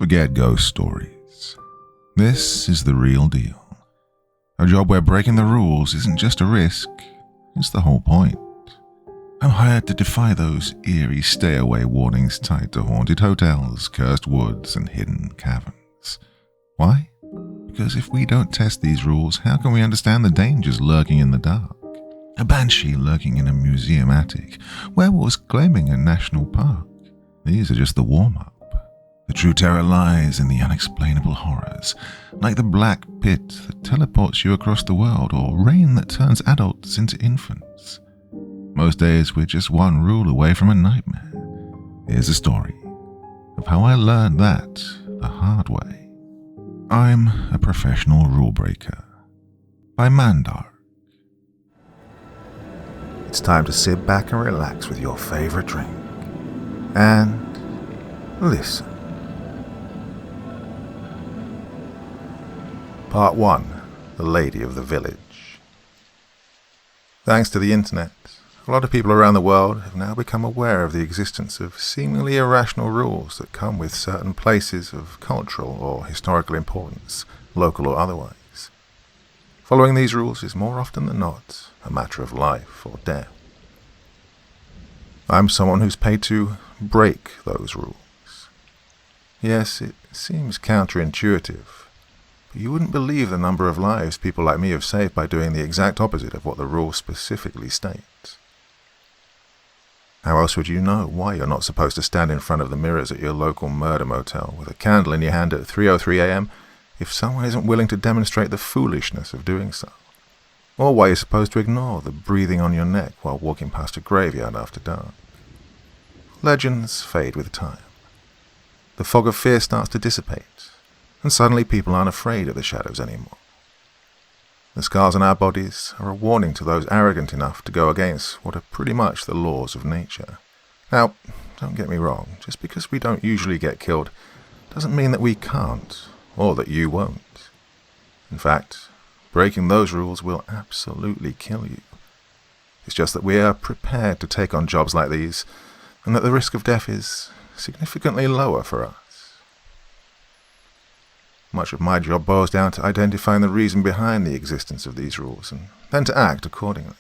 Forget ghost stories. This is the real deal. A job where breaking the rules isn't just a risk, it's the whole point. I'm hired to defy those eerie stay-away warnings tied to haunted hotels, cursed woods, and hidden caverns. Why? Because if we don't test these rules, how can we understand the dangers lurking in the dark? A banshee lurking in a museum attic, werewolves claiming a national park. These are just the warm-up. The true terror lies in the unexplainable horrors, like the black pit that teleports you across the world or rain that turns adults into infants. Most days we're just one rule away from a nightmare. Here's a story of how I learned that the hard way. I'm a Professional Rule Breaker by Mandahrk. It's time to sit back and relax with your favorite drink and listen. Part 1. The Lady of the Village. Thanks to the internet, a lot of people around the world have now become aware of the existence of seemingly irrational rules that come with certain places of cultural or historical importance, local or otherwise. Following these rules is more often than not a matter of life or death. I'm someone who's paid to break those rules. Yes, it seems counterintuitive, but you wouldn't believe the number of lives people like me have saved by doing the exact opposite of what the rule specifically states. How else would you know why you're not supposed to stand in front of the mirrors at your local murder motel with a candle in your hand at 3:03 a.m. if someone isn't willing to demonstrate the foolishness of doing so? Or why you're supposed to ignore the breathing on your neck while walking past a graveyard after dark? Legends fade with time. The fog of fear starts to dissipate, and suddenly people aren't afraid of the shadows anymore. The scars on our bodies are a warning to those arrogant enough to go against what are pretty much the laws of nature. Now, don't get me wrong, just because we don't usually get killed doesn't mean that we can't, or that you won't. In fact, breaking those rules will absolutely kill you. It's just that we are prepared to take on jobs like these, and that the risk of death is significantly lower for us. Much of my job boils down to identifying the reason behind the existence of these rules, and then to act accordingly.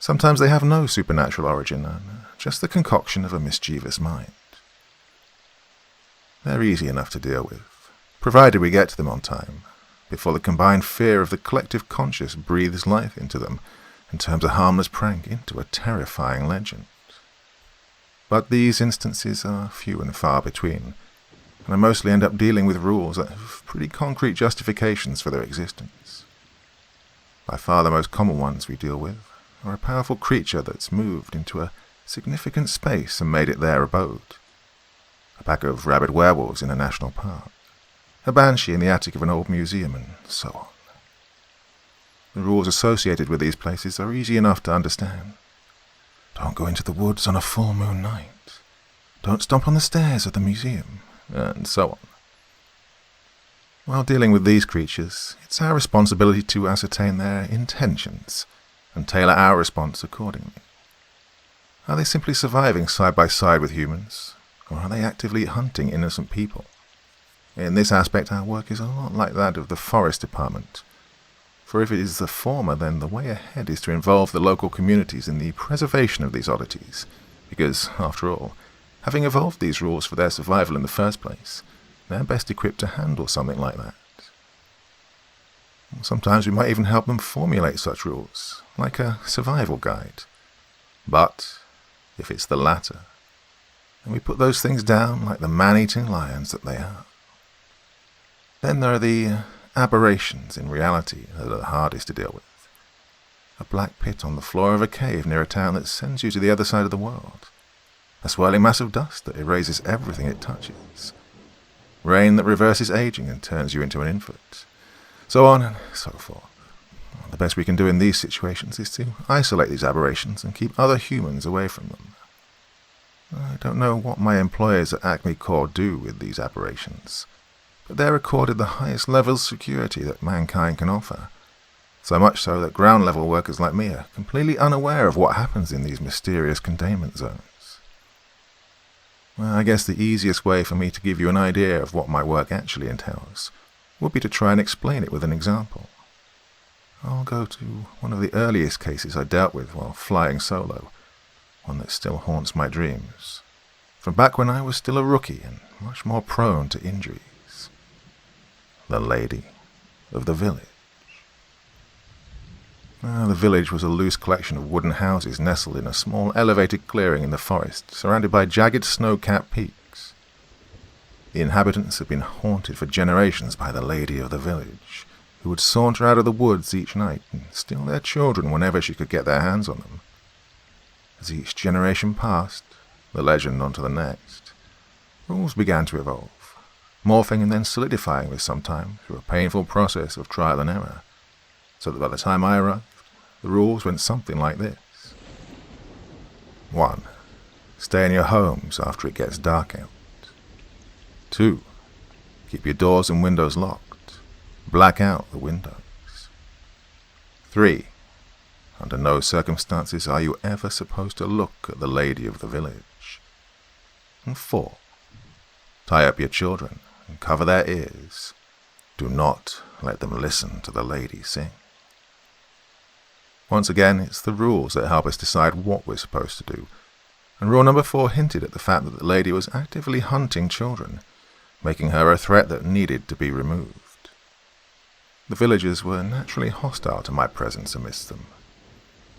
Sometimes they have no supernatural origin, and just the concoction of a mischievous mind. They're easy enough to deal with, provided we get to them on time, before the combined fear of the collective conscious breathes life into them and turns a harmless prank into a terrifying legend. But these instances are few and far between, and I mostly end up dealing with rules that have pretty concrete justifications for their existence. By far the most common ones we deal with are a powerful creature that's moved into a significant space and made it their abode. A pack of rabid werewolves in a national park, a banshee in the attic of an old museum, and so on. The rules associated with these places are easy enough to understand. Don't go into the woods on a full moon night. Don't stomp on the stairs at the museum, and so on. While dealing with these creatures, it's our responsibility to ascertain their intentions and tailor our response accordingly. Are they simply surviving side by side with humans, or are they actively hunting innocent people? In this aspect, our work is a lot like that of the forest department. For if it is the former, then the way ahead is to involve the local communities in the preservation of these oddities, because, after all, having evolved these rules for their survival in the first place, they're best equipped to handle something like that. Sometimes we might even help them formulate such rules, like a survival guide. But if it's the latter, then we put those things down like the man-eating lions that they are. Then there are the aberrations in reality that are the hardest to deal with. A black pit on the floor of a cave near a town that sends you to the other side of the world. A swirling mass of dust that erases everything it touches. Rain that reverses aging and turns you into an infant. So on and so forth. The best we can do in these situations is to isolate these aberrations and keep other humans away from them. I don't know what my employers at Acme Corps do with these aberrations, but they're accorded the highest level of security that mankind can offer, so much so that ground-level workers like me are completely unaware of what happens in these mysterious containment zones. Well, I guess the easiest way for me to give you an idea of what my work actually entails would be to try and explain it with an example. I'll go to one of the earliest cases I dealt with while flying solo, one that still haunts my dreams, from back when I was still a rookie and much more prone to injuries. The Lady of the Village. The village was a loose collection of wooden houses nestled in a small elevated clearing in the forest, surrounded by jagged snow-capped peaks. The inhabitants had been haunted for generations by the Lady of the Village, who would saunter out of the woods each night and steal their children whenever she could get their hands on them. As each generation passed, the legend onto the next, rules began to evolve, morphing and then solidifying with some time through a painful process of trial and error, so that by the time I arrived, the rules went something like this. 1. Stay in your homes after it gets dark out. 2. Keep your doors and windows locked. Black out the windows. 3. Under no circumstances are you ever supposed to look at the Lady of the Village. And 4. Tie up your children and cover their ears. Do not let them listen to the lady sing. Once again, it's the rules that help us decide what we're supposed to do, and rule number 4 hinted at the fact that the lady was actively hunting children, making her a threat that needed to be removed. The villagers were naturally hostile to my presence amidst them.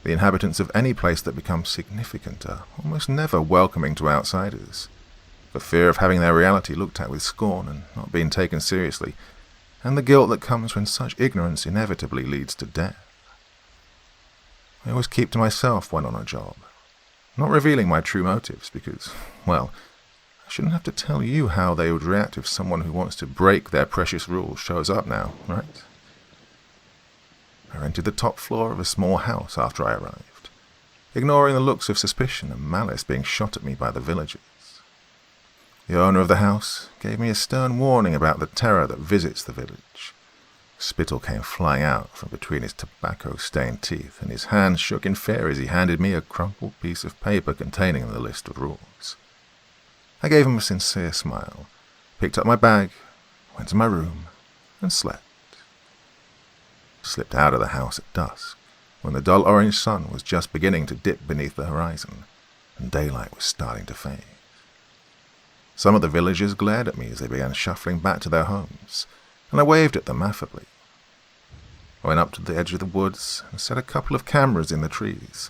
The inhabitants of any place that becomes significant are almost never welcoming to outsiders, for fear of having their reality looked at with scorn and not being taken seriously, and the guilt that comes when such ignorance inevitably leads to death. I always keep to myself when on a job, not revealing my true motives because, well, I shouldn't have to tell you how they would react if someone who wants to break their precious rules shows up now, right? I rented the top floor of a small house after I arrived, ignoring the looks of suspicion and malice being shot at me by the villagers. The owner of the house gave me a stern warning about the terror that visits the village. Spittle came flying out from between his tobacco-stained teeth, and his hands shook in fear as he handed me a crumpled piece of paper containing the list of rules. I gave him a sincere smile, picked up my bag, went to my room, and slept. Slipped out of the house at dusk, when the dull orange sun was just beginning to dip beneath the horizon, and daylight was starting to fade. Some of the villagers glared at me as they began shuffling back to their homes, and I waved at them affably. I went up to the edge of the woods and set a couple of cameras in the trees,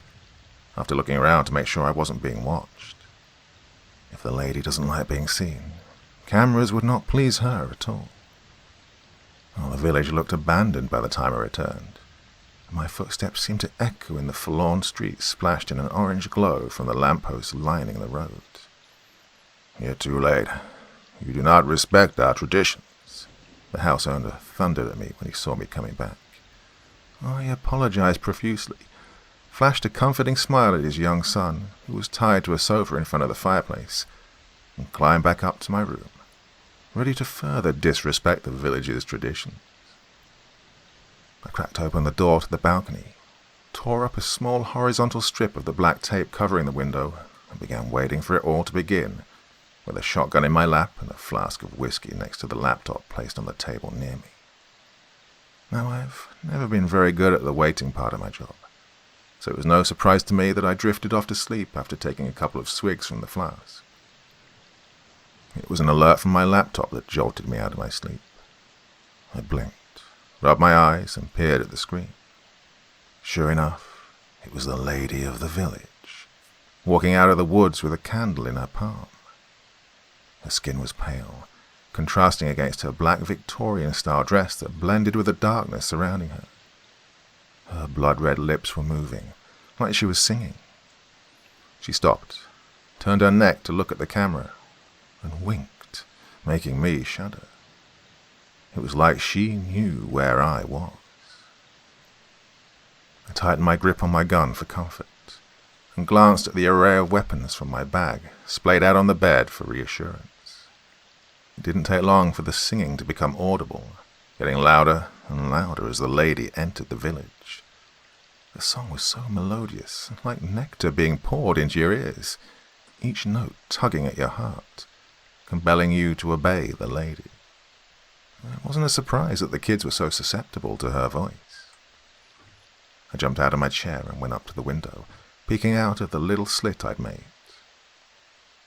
after looking around to make sure I wasn't being watched. If the lady doesn't like being seen, cameras would not please her at all. The village looked abandoned by the time I returned, and my footsteps seemed to echo in the forlorn streets splashed in an orange glow from the lampposts lining the road. "You're too late. You do not respect our traditions," the house owner thundered at me when he saw me coming back. I apologized profusely, flashed a comforting smile at his young son, who was tied to a sofa in front of the fireplace, and climbed back up to my room, ready to further disrespect the village's traditions. I cracked open the door to the balcony, tore up a small horizontal strip of the black tape covering the window, and began waiting for it all to begin, with a shotgun in my lap and a flask of whiskey next to the laptop placed on the table near me. Now, I've never been very good at the waiting part of my job, so it was no surprise to me that I drifted off to sleep after taking a couple of swigs from the flask. It was an alert from my laptop that jolted me out of my sleep. I blinked, rubbed my eyes, and peered at the screen. Sure enough, it was the Lady of the Village, walking out of the woods with a candle in her palm. Her skin was pale, contrasting against her black Victorian-style dress that blended with the darkness surrounding her. Her blood-red lips were moving, like she was singing. She stopped, turned her neck to look at the camera, and winked, making me shudder. It was like she knew where I was. I tightened my grip on my gun for comfort, and glanced at the array of weapons from my bag, splayed out on the bed for reassurance. It didn't take long for the singing to become audible, getting louder and louder as the lady entered the village. The song was so melodious, like nectar being poured into your ears. each note tugging at your heart, compelling you to obey the lady. It wasn't a surprise that the kids were so susceptible to her voice. I jumped out of my chair and went up to the window, peeking out of the little slit I'd made.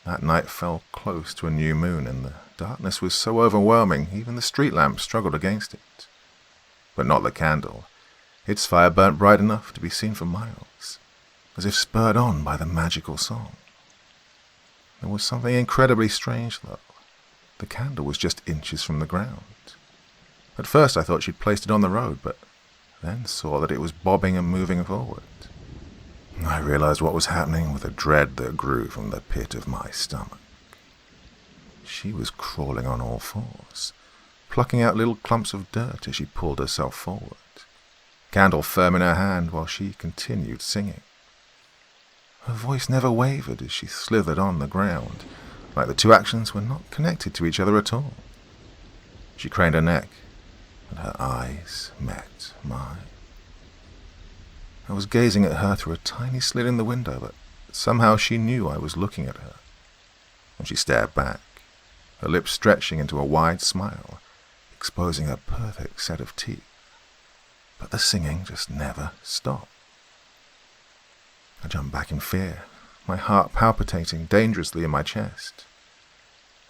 That night fell close to a new moon, and the darkness was so overwhelming even the street lamp struggled against it. But not the candle. Its fire burnt bright enough to be seen for miles, as if spurred on by the magical song. There was something incredibly strange, though. The candle was just inches from the ground. At first I thought she'd placed it on the road, but then saw that it was bobbing and moving forward. I realized what was happening with a dread that grew from the pit of my stomach. She was crawling on all fours, plucking out little clumps of dirt as she pulled herself forward, candle firm in her hand while she continued singing. Her voice never wavered as she slithered on the ground, like the two actions were not connected to each other at all. She craned her neck, and her eyes met mine. I was gazing at her through a tiny slit in the window, but somehow she knew I was looking at her. And she stared back, her lips stretching into a wide smile, exposing a perfect set of teeth. But the singing just never stopped. I jumped back in fear, my heart palpitating dangerously in my chest.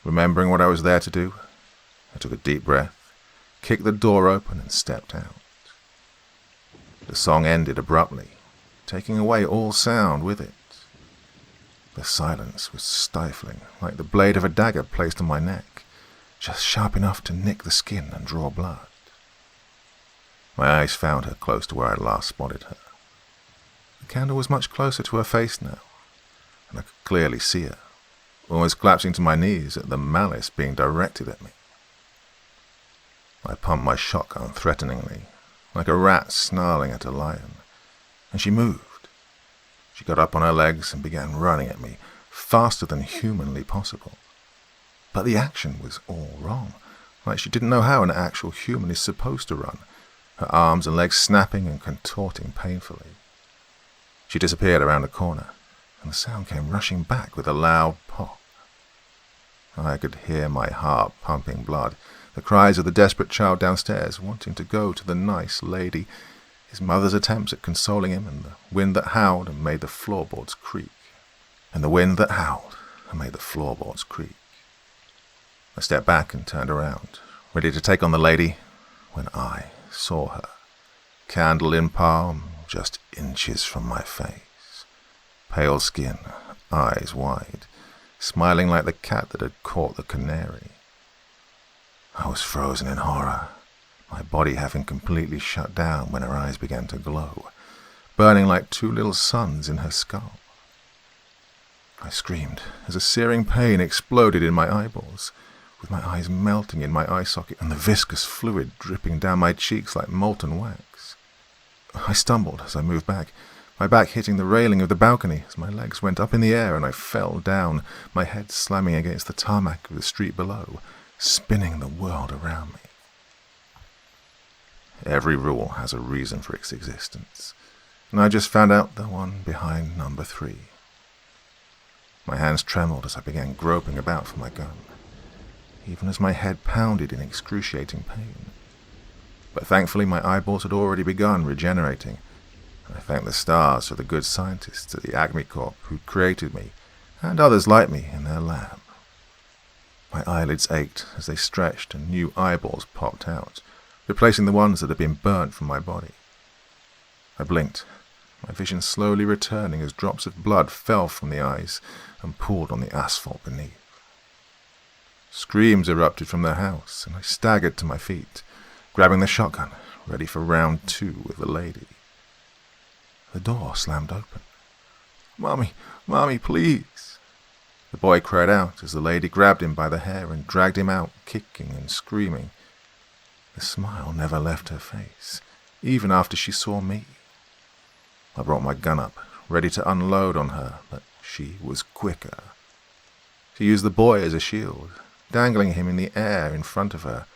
Remembering what I was there to do, I took a deep breath, kicked the door open and stepped out. The song ended abruptly, taking away all sound with it. The silence was stifling, like the blade of a dagger placed on my neck, just sharp enough to nick the skin and draw blood. My eyes found her close to where I last spotted her. The candle was much closer to her face now, and I could clearly see her, almost collapsing to my knees at the malice being directed at me. I pumped my shotgun threateningly, like a rat snarling at a lion, and she moved. She got up on her legs and began running at me, faster than humanly possible. But the action was all wrong, like she didn't know how an actual human is supposed to run, her arms and legs snapping and contorting painfully. She disappeared around a corner, and the sound came rushing back with a loud pop. I could hear my heart pumping blood, the cries of the desperate child downstairs wanting to go to the nice lady, his mother's attempts at consoling him, and the wind that howled and made the floorboards creak. I stepped back and turned around, ready to take on the lady, when I saw her, candle in palm, just inches from my face, pale skin, eyes wide, smiling like the cat that had caught the canary. I was frozen in horror, my body having completely shut down when her eyes began to glow, burning like two little suns in her skull. I screamed as a searing pain exploded in my eyeballs, with my eyes melting in my eye socket and the viscous fluid dripping down my cheeks like molten wax. I stumbled as I moved back, my back hitting the railing of the balcony as my legs went up in the air and I fell down, my head slamming against the tarmac of the street below, spinning the world around me. Every rule has a reason for its existence, and I just found out the one behind number 3. My hands trembled as I began groping about for my gun, even as my head pounded in excruciating pain. But thankfully my eyeballs had already begun regenerating, and I thanked the stars for the good scientists at the Acme Corp who'd created me, and others like me, in their lab. My eyelids ached as they stretched and new eyeballs popped out, replacing the ones that had been burnt from my body. I blinked, my vision slowly returning as drops of blood fell from the eyes and pooled on the asphalt beneath. Screams erupted from the house, and I staggered to my feet, grabbing the shotgun, ready for round 2 with the lady. The door slammed open. "Mommy, Mommy, please!" The boy cried out as the lady grabbed him by the hair and dragged him out, kicking and screaming. The smile never left her face, even after she saw me. I brought my gun up, ready to unload on her, but she was quicker. She used the boy as a shield, dangling him in the air in front of her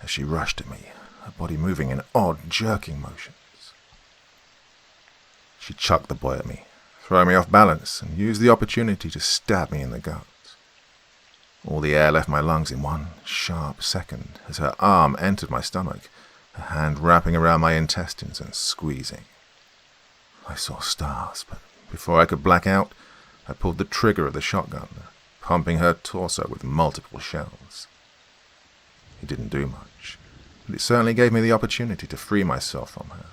as she rushed at me, her body moving in odd, jerking motions. She chucked the boy at me, throw me off balance, and used the opportunity to stab me in the gut. All the air left my lungs in one sharp second as her arm entered my stomach, her hand wrapping around my intestines and squeezing. I saw stars, but before I could black out, I pulled the trigger of the shotgun, pumping her torso with multiple shells. It didn't do much, but it certainly gave me the opportunity to free myself from her.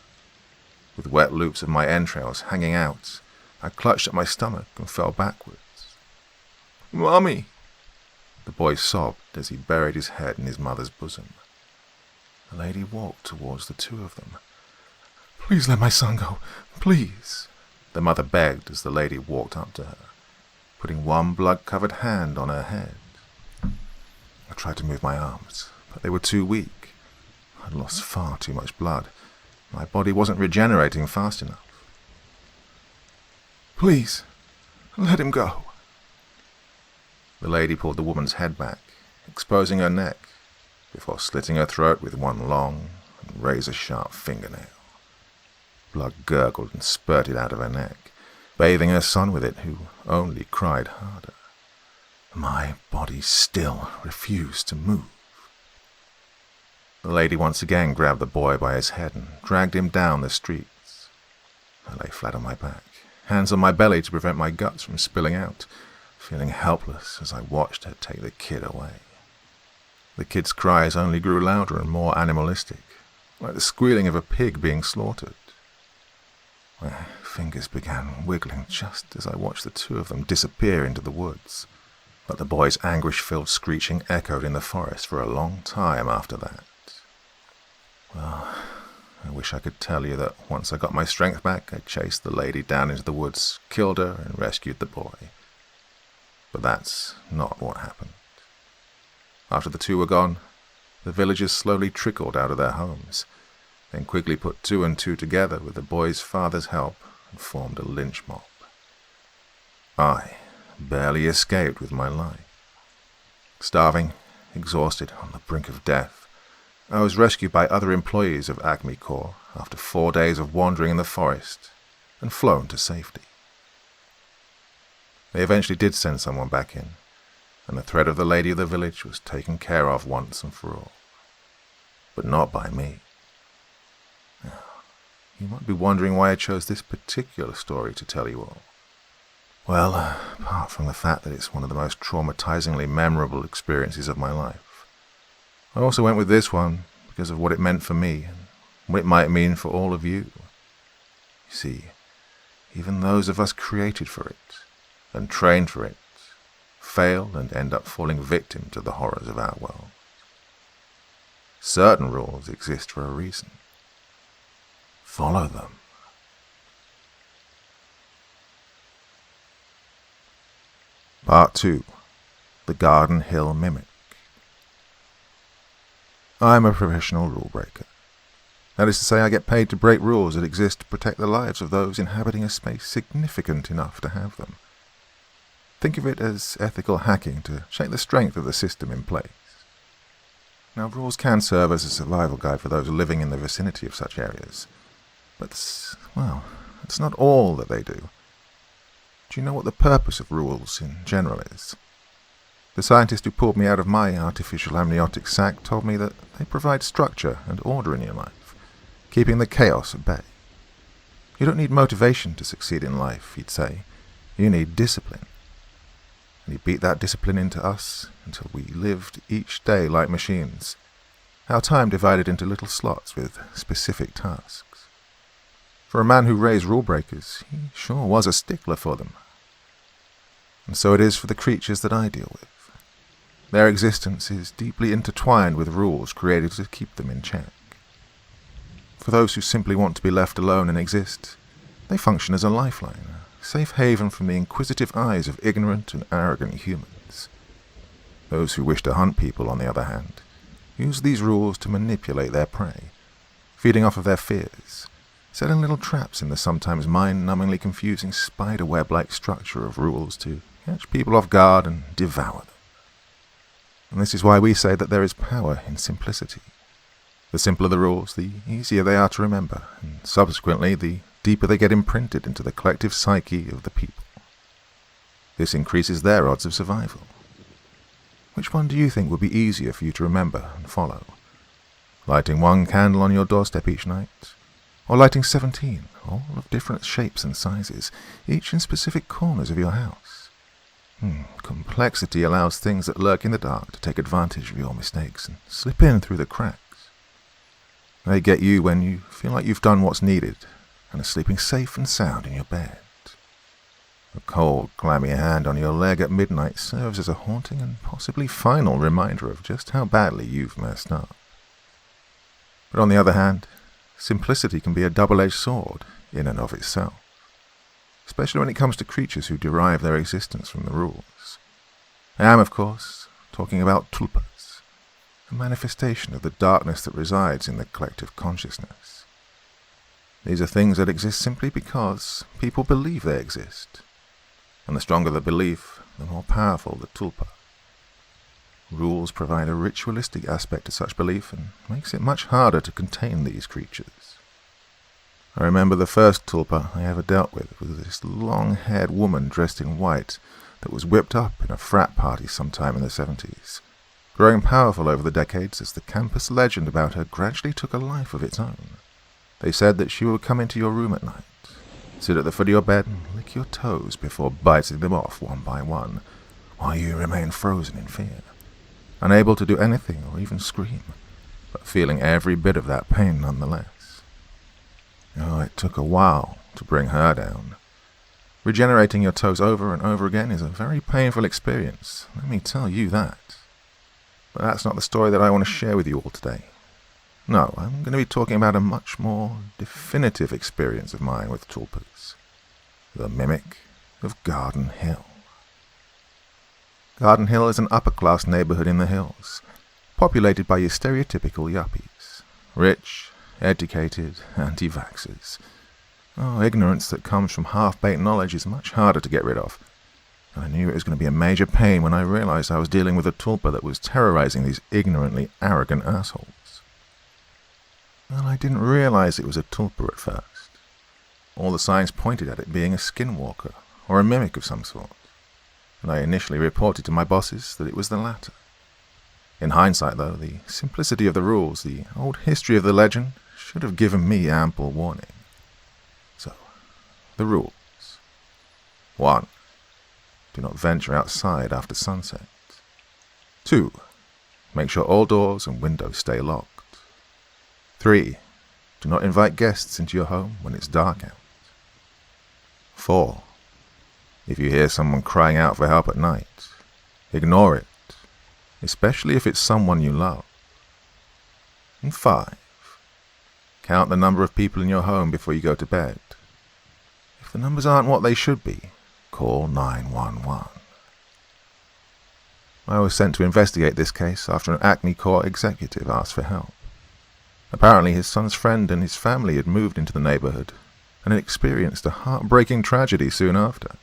With wet loops of my entrails hanging out, I clutched at my stomach and fell backwards. "Mommy!" The boy sobbed as he buried his head in his mother's bosom. The lady walked towards the two of them. "Please let my son go, please," the mother begged as the lady walked up to her, putting one blood-covered hand on her head. I tried to move my arms, but they were too weak. I'd lost far too much blood. My body wasn't regenerating fast enough. "Please, let him go." The lady pulled the woman's head back, exposing her neck, before slitting her throat with one long and razor-sharp fingernail. Blood gurgled and spurted out of her neck, bathing her son with it, who only cried harder. My body still refused to move. The lady once again grabbed the boy by his head and dragged him down the streets. I lay flat on my back, hands on my belly to prevent my guts from spilling out, feeling helpless as I watched her take the kid away. The kid's cries only grew louder and more animalistic, like the squealing of a pig being slaughtered. My fingers began wiggling just as I watched the two of them disappear into the woods, but the boy's anguish-filled screeching echoed in the forest for a long time after that. Well, I wish I could tell you that once I got my strength back, I chased the lady down into the woods, killed her, and rescued the boy. But that's not what happened. After the two were gone, the villagers slowly trickled out of their homes, then quickly put two and two together with the boy's father's help and formed a lynch mob. I barely escaped with my life. Starving, exhausted, on the brink of death, I was rescued by other employees of Acme Corps after 4 days of wandering in the forest and flown to safety. They eventually did send someone back in, and the threat of the lady of the village was taken care of once and for all. But not by me. Now, you might be wondering why I chose this particular story to tell you all. Well, apart from the fact that it's one of the most traumatizingly memorable experiences of my life, I also went with this one because of what it meant for me and what it might mean for all of you. You see, even those of us created for it and trained for it fail and end up falling victim to the horrors of our world. Certain rules exist for a reason. Follow them. Part 2. The Garden Hill Mimic. I'm a professional rule breaker. That is to say, I get paid to break rules that exist to protect the lives of those inhabiting a space significant enough to have them. Think of it as ethical hacking to check the strength of the system in place. Now, rules can serve as a survival guide for those living in the vicinity of such areas, but, well, it's not all that they do. Do you know what the purpose of rules in general is? The scientist who pulled me out of my artificial amniotic sac told me that they provide structure and order in your life, keeping the chaos at bay. You don't need motivation to succeed in life, he'd say. You need discipline. And he beat that discipline into us until we lived each day like machines, our time divided into little slots with specific tasks. For a man who raised rule breakers, he sure was a stickler for them. And so it is for the creatures that I deal with. Their existence is deeply intertwined with rules created to keep them in check. For those who simply want to be left alone and exist, they function as a lifeline, a safe haven from the inquisitive eyes of ignorant and arrogant humans. Those who wish to hunt people, on the other hand, use these rules to manipulate their prey, feeding off of their fears, setting little traps in the sometimes mind-numbingly confusing spider-web-like structure of rules to catch people off guard and devour them. And this is why we say that there is power in simplicity. The simpler the rules, the easier they are to remember, and subsequently, the deeper they get imprinted into the collective psyche of the people. This increases their odds of survival. Which one do you think would be easier for you to remember and follow? Lighting one candle on your doorstep each night? Or lighting 17, all of different shapes and sizes, each in specific corners of your house? Complexity allows things that lurk in the dark to take advantage of your mistakes and slip in through the cracks. They get you when you feel like you've done what's needed and are sleeping safe and sound in your bed. A cold, clammy hand on your leg at midnight serves as a haunting and possibly final reminder of just how badly you've messed up. But on the other hand, simplicity can be a double-edged sword in and of itself, especially when it comes to creatures who derive their existence from the rules. I am, of course, talking about tulpas, a manifestation of the darkness that resides in the collective consciousness. These are things that exist simply because people believe they exist, and the stronger the belief, the more powerful the tulpa. Rules provide a ritualistic aspect to such belief and makes it much harder to contain these creatures. I remember the first tulpa I ever dealt with was this long-haired woman dressed in white that was whipped up in a frat party sometime in the 70s, growing powerful over the decades as the campus legend about her gradually took a life of its own. They said that she would come into your room at night, sit at the foot of your bed and lick your toes before biting them off one by one, while you remain frozen in fear, unable to do anything or even scream, but feeling every bit of that pain nonetheless. Oh, it took a while to bring her down. Regenerating your toes over and over again is a very painful experience, let me tell you that. But that's not the story that I want to share with you all today. No, I'm going to be talking about a much more definitive experience of mine with tulpas. The Mimic of Garden Hill. Garden Hill is an upper-class neighborhood in the hills, populated by your stereotypical yuppies. Rich, educated, anti-vaxxers. Oh, ignorance that comes from half-baked knowledge is much harder to get rid of. I knew it was going to be a major pain when I realized I was dealing with a tulpa that was terrorizing these ignorantly arrogant assholes. Well, I didn't realize it was a tulpa at first. All the signs pointed at it being a skinwalker, or a mimic of some sort, and I initially reported to my bosses that it was the latter. In hindsight, though, the simplicity of the rules, the old history of the legend, should have given me ample warning. So, the rules. 1. Do not venture outside after sunset. 2. Make sure all doors and windows stay locked. 3. Do not invite guests into your home when it's dark out. 4. If you hear someone crying out for help at night, ignore it, especially if it's someone you love. And 5. Count the number of people in your home before you go to bed. If the numbers aren't what they should be, call 911. I was sent to investigate this case after an Acme Corps executive asked for help. Apparently his son's friend and his family had moved into the neighborhood and had experienced a heartbreaking tragedy soon after.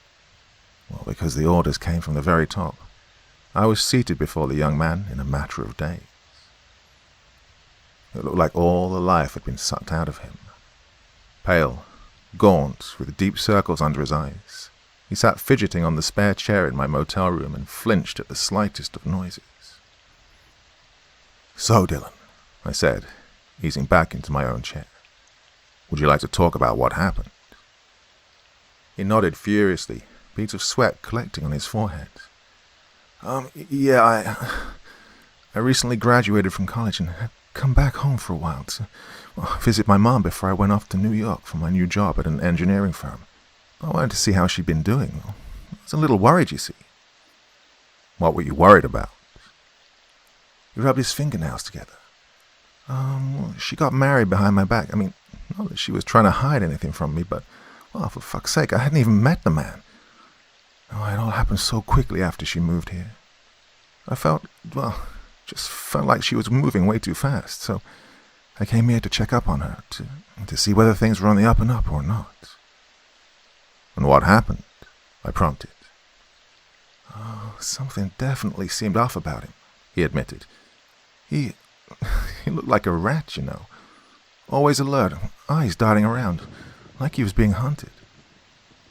Well, because the orders came from the very top, I was seated before the young man in a matter of days. It looked like all the life had been sucked out of him. Pale, gaunt, with deep circles under his eyes, he sat fidgeting on the spare chair in my motel room and flinched at the slightest of noises. "So, Dylan," I said, easing back into my own chair, "would you like to talk about what happened?" He nodded furiously, beads of sweat collecting on his forehead. Yeah, I recently graduated from college and had come back home for a while to visit my mom before I went off to New York for my new job at an engineering firm. I wanted to see how she'd been doing. I was a little worried, you see." "What were you worried about?" He rubbed his fingernails together. She got married behind my back. I mean, not that she was trying to hide anything from me, but, well, for fuck's sake, I hadn't even met the man. Oh, it all happened so quickly after she moved here. I just felt like she was moving way too fast, so I came here to check up on her, to see whether things were on the up and up or not." "And what happened?" I prompted. "Oh, something definitely seemed off about him," he admitted. He looked like a rat, you know. Always alert, eyes darting around. like he was being hunted.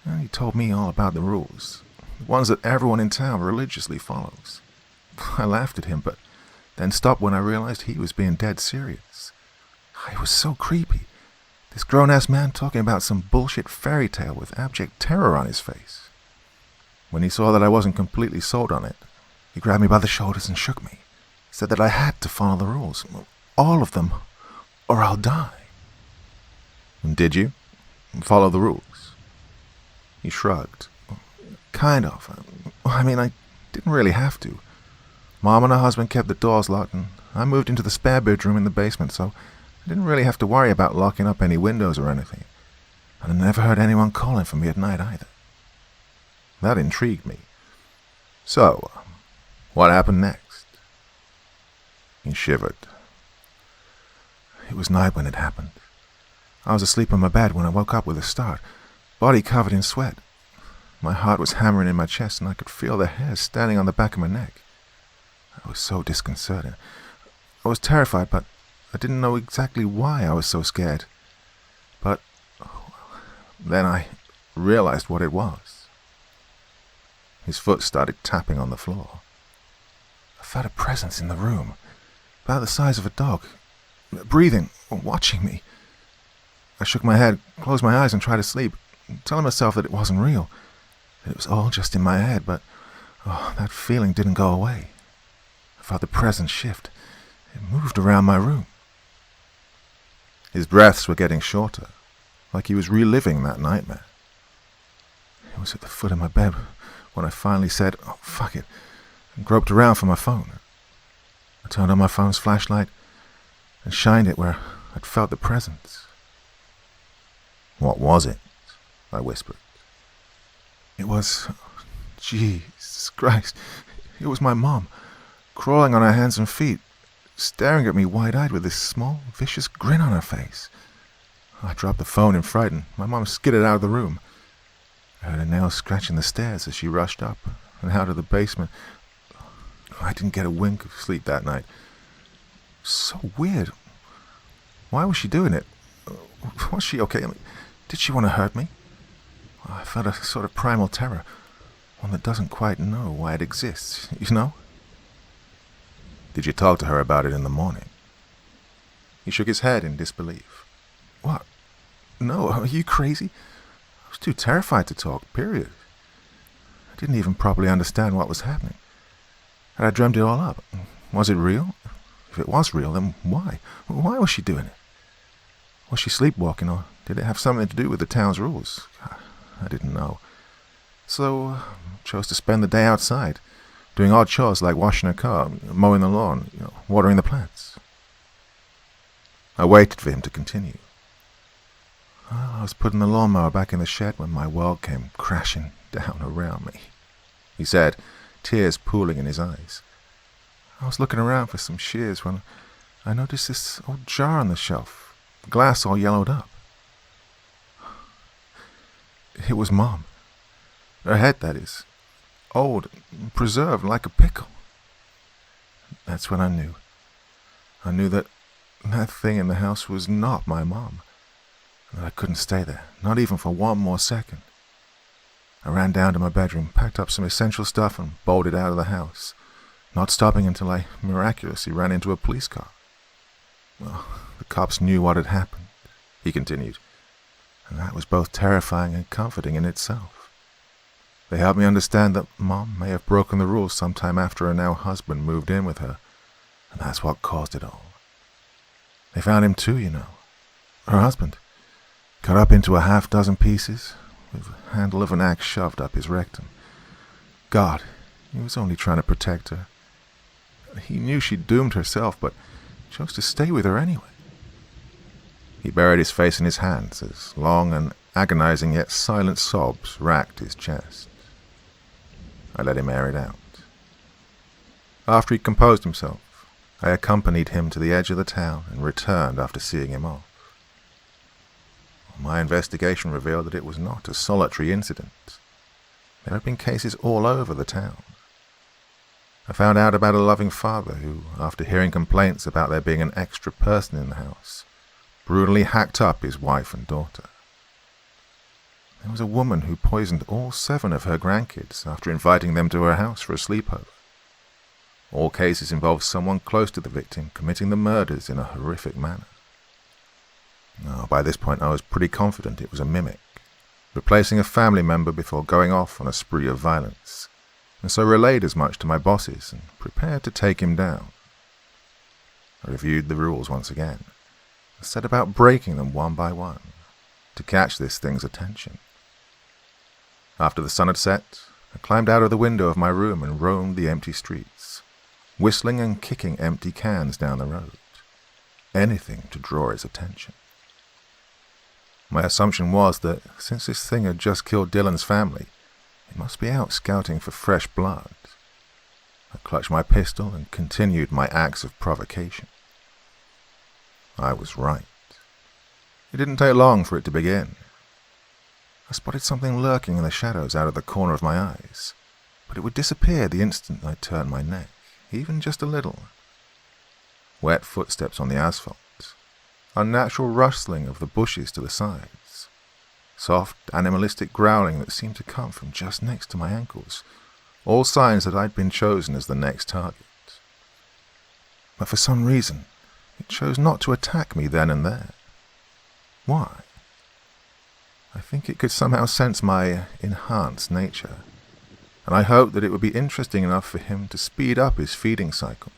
And he told me all about the rules, the ones that everyone in town religiously follows. I laughed at him, but then stopped when I realized he was being dead serious. It was so creepy. This grown-ass man talking about some bullshit fairy tale with abject terror on his face. When he saw that I wasn't completely sold on it, he grabbed me by the shoulders and shook me. Said that I had to follow the rules, all of them, or I'll die. And did you? Follow the rules? He shrugged. Kind of. I mean, I didn't really have to. Mom and her husband kept the doors locked, and I moved into the spare bedroom in the basement, so I didn't really have to worry about locking up any windows or anything. And I never heard anyone calling for me at night either. That intrigued me. So, what happened next? He shivered. It was night when it happened. I was asleep on my bed when I woke up with a start, body covered in sweat. My heart was hammering in my chest, and I could feel the hairs standing on the back of my neck. I was so disconcerted. I was terrified, but I didn't know exactly why I was so scared. But then I realized what it was. His foot started tapping on the floor. I felt a presence in the room, about the size of a dog, breathing, watching me. I shook my head, closed my eyes, and tried to sleep, telling myself that it wasn't real, that it was all just in my head, but that feeling didn't go away. I felt the presence shift. It moved around my room. His breaths were getting shorter, like he was reliving that nightmare. It was at the foot of my bed when I finally said, "Oh, fuck it," and groped around for my phone. I turned on my phone's flashlight and shined it where I'd felt the presence. "What was it?" I whispered. It was... Jesus Christ. It was my mom, crawling on her hands and feet, staring at me wide-eyed with this small, vicious grin on her face. I dropped the phone in fright, and my mom skidded out of the room. I heard her nails scratching the stairs as she rushed up and out of the basement. I didn't get a wink of sleep that night. So weird. Why was she doing it? Was she okay? I mean, did she want to hurt me? I felt a sort of primal terror, one that doesn't quite know why it exists, you know? Did you talk to her about it in the morning? He shook his head in disbelief. What? No, are you crazy? I was too terrified to talk, period. I didn't even properly understand what was happening. Had I dreamt it all up? Was it real? If it was real, then why? Why was she doing it? Was she sleepwalking, or did it have something to do with the town's rules? I didn't know. So, chose to spend the day outside, doing odd chores like washing a car, mowing the lawn, watering the plants. I waited for him to continue. I was putting the lawnmower back in the shed when my world came crashing down around me, he said, tears pooling in his eyes. I was looking around for some shears when I noticed this old jar on the shelf, the glass all yellowed up. It was Mom. Her head, that is. Old, preserved like a pickle. That's when I knew. I knew that that thing in the house was not my mom. And that I couldn't stay there, not even for one more second. I ran down to my bedroom, packed up some essential stuff, and bolted out of the house, not stopping until I miraculously ran into a police car. Well, the cops knew what had happened, he continued, and that was both terrifying and comforting in itself. They helped me understand that Mom may have broken the rules sometime after her now husband moved in with her, and that's what caused it all. They found him too, her husband, cut up into a half-dozen pieces, with the handle of an axe shoved up his rectum. God, he was only trying to protect her. He knew she'd doomed herself, but chose to stay with her anyway. He buried his face in his hands as long and agonizing yet silent sobs racked his chest. I let him air it out. After he'd composed himself, I accompanied him to the edge of the town and returned after seeing him off. My investigation revealed that it was not a solitary incident. There had been cases all over the town. I found out about a loving father who, after hearing complaints about there being an extra person in the house, brutally hacked up his wife and daughter. There was a woman who poisoned all 7 of her grandkids after inviting them to her house for a sleepover. All cases involved someone close to the victim committing the murders in a horrific manner. By this point I was pretty confident it was a mimic, replacing a family member before going off on a spree of violence, and so relayed as much to my bosses and prepared to take him down. I reviewed the rules once again, and set about breaking them one by one, to catch this thing's attention. After the sun had set, I climbed out of the window of my room and roamed the empty streets, whistling and kicking empty cans down the road. Anything to draw his attention. My assumption was that, since this thing had just killed Dylan's family, it must be out scouting for fresh blood. I clutched my pistol and continued my acts of provocation. I was right. It didn't take long for it to begin. I spotted something lurking in the shadows out of the corner of my eyes, but it would disappear the instant I turned my neck, even just a little. Wet footsteps on the asphalt, unnatural rustling of the bushes to the sides, soft, animalistic growling that seemed to come from just next to my ankles, all signs that I'd been chosen as the next target. But for some reason, it chose not to attack me then and there. Why? I think it could somehow sense my enhanced nature, and I hoped that it would be interesting enough for him to speed up his feeding cycle.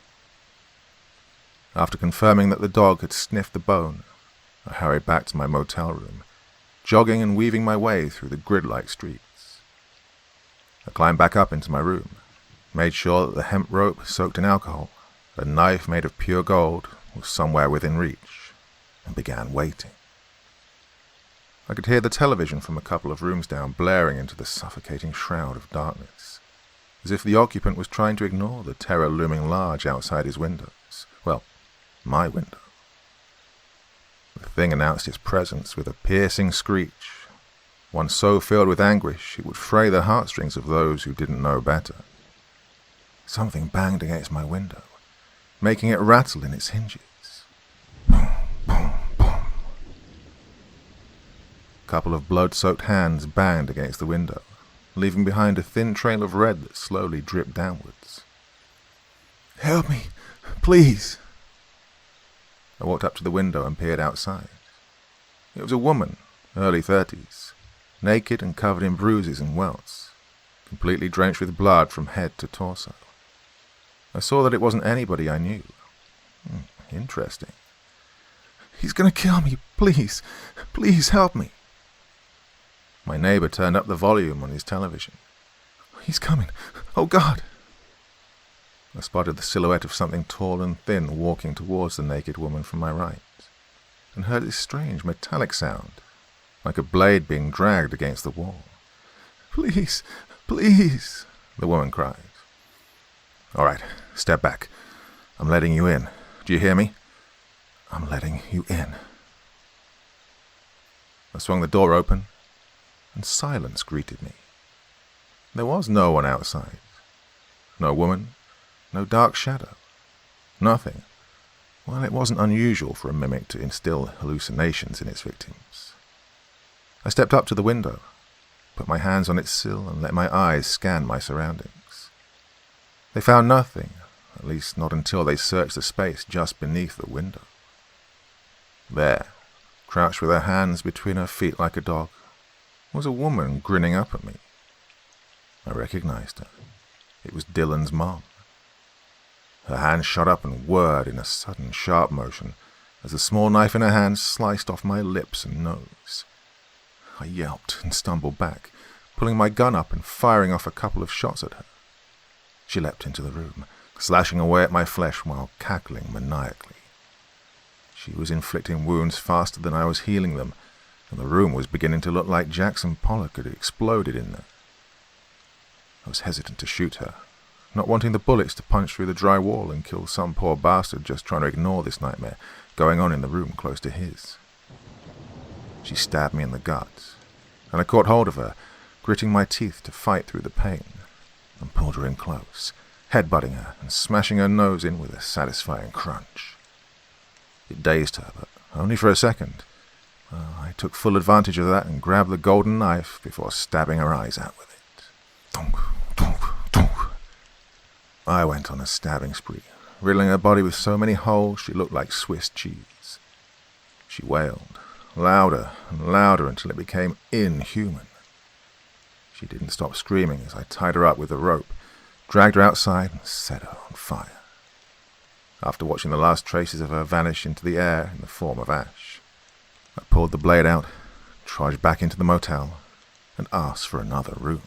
After confirming that the dog had sniffed the bone, I hurried back to my motel room, jogging and weaving my way through the grid-like streets. I climbed back up into my room, made sure that the hemp rope soaked in alcohol, a knife made of pure gold, was somewhere within reach, and began waiting. I could hear the television from a couple of rooms down blaring into the suffocating shroud of darkness, as if the occupant was trying to ignore the terror looming large outside his windows. Well, my window. The thing announced its presence with a piercing screech, one so filled with anguish it would fray the heartstrings of those who didn't know better. Something banged against my window, making it rattle in its hinges. Boom, boom, boom. A couple of blood-soaked hands banged against the window, leaving behind a thin trail of red that slowly dripped downwards. "Help me, please!" I walked up to the window and peered outside. It was a woman, early 30s, naked and covered in bruises and welts, completely drenched with blood from head to torso. I saw that it wasn't anybody I knew. Interesting. "He's going to kill me, please, please help me." My neighbor turned up the volume on his television. "He's coming, oh God!" I spotted the silhouette of something tall and thin walking towards the naked woman from my right, and heard this strange metallic sound, like a blade being dragged against the wall. "Please, please," the woman cried. "All right, step back. I'm letting you in. Do you hear me? I'm letting you in." I swung the door open, and silence greeted me. There was no one outside. No woman. No dark shadow. Nothing. Well, it wasn't unusual for a mimic to instill hallucinations in its victims. I stepped up to the window, put my hands on its sill and let my eyes scan my surroundings. They found nothing, at least not until they searched the space just beneath the window. There, crouched with her hands between her feet like a dog, was a woman grinning up at me. I recognized her. It was Dylan's mom. Her hand shot up and whirred in a sudden sharp motion as the small knife in her hand sliced off my lips and nose. I yelped and stumbled back, pulling my gun up and firing off a couple of shots at her. She leapt into the room, slashing away at my flesh while cackling maniacally. She was inflicting wounds faster than I was healing them, and the room was beginning to look like Jackson Pollock had exploded in there. I was hesitant to shoot her, not wanting the bullets to punch through the dry wall and kill some poor bastard just trying to ignore this nightmare going on in the room close to his. She stabbed me in the gut, and I caught hold of her, gritting my teeth to fight through the pain, and pulled her in close, headbutting her and smashing her nose in with a satisfying crunch. It dazed her, but only for a second. I took full advantage of that and grabbed the golden knife before stabbing her eyes out with it. Donk, donk, donk. I went on a stabbing spree, riddling her body with so many holes she looked like Swiss cheese. She wailed, louder and louder until it became inhuman. She didn't stop screaming as I tied her up with a rope, dragged her outside and set her on fire. After watching the last traces of her vanish into the air in the form of ash, I pulled the blade out, trudged back into the motel, and asked for another room.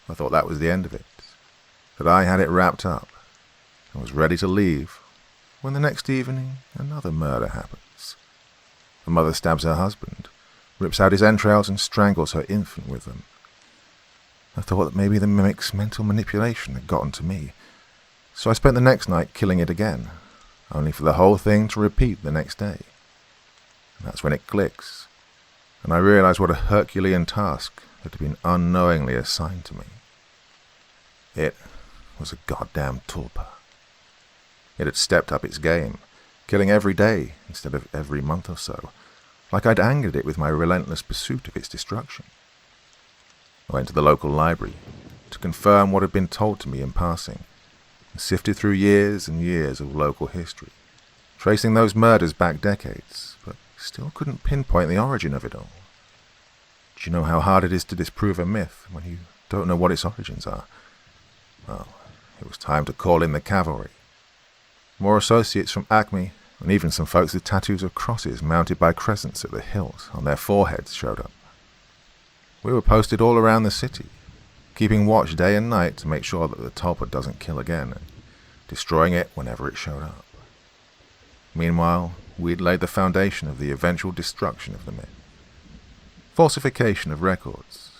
I thought that was the end of it, that I had it wrapped up, and was ready to leave, when the next evening another murder happens. The mother stabs her husband, rips out his entrails and strangles her infant with them. I thought that maybe the mimic's mental manipulation had gotten to me, so I spent the next night killing it again, only for the whole thing to repeat the next day. And that's when it clicks, and I realized what a Herculean task that had been unknowingly assigned to me. It was a goddamn tulpa. It had stepped up its game, killing every day instead of every month or so, like I'd angered it with my relentless pursuit of its destruction. I went to the local library to confirm what had been told to me in passing, and sifted through years and years of local history, tracing those murders back decades, but still couldn't pinpoint the origin of it all. Do you know how hard it is to disprove a myth when you don't know what its origins are? Well, it was time to call in the cavalry. More associates from Acme, and even some folks with tattoos of crosses mounted by crescents at the hilt on their foreheads showed up. We were posted all around the city, keeping watch day and night to make sure that the tulpa doesn't kill again, and destroying it whenever it showed up. Meanwhile, we'd laid the foundation of the eventual destruction of the myth. Falsification of records,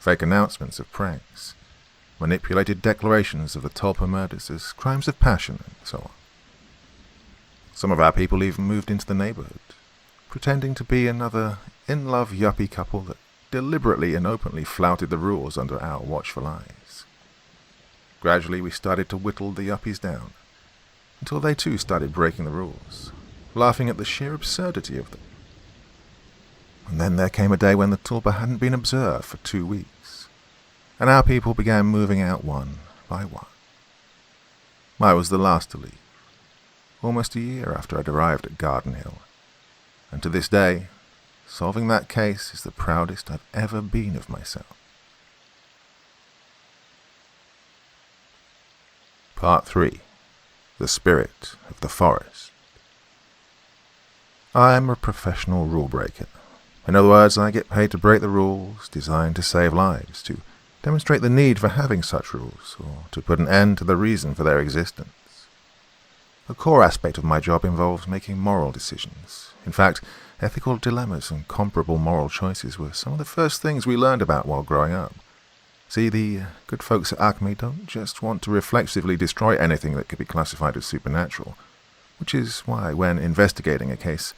fake announcements of pranks, manipulated declarations of the tulpa murders as crimes of passion, and so on. Some of our people even moved into the neighborhood, pretending to be another in-love yuppie couple that deliberately and openly flouted the rules under our watchful eyes. Gradually we started to whittle the yuppies down, until they too started breaking the rules, laughing at the sheer absurdity of them. And then there came a day when the tulpa hadn't been observed for 2 weeks, and our people began moving out one by one. I was the last to leave, almost a year after I'd arrived at Garden Hill, and to this day, solving that case is the proudest I've ever been of myself. Part 3. The Spirit of the Forest. I am a professional rule breaker. In other words, I get paid to break the rules designed to save lives, to demonstrate the need for having such rules, or to put an end to the reason for their existence. A core aspect of my job involves making moral decisions. In fact, ethical dilemmas and comparable moral choices were some of the first things we learned about while growing up. See, the good folks at Acme don't just want to reflexively destroy anything that could be classified as supernatural, which is why, when investigating a case,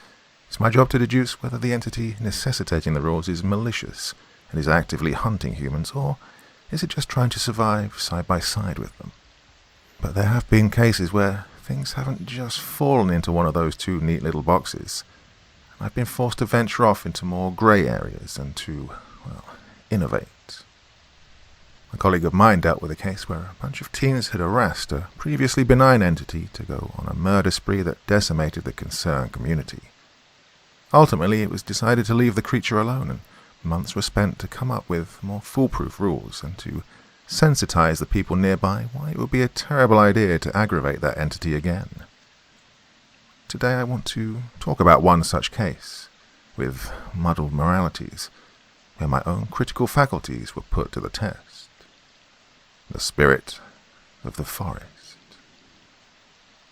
it's my job to deduce whether the entity necessitating the rules is malicious and is actively hunting humans, or is it just trying to survive side by side with them. But there have been cases where things haven't just fallen into one of those two neat little boxes. I've been forced to venture off into more grey areas and to, innovate. A colleague of mine dealt with a case where a bunch of teens had harassed a previously benign entity to go on a murder spree that decimated the concerned community. Ultimately, it was decided to leave the creature alone, and months were spent to come up with more foolproof rules and to sensitize the people nearby why it would be a terrible idea to aggravate that entity again. Today I want to talk about one such case, with muddled moralities, where my own critical faculties were put to the test. The Spirit of the Forest.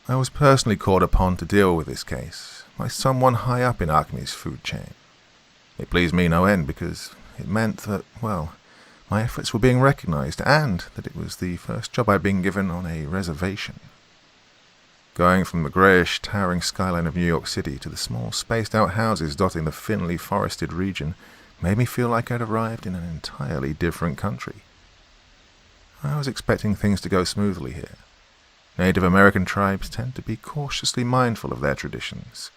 I was personally called upon to deal with this case by someone high up in Acme's food chain. It pleased me no end because it meant that, my efforts were being recognized and that it was the first job I'd been given on a reservation. Going from the greyish, towering skyline of New York City to the small, spaced-out houses dotting the thinly forested region made me feel like I'd arrived in an entirely different country. I was expecting things to go smoothly here. Native American tribes tend to be cautiously mindful of their traditions,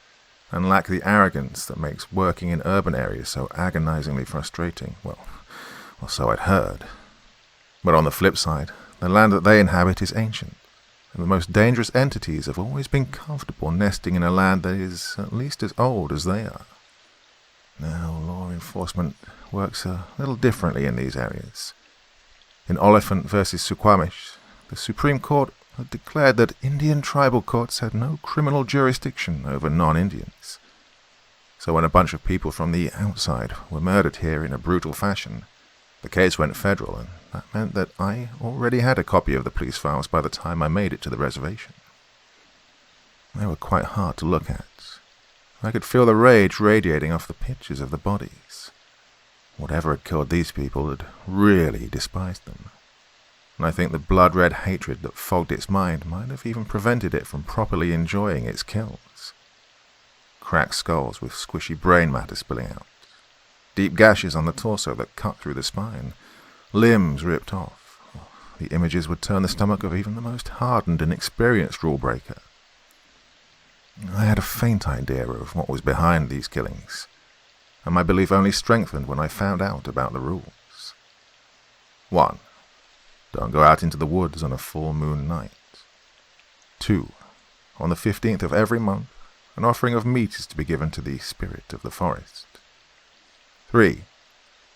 and lack the arrogance that makes working in urban areas so agonizingly frustrating. Well, so I'd heard. But on the flip side, the land that they inhabit is ancient, and the most dangerous entities have always been comfortable nesting in a land that is at least as old as they are. Now, law enforcement works a little differently in these areas. In Oliphant versus Suquamish, the Supreme Court had declared that Indian tribal courts had no criminal jurisdiction over non-Indians. So when a bunch of people from the outside were murdered here in a brutal fashion, the case went federal, and that meant that I already had a copy of the police files by the time I made it to the reservation. They were quite hard to look at. I could feel the rage radiating off the pictures of the bodies. Whatever had killed these people had really despised them, and I think the blood-red hatred that fogged its mind might have even prevented it from properly enjoying its kills. Cracked skulls with squishy brain matter spilling out, deep gashes on the torso that cut through the spine, limbs ripped off. The images would turn the stomach of even the most hardened and experienced rule-breaker. I had a faint idea of what was behind these killings, and my belief only strengthened when I found out about the rules. 1. Don't go out into the woods on a full moon night. 2. On the 15th of every month, an offering of meat is to be given to the spirit of the forest. 3.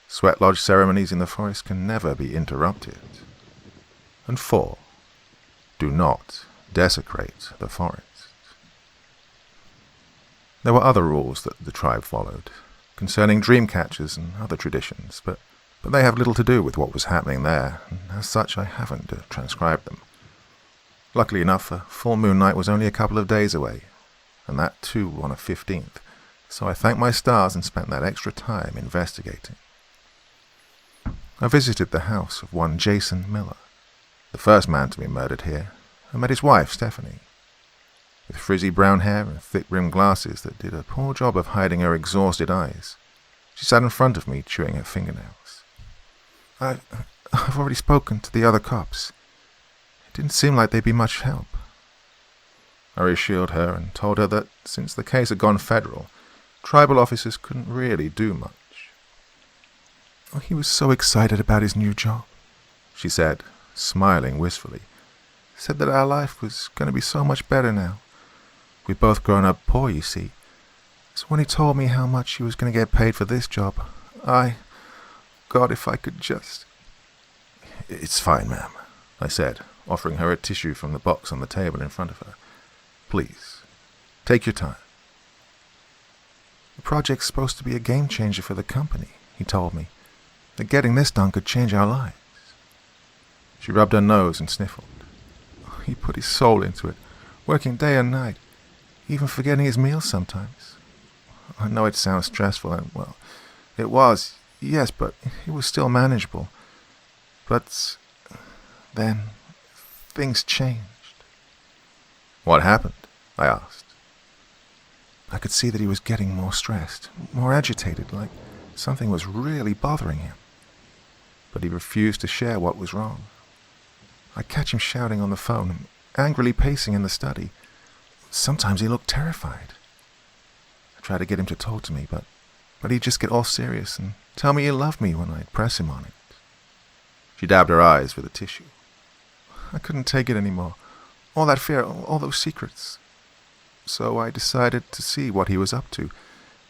Sweat lodge ceremonies in the forest can never be interrupted. And 4. Do not desecrate the forest. There were other rules that the tribe followed, concerning dream catchers and other traditions, but they have little to do with what was happening there, and as such I haven't transcribed them. Luckily enough, a full moon night was only a couple of days away, and that too on a 15th, so I thanked my stars and spent that extra time investigating. I visited the house of one Jason Miller, the first man to be murdered here, and met his wife, Stephanie. With frizzy brown hair and thick-rimmed glasses that did a poor job of hiding her exhausted eyes, she sat in front of me chewing her fingernails. I've already spoken to the other cops. It didn't seem like they'd be much help. I reassured her and told her that since the case had gone federal, tribal officers couldn't really do much. Oh, he was so excited about his new job, she said, smiling wistfully. Said that our life was going to be so much better now. We'd both grown up poor, you see. So when he told me how much he was going to get paid for this job, God, if I could just... It's fine, ma'am, I said, offering her a tissue from the box on the table in front of her. Please, take your time. The project's supposed to be a game changer for the company, he told me. That getting this done could change our lives. She rubbed her nose and sniffled. He put his soul into it, working day and night, even forgetting his meals sometimes. I know it sounds stressful, and, well, it was, yes, but it was still manageable. But then things changed. What happened? I asked. I could see that he was getting more stressed, more agitated, like something was really bothering him. But he refused to share what was wrong. I'd catch him shouting on the phone, angrily pacing in the study. Sometimes he looked terrified. I tried to get him to talk to me, but he'd just get all serious and tell me he loved me when I'd press him on it. She dabbed her eyes with a tissue. I couldn't take it anymore. All that fear, all those secrets. So I decided to see what he was up to.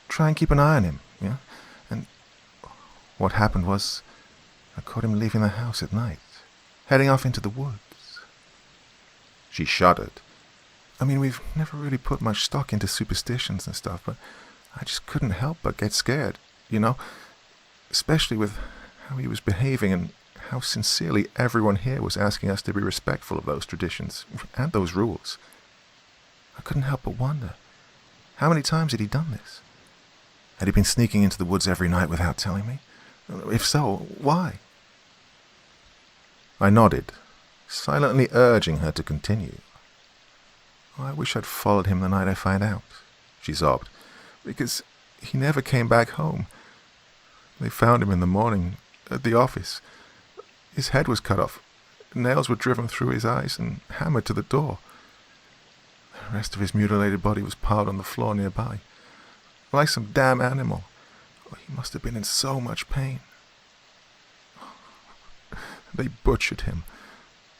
Try and keep an eye on him, yeah? And what happened was, I caught him leaving the house at night, heading off into the woods. She shuddered. I mean, we've never really put much stock into superstitions and stuff, but I just couldn't help but get scared, you know? Especially with how he was behaving and how sincerely everyone here was asking us to be respectful of those traditions and those rules. I couldn't help but wonder, how many times had he done this? Had he been sneaking into the woods every night without telling me? If so, why? I nodded, silently urging her to continue. I wish I'd followed him the night I found out, she sobbed, because he never came back home. They found him in the morning at the office. His head was cut off, nails were driven through his eyes and hammered to the door. The rest of his mutilated body was piled on the floor nearby. like some damn animal. Oh, he must have been in so much pain. They butchered him.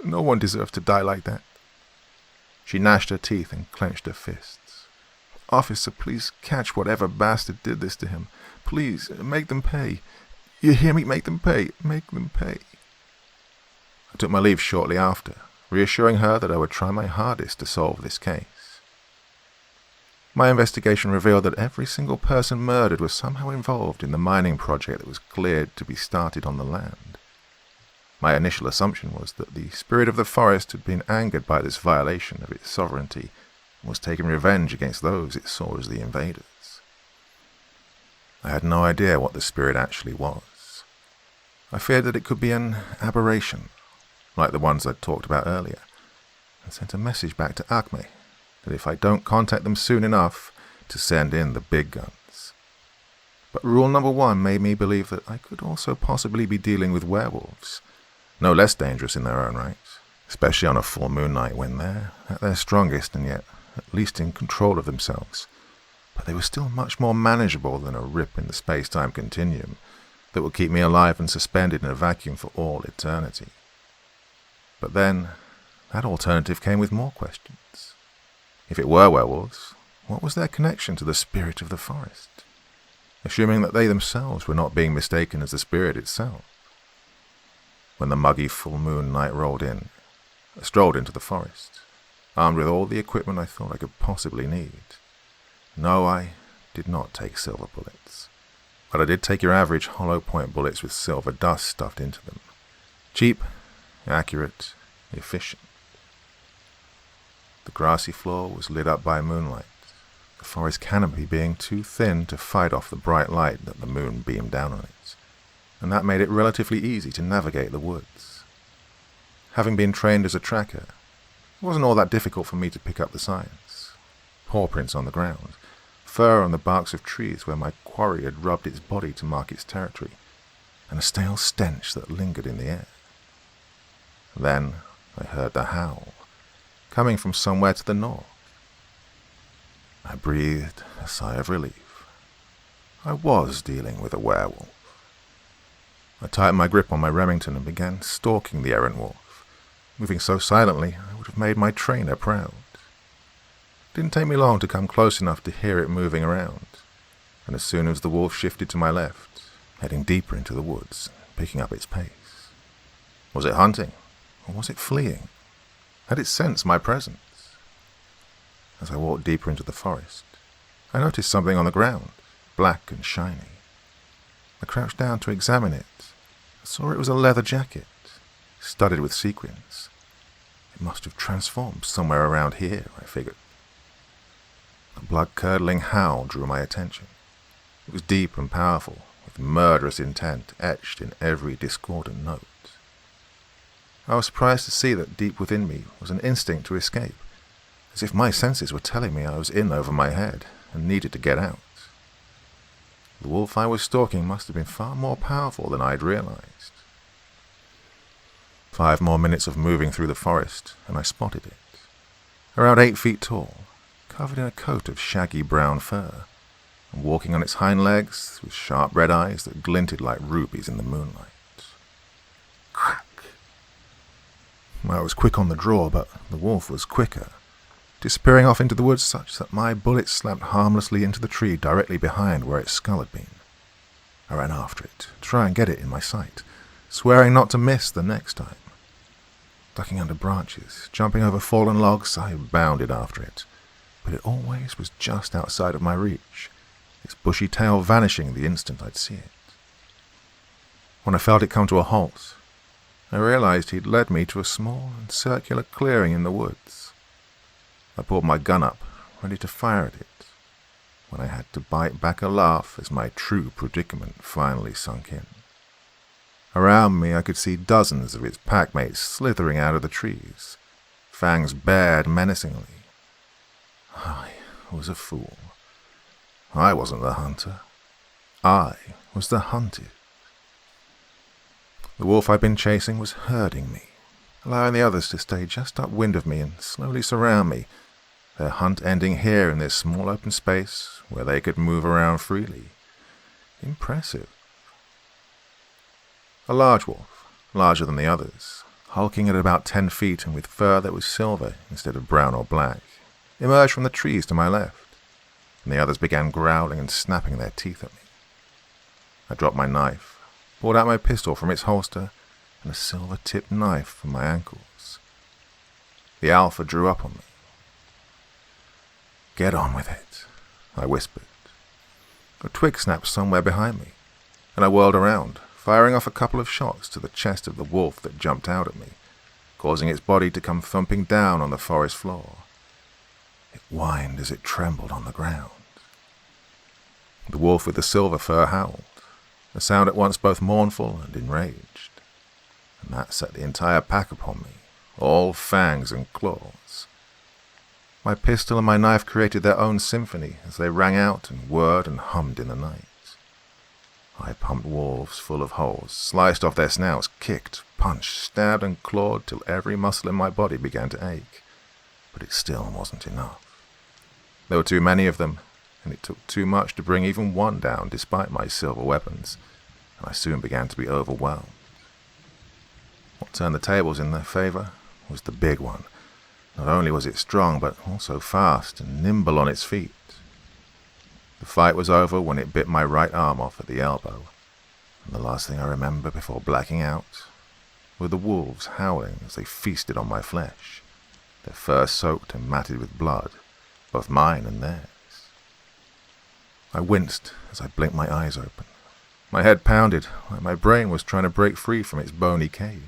No one deserved to die like that. She gnashed her teeth and clenched her fists. Officer, please catch whatever bastard did this to him. Please, make them pay. You hear me? Make them pay. Make them pay. I took my leave shortly after, reassuring her that I would try my hardest to solve this case. My investigation revealed that every single person murdered was somehow involved in the mining project that was cleared to be started on the land. My initial assumption was that the spirit of the forest had been angered by this violation of its sovereignty and was taking revenge against those it saw as the invaders. I had no idea what the spirit actually was. I feared that it could be an aberration, like the ones I'd talked about earlier, and sent a message back to Acme that if I don't contact them soon enough, to send in the big guns. But rule number 1 made me believe that I could also possibly be dealing with werewolves, no less dangerous in their own right, especially on a full moon night when they're at their strongest and yet at least in control of themselves. But they were still much more manageable than a rip in the space-time continuum that would keep me alive and suspended in a vacuum for all eternity. But then, that alternative came with more questions. If it were werewolves, what was their connection to the spirit of the forest? Assuming that they themselves were not being mistaken as the spirit itself. When the muggy full moon night rolled in, I strolled into the forest, armed with all the equipment I thought I could possibly need. No, I did not take silver bullets, but I did take your average hollow point bullets with silver dust stuffed into them. Cheap, accurate, efficient. The grassy floor was lit up by moonlight, the forest canopy being too thin to fight off the bright light that the moon beamed down on it, and that made it relatively easy to navigate the woods. Having been trained as a tracker, it wasn't all that difficult for me to pick up the signs. Paw prints on the ground, fur on the barks of trees where my quarry had rubbed its body to mark its territory, and a stale stench that lingered in the air. Then I heard the howl, coming from somewhere to the north. I breathed a sigh of relief. I was dealing with a werewolf. I tightened my grip on my Remington and began stalking the errant wolf, moving so silently I would have made my trainer proud. It didn't take me long to come close enough to hear it moving around, and as soon as the wolf shifted to my left, heading deeper into the woods, picking up its pace. Was it hunting, or was it fleeing? Had it sensed my presence? As I walked deeper into the forest, I noticed something on the ground, black and shiny. I crouched down to examine it. I saw it was a leather jacket, studded with sequins. It must have transformed somewhere around here, I figured. A blood-curdling howl drew my attention. It was deep and powerful, with murderous intent etched in every discordant note. I was surprised to see that deep within me was an instinct to escape, as if my senses were telling me I was in over my head and needed to get out. The wolf I was stalking must have been far more powerful than I'd realized. 5 more minutes of moving through the forest, and I spotted it. Around 8 feet tall, covered in a coat of shaggy brown fur, and walking on its hind legs with sharp red eyes that glinted like rubies in the moonlight. Crack! I was quick on the draw, but the wolf was quicker, disappearing off into the woods such that my bullet slapped harmlessly into the tree directly behind where its skull had been. I ran after it, to try and get it in my sight, swearing not to miss the next time. Ducking under branches, jumping over fallen logs, I bounded after it, but it always was just outside of my reach, its bushy tail vanishing the instant I'd see it. When I felt it come to a halt, I realized he'd led me to a small and circular clearing in the woods. I pulled my gun up, ready to fire at it, when I had to bite back a laugh as my true predicament finally sunk in. Around me I could see dozens of its packmates slithering out of the trees, fangs bared menacingly. I was a fool. I wasn't the hunter. I was the hunted. The wolf I'd been chasing was herding me, allowing the others to stay just upwind of me and slowly surround me, their hunt ending here in this small open space where they could move around freely. Impressive. A large wolf, larger than the others, hulking at about 10 feet and with fur that was silver instead of brown or black, emerged from the trees to my left, and the others began growling and snapping their teeth at me. I dropped my knife, pulled out my pistol from its holster, and a silver-tipped knife from my ankles. The alpha drew up on me. "Get on with it," I whispered. A twig snapped somewhere behind me, and I whirled around, firing off a couple of shots to the chest of the wolf that jumped out at me, causing its body to come thumping down on the forest floor. It whined as it trembled on the ground. The wolf with the silver fur howled, a sound at once both mournful and enraged, and that set the entire pack upon me, all fangs and claws. My pistol and my knife created their own symphony as they rang out and whirred and hummed in the night. I pumped wolves full of holes, sliced off their snouts, kicked, punched, stabbed and clawed till every muscle in my body began to ache, but it still wasn't enough. There were too many of them, and it took too much to bring even one down despite my silver weapons, and I soon began to be overwhelmed. What turned the tables in their favor was the big one. Not only was it strong, but also fast and nimble on its feet. The fight was over when it bit my right arm off at the elbow, and the last thing I remember before blacking out were the wolves howling as they feasted on my flesh, their fur soaked and matted with blood, both mine and theirs. I winced as I blinked my eyes open. My head pounded like my brain was trying to break free from its bony cage.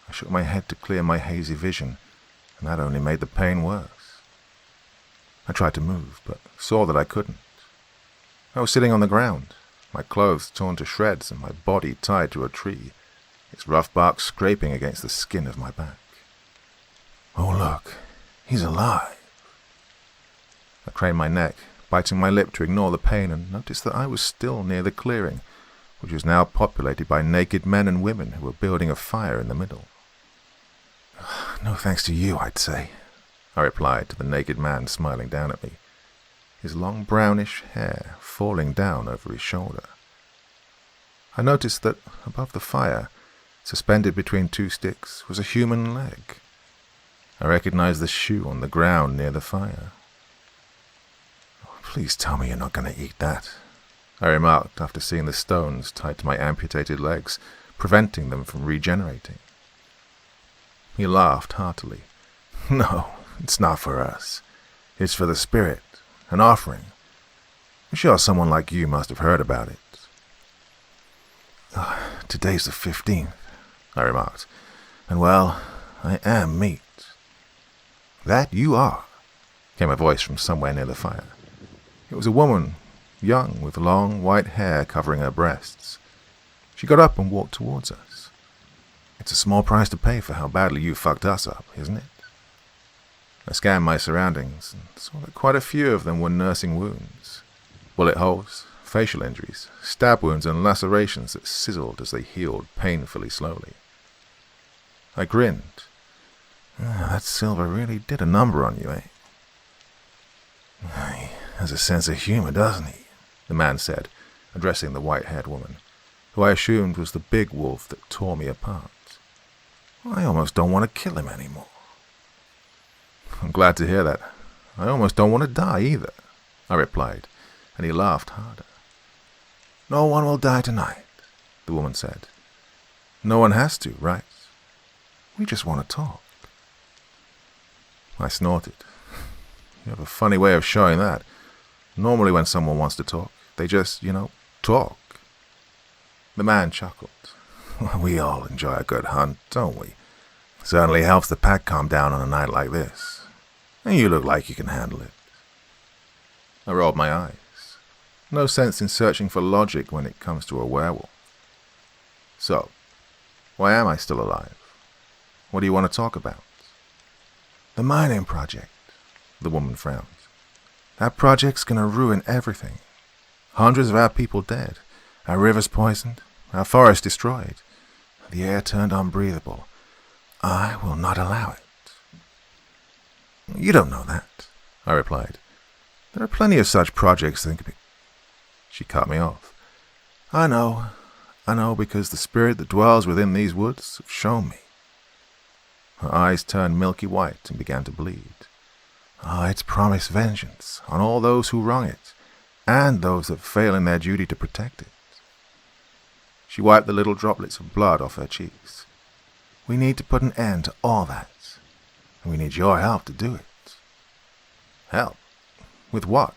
I shook my head to clear my hazy vision, and that only made the pain worse. I tried to move, but saw that I couldn't. I was sitting on the ground, my clothes torn to shreds and my body tied to a tree, its rough bark scraping against the skin of my back. "Oh, look, he's alive." I craned my neck, biting my lip to ignore the pain, and noticed that I was still near the clearing, which was now populated by naked men and women who were building a fire in the middle. "No thanks to you, I'd say," I replied to the naked man smiling down at me, his long brownish hair falling down over his shoulder. I noticed that above the fire, suspended between two sticks, was a human leg. I recognized the shoe on the ground near the fire. "Please tell me you're not going to eat that," I remarked after seeing the stones tied to my amputated legs, preventing them from regenerating. He laughed heartily. "No, it's not for us. It's for the spirit, an offering. I'm sure someone like you must have heard about it." "Today's the 15th, I remarked, "and well, I am meat." "That you are," came a voice from somewhere near the fire. It was a woman, young, with long white hair covering her breasts. She got up and walked towards us. "It's a small price to pay for how badly you fucked us up, isn't it?" I scanned my surroundings and saw that quite a few of them were nursing wounds. Bullet holes, facial injuries, stab wounds and lacerations that sizzled as they healed painfully slowly. I grinned. That silver really did a number on you, eh?" "He has a sense of humor, doesn't he?" the man said, addressing the white-haired woman, who I assumed was the big wolf that tore me apart. "I almost don't want to kill him anymore." "I'm glad to hear that. I almost don't want to die either," I replied, and he laughed harder. "No one will die tonight," the woman said. "No one has to, right? We just want to talk." I snorted. "You have a funny way of showing that. Normally when someone wants to talk, they just, talk." The man chuckled. "We all enjoy a good hunt, don't we? Certainly helps the pack calm down on a night like this. And you look like you can handle it." I rolled my eyes. No sense in searching for logic when it comes to a werewolf. "So, why am I still alive? What do you want to talk about?" "The mining project," the woman frowned. "That project's gonna ruin everything. Hundreds of our people dead, our rivers poisoned, our forests destroyed, the air turned unbreathable. I will not allow it." You don't know that, I replied. There are plenty of such projects that can be... She cut me off. I know, because the spirit that dwells within these woods have shown me. Her eyes turned milky white and began to bleed. It's promised vengeance on all those who wrong it, and those that fail in their duty to protect it. She wiped the little droplets of blood off her cheeks. We need to put an end to all that, and we need your help to do it. Help? With what?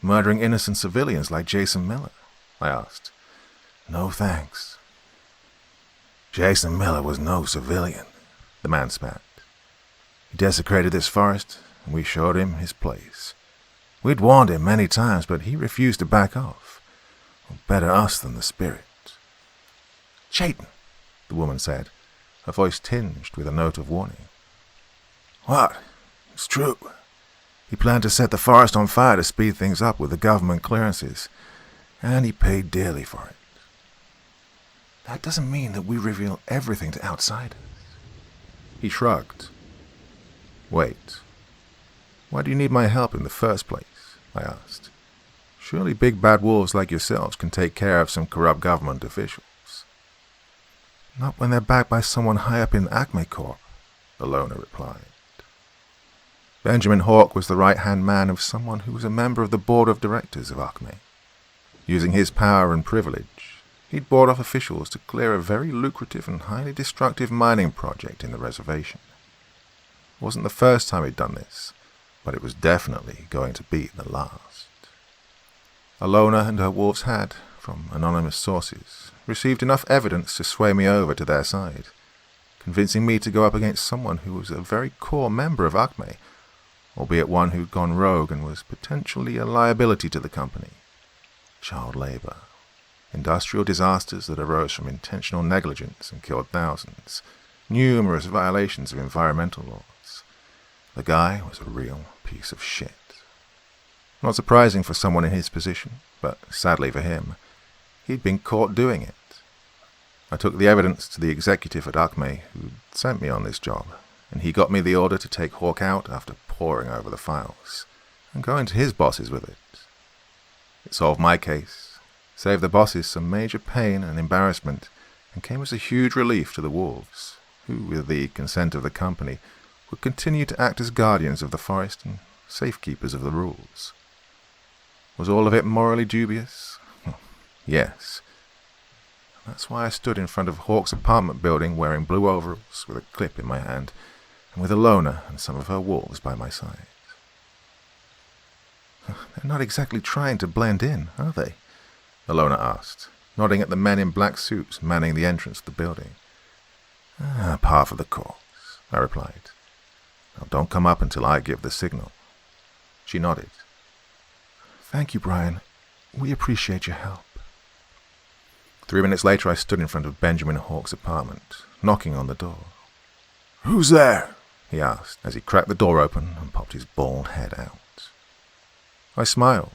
Murdering innocent civilians like Jason Miller? I asked. No thanks. Jason Miller was no civilian, the man spat. He desecrated this forest, and we showed him his place. We'd warned him many times, but he refused to back off. Better us than the spirit. Chayton, the woman said, her voice tinged with a note of warning. What? It's true. He planned to set the forest on fire to speed things up with the government clearances, and he paid dearly for it. That doesn't mean that we reveal everything to outsiders. He shrugged. Wait. Why do you need my help in the first place? I asked. Surely big bad wolves like yourselves can take care of some corrupt government officials. Not when they're backed by someone high up in Acme Corp, the loner replied. Benjamin Hawk was the right-hand man of someone who was a member of the board of directors of Acme. Using his power and privilege, he'd bought off officials to clear a very lucrative and highly destructive mining project in the reservation. It wasn't the first time he'd done this, but it was definitely going to be the last. Alona and her wolves had, from anonymous sources, received enough evidence to sway me over to their side, convincing me to go up against someone who was a very core member of Acme, albeit one who'd gone rogue and was potentially a liability to the company. Child labor, industrial disasters that arose from intentional negligence and killed thousands, numerous violations of environmental laws. The guy was a real piece of shit. Not surprising for someone in his position, but sadly for him, he'd been caught doing it. I took the evidence to the executive at Acme who sent me on this job, and he got me the order to take Hawk out after poring over the files, and going to his bosses with it. It solved my case, saved the bosses some major pain and embarrassment, and came as a huge relief to the wolves, who, with the consent of the company, would continue to act as guardians of the forest and safekeepers of the rules. Was all of it morally dubious? Yes. That's why I stood in front of Hawk's apartment building wearing blue overalls with a clip in my hand, and with Alona and some of her wolves by my side. They're not exactly trying to blend in, are they? Alona asked, nodding at the men in black suits manning the entrance to the building. Par for the course, I replied. Now don't come up until I give the signal. She nodded. Thank you, Brian. We appreciate your help. 3 minutes later, I stood in front of Benjamin Hawk's apartment, knocking on the door. Who's there? He asked, as he cracked the door open and popped his bald head out. I smiled.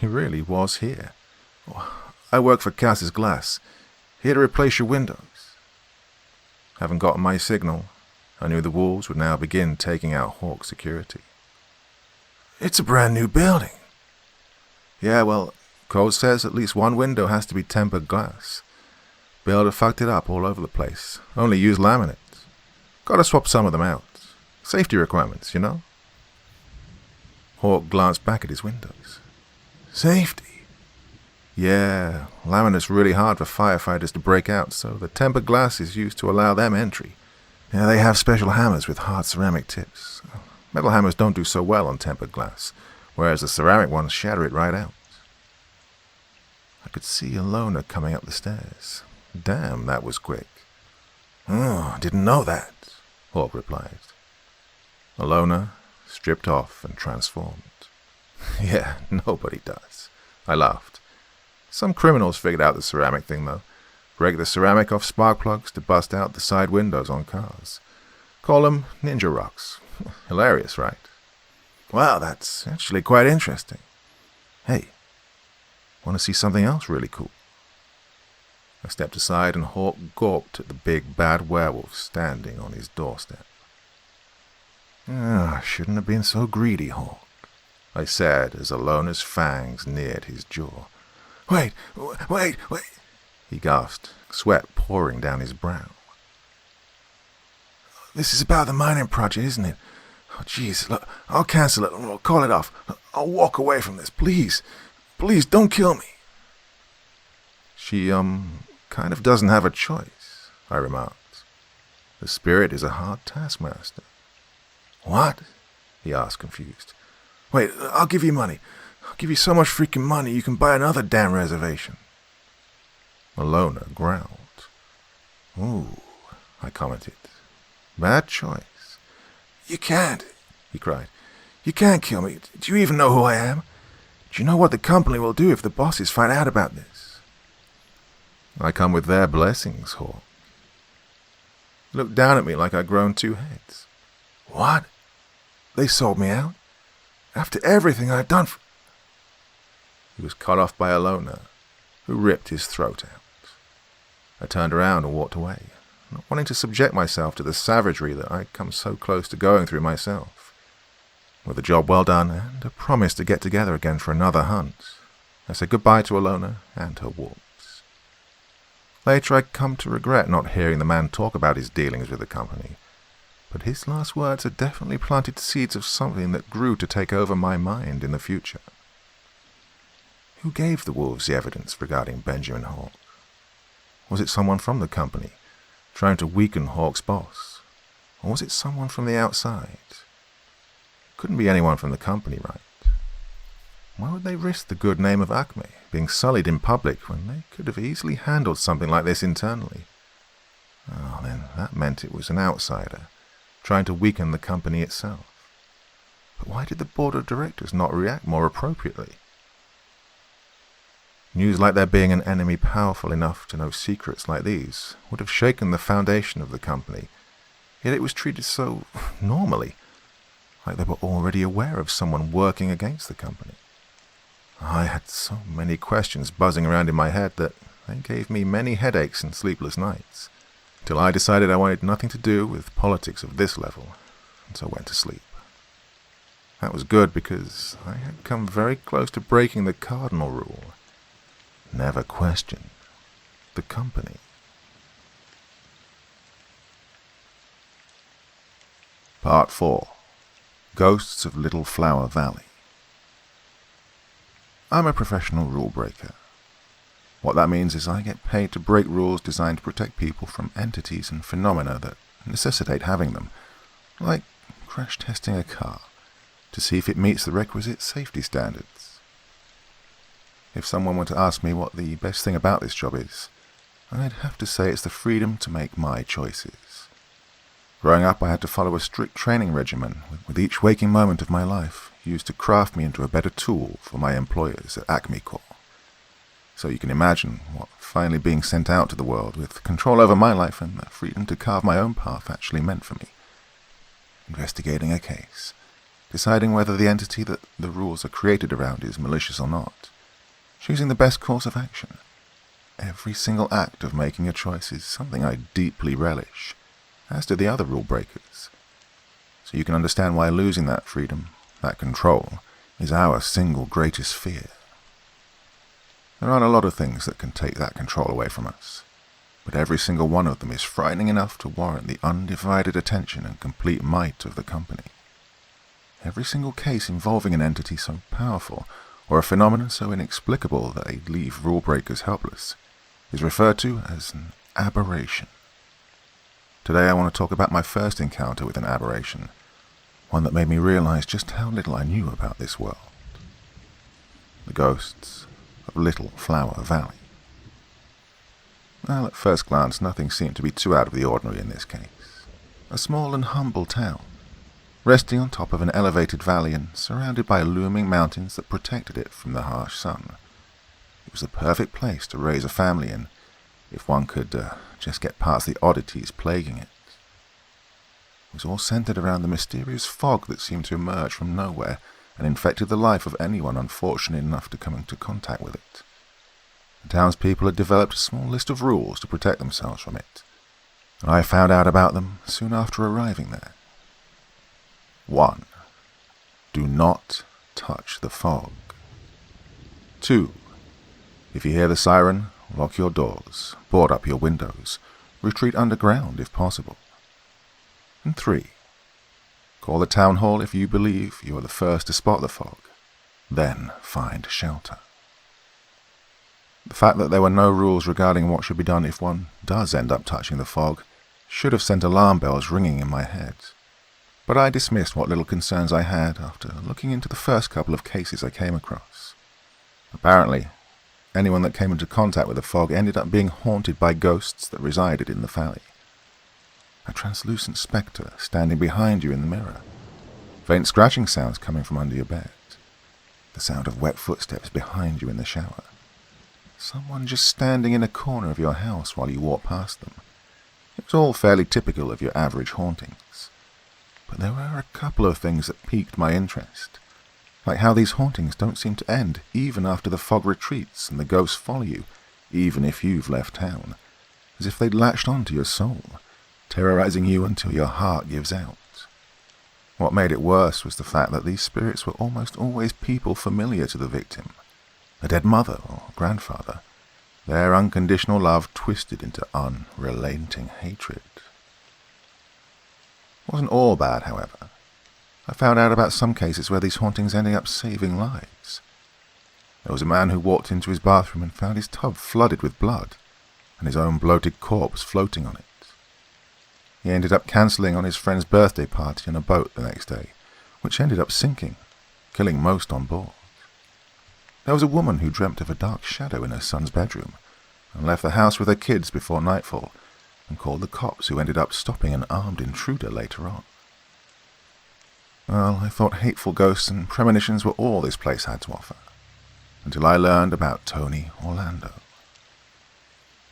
He really was here. I work for Cass's Glass, here to replace your windows. Having gotten my signal, I knew the wolves would now begin taking out Hawk's security. It's a brand new building. Yeah, well, code says at least one window has to be tempered glass. Builder fucked it up all over the place. Only used laminate. Gotta swap some of them out. Safety requirements, you know? Hawk glanced back at his windows. Safety? Yeah, laminate's really hard for firefighters to break out, so the tempered glass is used to allow them entry. Yeah, they have special hammers with hard ceramic tips. Metal hammers don't do so well on tempered glass, whereas the ceramic ones shatter it right out. I could see Alona coming up the stairs. Damn, that was quick. Oh, didn't know that, Hawk replied. Alona stripped off and transformed. Yeah, nobody does. I laughed. Some criminals figured out the ceramic thing, though. Break the ceramic off spark plugs to bust out the side windows on cars. Call them ninja rocks. Hilarious, right? Wow, that's actually quite interesting. Hey, want to see something else really cool? I stepped aside and Hawk gawped at the big bad werewolf standing on his doorstep. I shouldn't have been so greedy, Hawk, I said as Alona's fangs neared his jaw. Wait, he gasped, sweat pouring down his brow. This is about the mining project, isn't it? Oh, jeez, look, I'll cancel it. I'll call it off. I'll walk away from this. Please, don't kill me. She, kind of doesn't have a choice, I remarked. The spirit is a hard taskmaster. What? He asked, confused. Wait, I'll give you money. I'll give you so much freaking money you can buy another damn reservation. Alona growled. Ooh, I commented. Bad choice. You can't, he cried. You can't kill me. Do you even know who I am? Do you know what the company will do if the bosses find out about this? I come with their blessings, Hawk. He looked down at me like I'd grown 2 heads. What? They sold me out? After everything I'd done for... He was cut off by Alona, who ripped his throat out. I turned around and walked away, not wanting to subject myself to the savagery that I'd come so close to going through myself. With a job well done and a promise to get together again for another hunt, I said goodbye to Alona and her wolves. Later I'd come to regret not hearing the man talk about his dealings with the company, but his last words had definitely planted seeds of something that grew to take over my mind in the future. Who gave the wolves the evidence regarding Benjamin Hawk? Was it someone from the company, trying to weaken Hawk's boss? Or was it someone from the outside? Couldn't be anyone from the company, right? Why would they risk the good name of Acme being sullied in public when they could have easily handled something like this internally? Oh, then that meant it was an outsider, trying to weaken the company itself. But why did the board of directors not react more appropriately? News like there being an enemy powerful enough to know secrets like these would have shaken the foundation of the company, yet it was treated so normally, like they were already aware of someone working against the company. I had so many questions buzzing around in my head that they gave me many headaches and sleepless nights, till I decided I wanted nothing to do with politics of this level, and so went to sleep. That was good because I had come very close to breaking the cardinal rule. Never question the company. Part 4. Ghosts of Little Flower Valley. I'm a professional rule breaker. What that means is I get paid to break rules designed to protect people from entities and phenomena that necessitate having them, like crash testing a car to see if it meets the requisite safety standards. If someone were to ask me what the best thing about this job is, I'd have to say it's the freedom to make my choices. Growing up, I had to follow a strict training regimen, with each waking moment of my life used to craft me into a better tool for my employers at Acme Corps. So you can imagine what finally being sent out to the world with control over my life and the freedom to carve my own path actually meant for me. Investigating a case, deciding whether the entity that the rules are created around is malicious or not, choosing the best course of action. Every single act of making a choice is something I deeply relish, as do the other rule breakers. So you can understand why losing that freedom, that control, is our single greatest fear. There aren't a lot of things that can take that control away from us, but every single one of them is frightening enough to warrant the undivided attention and complete might of the company. Every single case involving an entity so powerful, or a phenomenon so inexplicable that they leave rule breakers helpless, is referred to as an aberration. Today I want to talk about my first encounter with an aberration, one that made me realize just how little I knew about this world. The ghosts of Little Flower Valley. Well, at first glance, nothing seemed to be too out of the ordinary in this case. A small and humble town, resting on top of an elevated valley and surrounded by looming mountains that protected it from the harsh sun. It was the perfect place to raise a family in, if one could just get past the oddities plaguing it. It was all centered around the mysterious fog that seemed to emerge from nowhere and infected the life of anyone unfortunate enough to come into contact with it. The townspeople had developed a small list of rules to protect themselves from it, and I found out about them soon after arriving there. 1. Do not touch the fog. 2. If you hear the siren, lock your doors, board up your windows, retreat underground if possible. And 3. Call the town hall if you believe you are the first to spot the fog, then find shelter. The fact that there were no rules regarding what should be done if one does end up touching the fog should have sent alarm bells ringing in my head, but I dismissed what little concerns I had after looking into the first couple of cases I came across. Apparently, anyone that came into contact with the fog ended up being haunted by ghosts that resided in the valley. A translucent spectre standing behind you in the mirror, faint scratching sounds coming from under your bed, the sound of wet footsteps behind you in the shower, someone just standing in a corner of your house while you walk past them. It was all fairly typical of your average hauntings, but there were a couple of things that piqued my interest, like how these hauntings don't seem to end even after the fog retreats and the ghosts follow you, even if you've left town, as if they'd latched onto your soul, terrorizing you until your heart gives out. What made it worse was the fact that these spirits were almost always people familiar to the victim, a dead mother or grandfather, their unconditional love twisted into unrelenting hatred. It wasn't all bad, however. I found out about some cases where these hauntings ended up saving lives. There was a man who walked into his bathroom and found his tub flooded with blood, and his own bloated corpse floating on it. He ended up cancelling on his friend's birthday party on a boat the next day, which ended up sinking, killing most on board. There was a woman who dreamt of a dark shadow in her son's bedroom, and left the house with her kids before nightfall, and called the cops, who ended up stopping an armed intruder later on. Well, I thought hateful ghosts and premonitions were all this place had to offer, until I learned about Tony Orlando.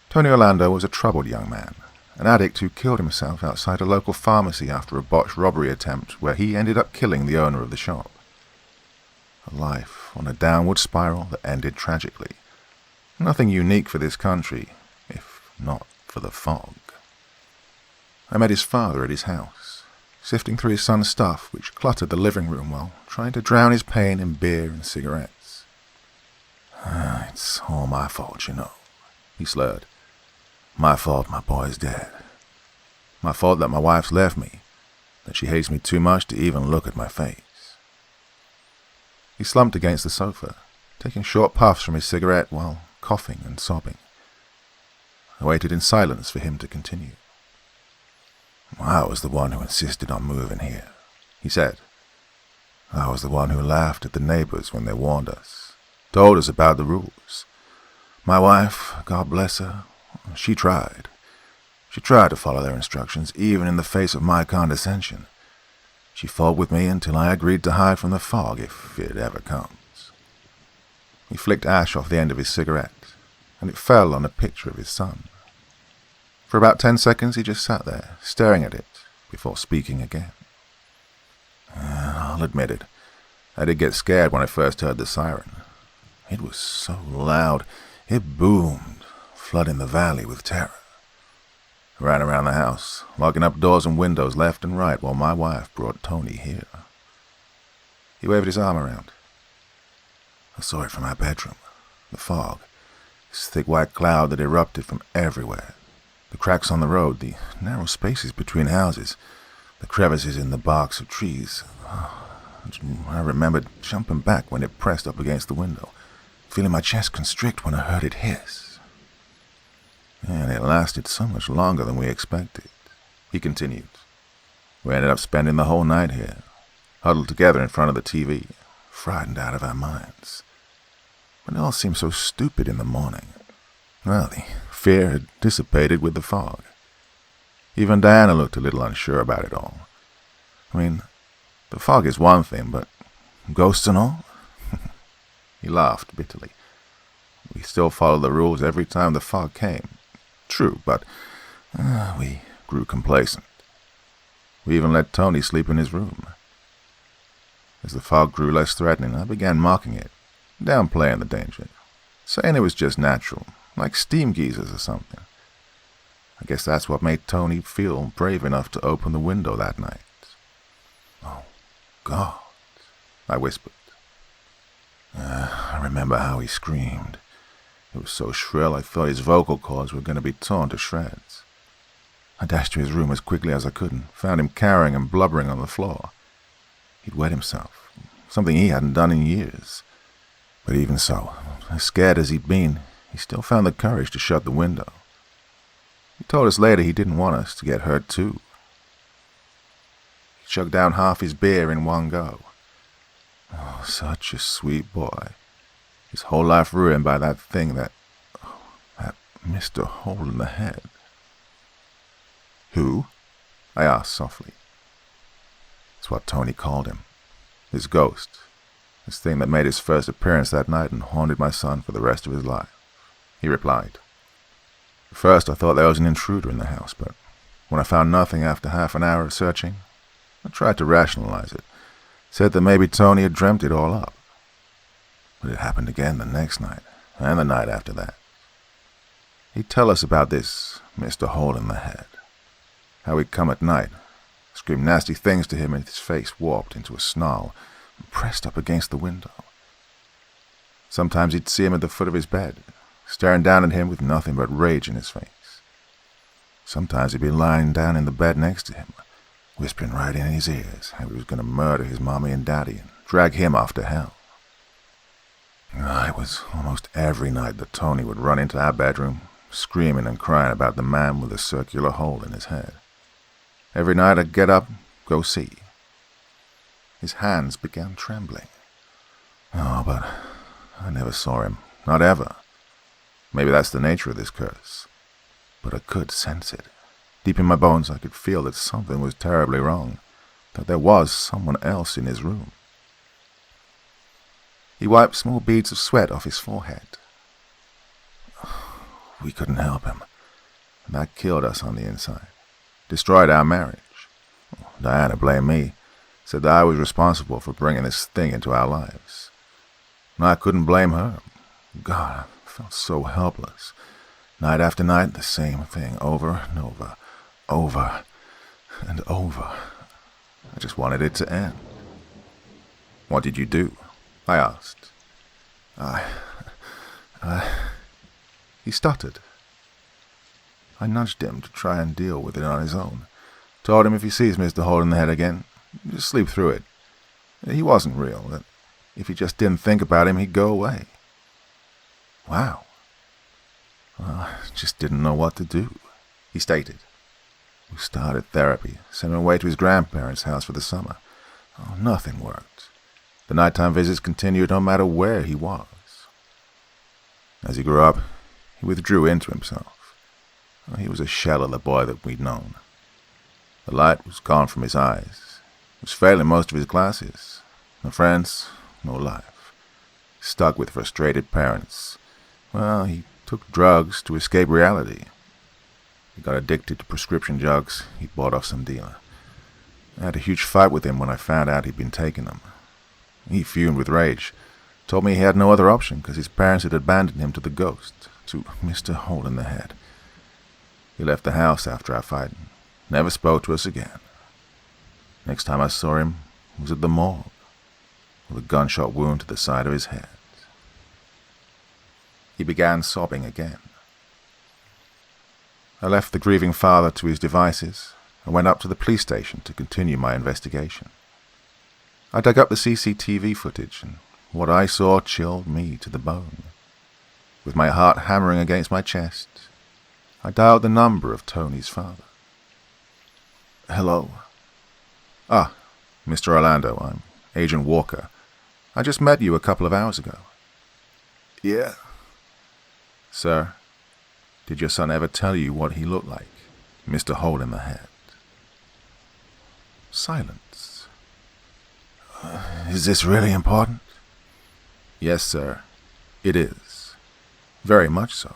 Tony Orlando was a troubled young man, an addict who killed himself outside a local pharmacy after a botched robbery attempt where he ended up killing the owner of the shop. A life on a downward spiral that ended tragically. Nothing unique for this country, if not for the fog. I met his father at his house, sifting through his son's stuff, which cluttered the living room while trying to drown his pain in beer and cigarettes. It's all my fault, you know, he slurred. My fault my boy's dead. My fault that my wife's left me, that she hates me too much to even look at my face. He slumped against the sofa, taking short puffs from his cigarette while coughing and sobbing. I waited in silence for him to continue. I was the one who insisted on moving here, he said. I was the one who laughed at the neighbors when they warned us, told us about the rules. My wife, God bless her, she tried. She tried to follow their instructions, even in the face of my condescension. She fought with me until I agreed to hide from the fog if it ever comes. He flicked ash off the end of his cigarette, and it fell on a picture of his son. For about 10 seconds he just sat there, staring at it, before speaking again. I'll admit it, I did get scared when I first heard the siren. It was so loud, it boomed, flooding the valley with terror. I ran around the house, locking up doors and windows left and right while my wife brought Tony here. He waved his arm around. I saw it from our bedroom, the fog, this thick white cloud that erupted from everywhere. The cracks on the road, the narrow spaces between houses, the crevices in the barks of trees. I remembered jumping back when it pressed up against the window, feeling my chest constrict when I heard it hiss. And it lasted so much longer than we expected, he continued. We ended up spending the whole night here, huddled together in front of the TV, frightened out of our minds. But it all seemed so stupid in the morning. Well, the fear had dissipated with the fog. Even Diana looked a little unsure about it all. I mean, the fog is one thing, but ghosts and all? He laughed bitterly. We still followed the rules every time the fog came. True, but we grew complacent. We even let Tony sleep in his room. As the fog grew less threatening, I began mocking it, downplaying the danger, saying it was just natural, like steam geysers or something. I guess that's what made Tony feel brave enough to open the window that night. Oh, God, I whispered. I remember how he screamed. It was so shrill I thought his vocal cords were going to be torn to shreds. I dashed to his room as quickly as I could and found him cowering and blubbering on the floor. He'd wet himself, something he hadn't done in years. But even so, as scared as he'd been, he still found the courage to shut the window. He told us later he didn't want us to get hurt too. He chugged down half his beer in one go. Oh, such a sweet boy. His whole life ruined by that thing, that Mr. Hole in the Head. Who? I asked softly. It's what Tony called him. His ghost. This thing that made his first appearance that night and haunted my son for the rest of his life. He replied. At first I thought there was an intruder in the house, but when I found nothing after half an hour of searching, I tried to rationalize it. Said that maybe Tony had dreamt it all up. But it happened again the next night, and the night after that. He'd tell us about this Mr. Hole in the Head. How he'd come at night, scream nasty things to him, and his face warped into a snarl and pressed up against the window. Sometimes he'd see him at the foot of his bed, staring down at him with nothing but rage in his face. Sometimes he'd be lying down in the bed next to him, whispering right in his ears how he was going to murder his mommy and daddy and drag him off to hell. It was almost every night that Tony would run into our bedroom, screaming and crying about the man with the circular hole in his head. Every night I'd get up, go see. His hands began trembling. But I never saw him, not ever. Maybe that's the nature of this curse. But I could sense it. Deep in my bones I could feel that something was terribly wrong, that there was someone else in his room. He wiped small beads of sweat off his forehead. We couldn't help him. That killed us on the inside. Destroyed our marriage. Diana blamed me. Said that I was responsible for bringing this thing into our lives. And I couldn't blame her. God, I felt so helpless. Night after night, the same thing, over and over, over and over. I just wanted it to end. What did you do? I asked. He stuttered. I nudged him to try and deal with it on his own. Told him if he sees Mr. Hole in the Head again, just sleep through it. He wasn't real, that if he just didn't think about him, he'd go away. Wow. I just didn't know what to do, he stated. We started therapy, sent him away to his grandparents' house for the summer. Nothing worked. The nighttime visits continued no matter where he was. As he grew up, he withdrew into himself. He was a shell of the boy that we'd known. The light was gone from his eyes. He was failing most of his classes. No friends, no life. Stuck with frustrated parents. He took drugs to escape reality. He got addicted to prescription drugs he bought off some dealer. I had a huge fight with him when I found out he'd been taking them. He fumed with rage. Told me he had no other option because his parents had abandoned him to the ghost, to Mr. Hole in the Head. He left the house after our fight and never spoke to us again. Next time I saw him was at the morgue, with a gunshot wound to the side of his head. He began sobbing again. I left the grieving father to his devices and went up to the police station to continue my investigation. I dug up the CCTV footage, and what I saw chilled me to the bone. With my heart hammering against my chest, I dialed the number of Tony's father. Hello. Mr. Orlando, I'm Agent Walker. I just met you a couple of hours ago. Yeah. Sir, did your son ever tell you what he looked like, Mr. Hole in the Head? Silence. Is this really important? Yes, sir. It is. Very much so.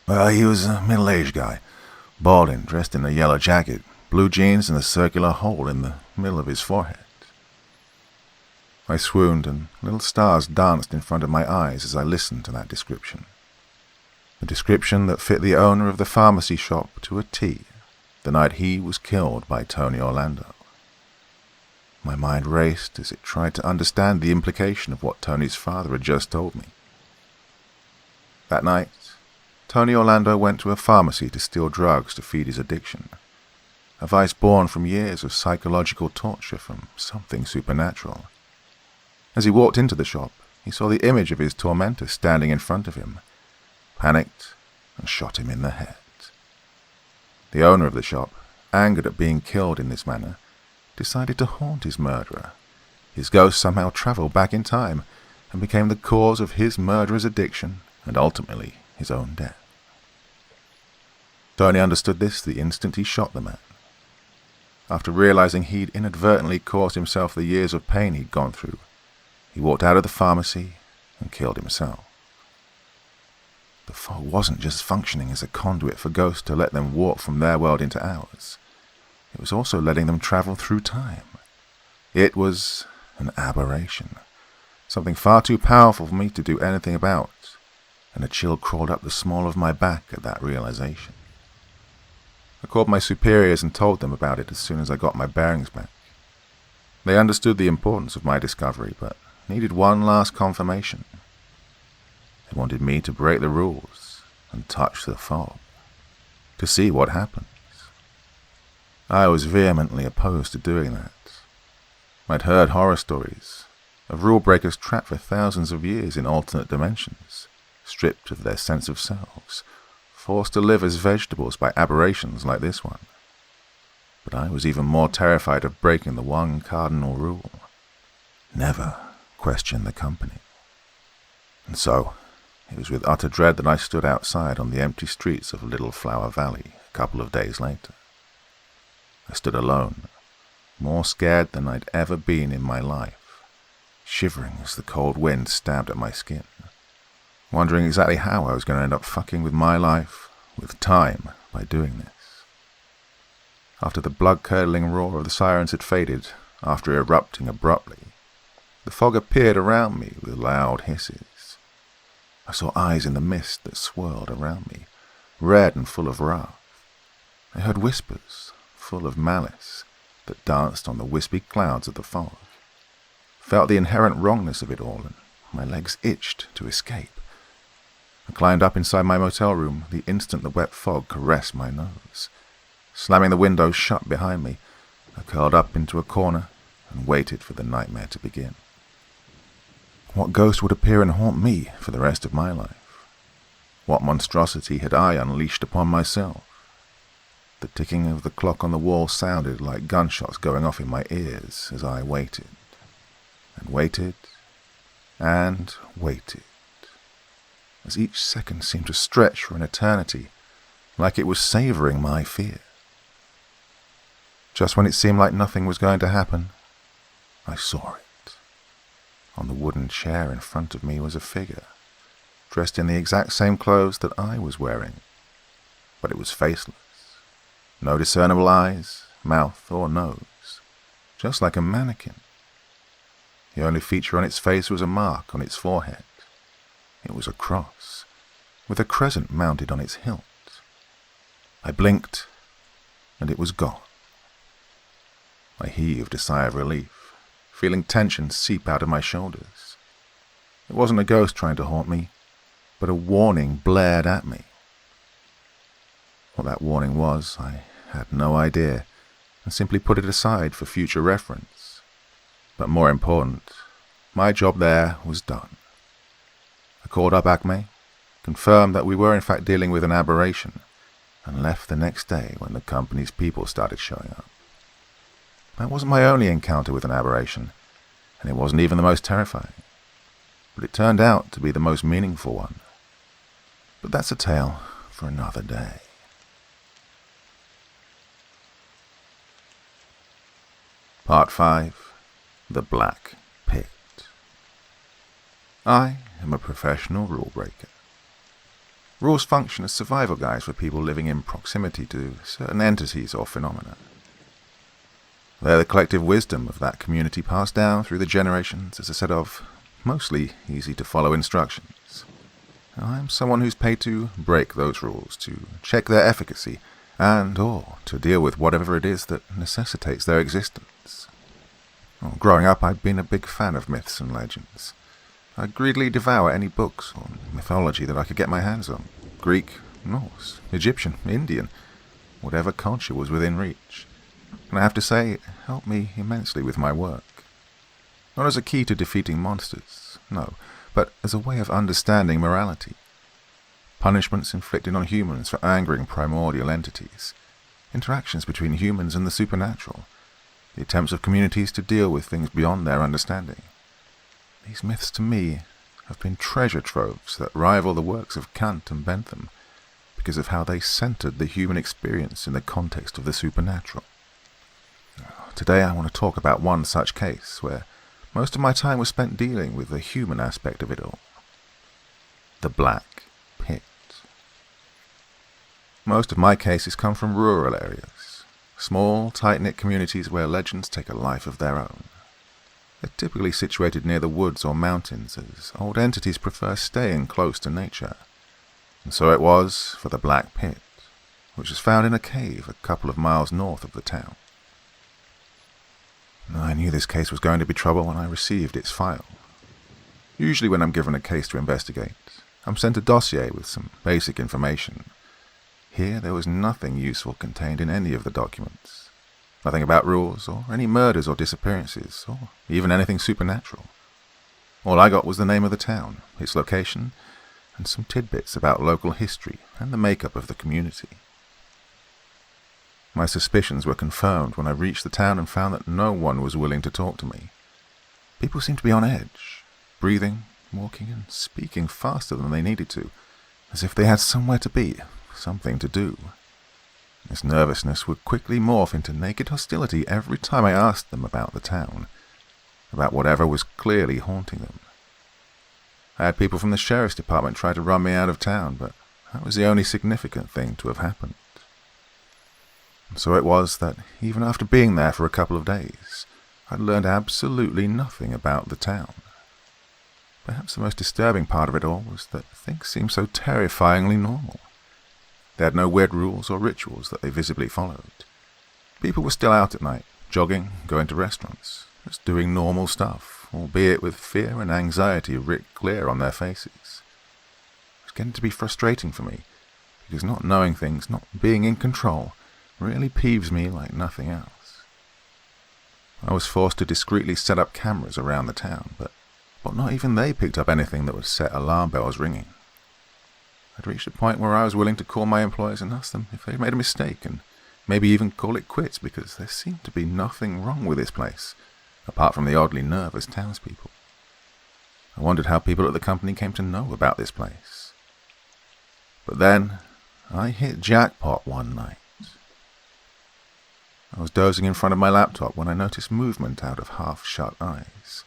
He was a middle-aged guy, balding, dressed in a yellow jacket, blue jeans, and a circular hole in the middle of his forehead. I swooned, and little stars danced in front of my eyes as I listened to that description. A description that fit the owner of the pharmacy shop to a T, the night he was killed by Tony Orlando. My mind raced as it tried to understand the implication of what Tony's father had just told me. That night, Tony Orlando went to a pharmacy to steal drugs to feed his addiction, a vice born from years of psychological torture from something supernatural. As he walked into the shop, he saw the image of his tormentor standing in front of him, panicked, and shot him in the head. The owner of the shop, angered at being killed in this manner, decided to haunt his murderer. His ghost somehow traveled back in time and became the cause of his murderer's addiction and ultimately his own death. Tony understood this the instant he shot the man. After realizing he'd inadvertently caused himself the years of pain he'd gone through, he walked out of the pharmacy and killed himself. The fog wasn't just functioning as a conduit for ghosts to let them walk from their world into ours. It was also letting them travel through time. It was an aberration, something far too powerful for me to do anything about, and a chill crawled up the small of my back at that realization. I called my superiors and told them about it as soon as I got my bearings back. They understood the importance of my discovery, but needed one last confirmation. They wanted me to break the rules and touch the fog, to see what happens. I was vehemently opposed to doing that. I'd heard horror stories of rule breakers trapped for thousands of years in alternate dimensions, stripped of their sense of selves, forced to live as vegetables by aberrations like this one. But I was even more terrified of breaking the one cardinal rule: never question the company. And so, it was with utter dread that I stood outside on the empty streets of Little Flower Valley a couple of days later. I stood alone, more scared than I'd ever been in my life, shivering as the cold wind stabbed at my skin, wondering exactly how I was going to end up fucking with my life, with time, by doing this. After the blood-curdling roar of the sirens had faded, after erupting abruptly, the fog appeared around me with loud hisses. I saw eyes in the mist that swirled around me, red and full of wrath. I heard whispers, full of malice, that danced on the wispy clouds of the fog. Felt the inherent wrongness of it all, and my legs itched to escape. I climbed up inside my motel room the instant the wet fog caressed my nose. Slamming the windows shut behind me, I curled up into a corner and waited for the nightmare to begin. What ghost would appear and haunt me for the rest of my life? What monstrosity had I unleashed upon myself? The ticking of the clock on the wall sounded like gunshots going off in my ears as I waited, and waited, and waited, as each second seemed to stretch for an eternity, like it was savoring my fear. Just when it seemed like nothing was going to happen, I saw it. On the wooden chair in front of me was a figure, dressed in the exact same clothes that I was wearing, but it was faceless. No discernible eyes, mouth, or nose, just like a mannequin. The only feature on its face was a mark on its forehead. It was a cross, with a crescent mounted on its hilt. I blinked, and it was gone. I heaved a sigh of relief, feeling tension seep out of my shoulders. It wasn't a ghost trying to haunt me, but a warning blared at me. What that warning was, I had no idea, and simply put it aside for future reference. But more important, my job there was done. I called up Acme, confirmed that we were in fact dealing with an aberration, and left the next day when the company's people started showing up. That wasn't my only encounter with an aberration, and it wasn't even the most terrifying, but it turned out to be the most meaningful one. But that's a tale for another day. Part 5. The Black Pit. I am a professional rule breaker. Rules function as survival guides for people living in proximity to certain entities or phenomena. They're the collective wisdom of that community passed down through the generations as a set of mostly easy-to-follow instructions. I'm someone who's paid to break those rules, to check their efficacy, and/or to deal with whatever it is that necessitates their existence. Well, growing up, I'd been a big fan of myths and legends. I'd greedily devour any books or mythology that I could get my hands on. Greek, Norse, Egyptian, Indian, whatever culture was within reach. And I have to say, it helped me immensely with my work. Not as a key to defeating monsters, no, but as a way of understanding morality. Punishments inflicted on humans for angering primordial entities. Interactions between humans and the supernatural. The attempts of communities to deal with things beyond their understanding. These myths, to me, have been treasure troves that rival the works of Kant and Bentham because of how they centered the human experience in the context of the supernatural. Today I want to talk about one such case where most of my time was spent dealing with the human aspect of it all. The Black Pit. Most of my cases come from rural areas, small, tight-knit communities where legends take a life of their own. They're typically situated near the woods or mountains, as old entities prefer staying close to nature. And so it was for the Black Pit, which is found in a cave a couple of miles north of the town. I knew this case was going to be trouble when I received its file. Usually when I'm given a case to investigate, I'm sent a dossier with some basic information. Here there was nothing useful contained in any of the documents. Nothing about rules, or any murders or disappearances, or even anything supernatural. All I got was the name of the town, its location, and some tidbits about local history and the makeup of the community. My suspicions were confirmed when I reached the town and found that no one was willing to talk to me. People seemed to be on edge, breathing, walking, and speaking faster than they needed to, as if they had somewhere to be, something to do. This nervousness would quickly morph into naked hostility every time I asked them about the town, about whatever was clearly haunting them. I had people from the sheriff's department try to run me out of town, but that was the only significant thing to have happened. And so it was that, even after being there for a couple of days, I'd learned absolutely nothing about the town. Perhaps the most disturbing part of it all was that things seemed so terrifyingly normal. They had no weird rules or rituals that they visibly followed. People were still out at night, jogging, going to restaurants, just doing normal stuff, albeit with fear and anxiety writ clear on their faces. It was getting to be frustrating for me, because not knowing things, not being in control, really peeves me like nothing else. I was forced to discreetly set up cameras around the town, but not even they picked up anything that would set alarm bells ringing. I'd reached a point where I was willing to call my employers and ask them if they'd made a mistake, and maybe even call it quits, because there seemed to be nothing wrong with this place, apart from the oddly nervous townspeople. I wondered how people at the company came to know about this place. But then, I hit jackpot one night. I was dozing in front of my laptop when I noticed movement out of half-shut eyes.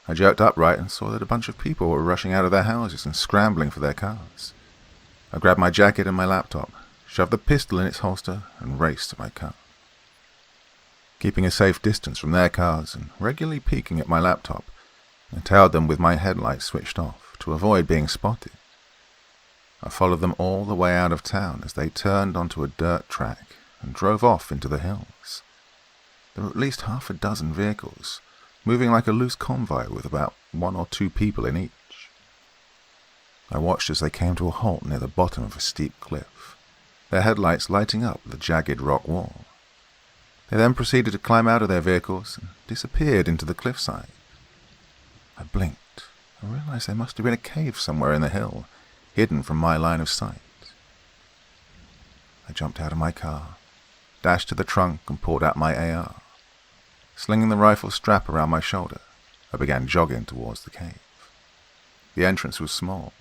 I jerked upright and saw that a bunch of people were rushing out of their houses and scrambling for their cars. I grabbed my jacket and my laptop, shoved the pistol in its holster, and raced to my car. Keeping a safe distance from their cars and regularly peeking at my laptop, I tailed them with my headlights switched off to avoid being spotted. I followed them all the way out of town as they turned onto a dirt track and drove off into the hills. There were at least half a dozen vehicles, moving like a loose convoy with about 1 or 2 people in each. I watched as they came to a halt near the bottom of a steep cliff, their headlights lighting up the jagged rock wall. They then proceeded to climb out of their vehicles and disappeared into the cliffside. I blinked and realized there must have been a cave somewhere in the hill, hidden from my line of sight. I jumped out of my car, dashed to the trunk and pulled out my AR. Slinging the rifle strap around my shoulder, I began jogging towards the cave. The entrance was small,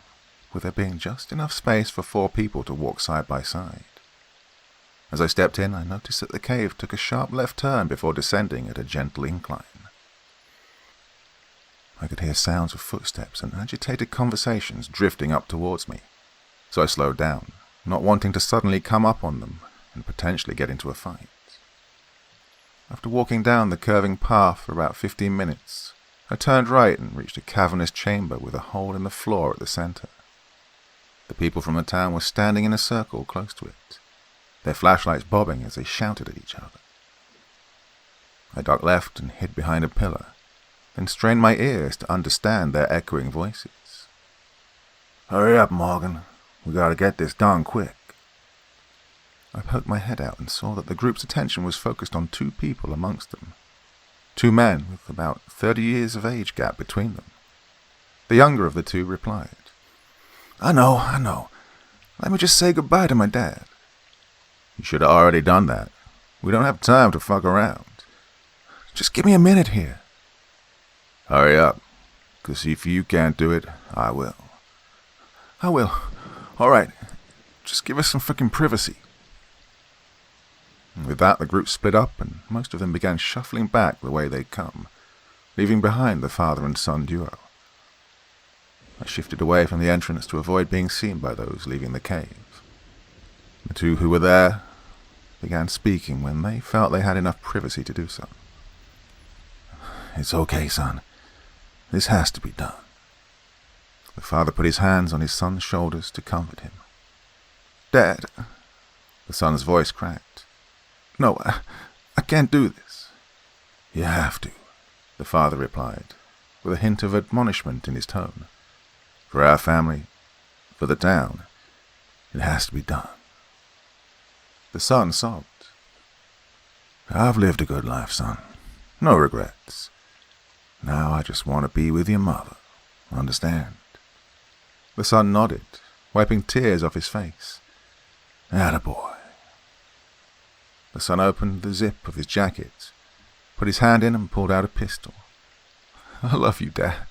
with there being just enough space for 4 people to walk side by side. As I stepped in, I noticed that the cave took a sharp left turn before descending at a gentle incline. I could hear sounds of footsteps and agitated conversations drifting up towards me, so I slowed down, not wanting to suddenly come up on them and potentially get into a fight. After walking down the curving path for about 15 minutes, I turned right and reached a cavernous chamber with a hole in the floor at the center. The people from the town were standing in a circle close to it, their flashlights bobbing as they shouted at each other. I ducked left and hid behind a pillar, then strained my ears to understand their echoing voices. "Hurry up, Morgan. We gotta get this done quick." I poked my head out and saw that the group's attention was focused on two people amongst them. Two men with about 30 years of age gap between them. The younger of the two replied, I know. Let me just say goodbye to my dad." "You should have already done that. We don't have time to fuck around." "Just give me a minute here." "Hurry up, 'cause if you can't do it, I will." "I will. All right. Just give us some fucking privacy." And with that, the group split up, and most of them began shuffling back the way they'd come, leaving behind the father and son duo. I shifted away from the entrance to avoid being seen by those leaving the cave. The two who were there began speaking when they felt they had enough privacy to do so. "It's okay, son. This has to be done." The father put his hands on his son's shoulders to comfort him. "Dad," the son's voice cracked. "No, I can't do this." "You have to," the father replied, with a hint of admonishment in his tone. "For our family, for the town, it has to be done." The son sobbed. "I've lived a good life, son. No regrets. Now I just want to be with your mother. Understand?" The son nodded, wiping tears off his face. "Attaboy." The son opened the zip of his jacket, put his hand in and pulled out a pistol. "I love you, Dad."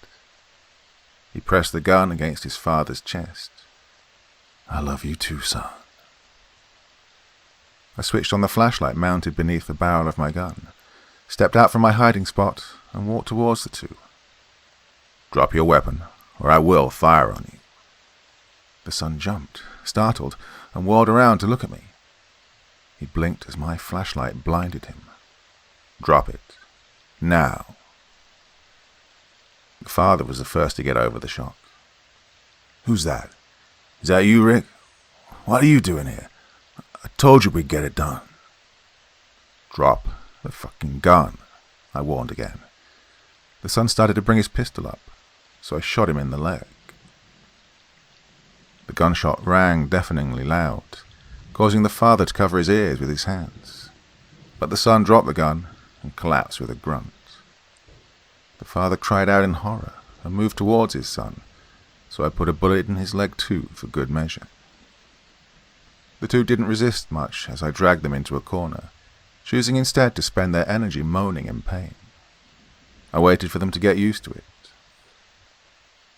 He pressed the gun against his father's chest. "I love you too, son." I switched on the flashlight mounted beneath the barrel of my gun, stepped out from my hiding spot, and walked towards the two. "Drop your weapon, or I will fire on you." The son jumped, startled, and whirled around to look at me. He blinked as my flashlight blinded him. "Drop it. Now." The father was the first to get over the shock. "Who's that? Is that you, Rick? What are you doing here? I told you we'd get it done." "Drop the fucking gun," I warned again. The son started to bring his pistol up, so I shot him in the leg. The gunshot rang deafeningly loud, causing the father to cover his ears with his hands. But the son dropped the gun and collapsed with a grunt. The father cried out in horror and moved towards his son, so I put a bullet in his leg too for good measure. The two didn't resist much as I dragged them into a corner, choosing instead to spend their energy moaning in pain. I waited for them to get used to it.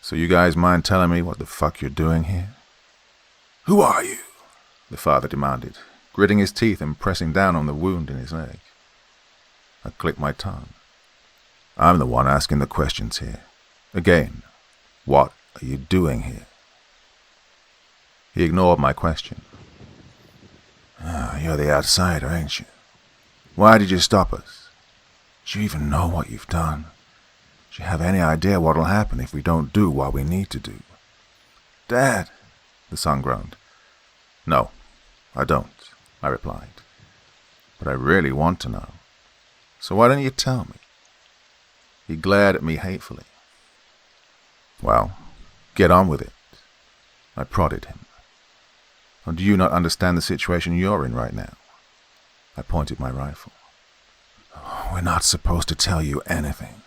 "So you guys mind telling me what the fuck you're doing here?" "Who are you?" the father demanded, gritting his teeth and pressing down on the wound in his leg. I clicked my tongue. "I'm the one asking the questions here. Again, what are you doing here?" He ignored my question. "You're the outsider, ain't you? Why did you stop us? Do you even know what you've done? Do you have any idea what'll happen if we don't do what we need to do?" "Dad," the son groaned. "No, I don't," I replied. "But I really want to know. So why don't you tell me?" He glared at me hatefully. "Well, get on with it." I prodded him. "Or do you not understand the situation you're in right now?" I pointed my rifle. "We're not supposed to tell you anything."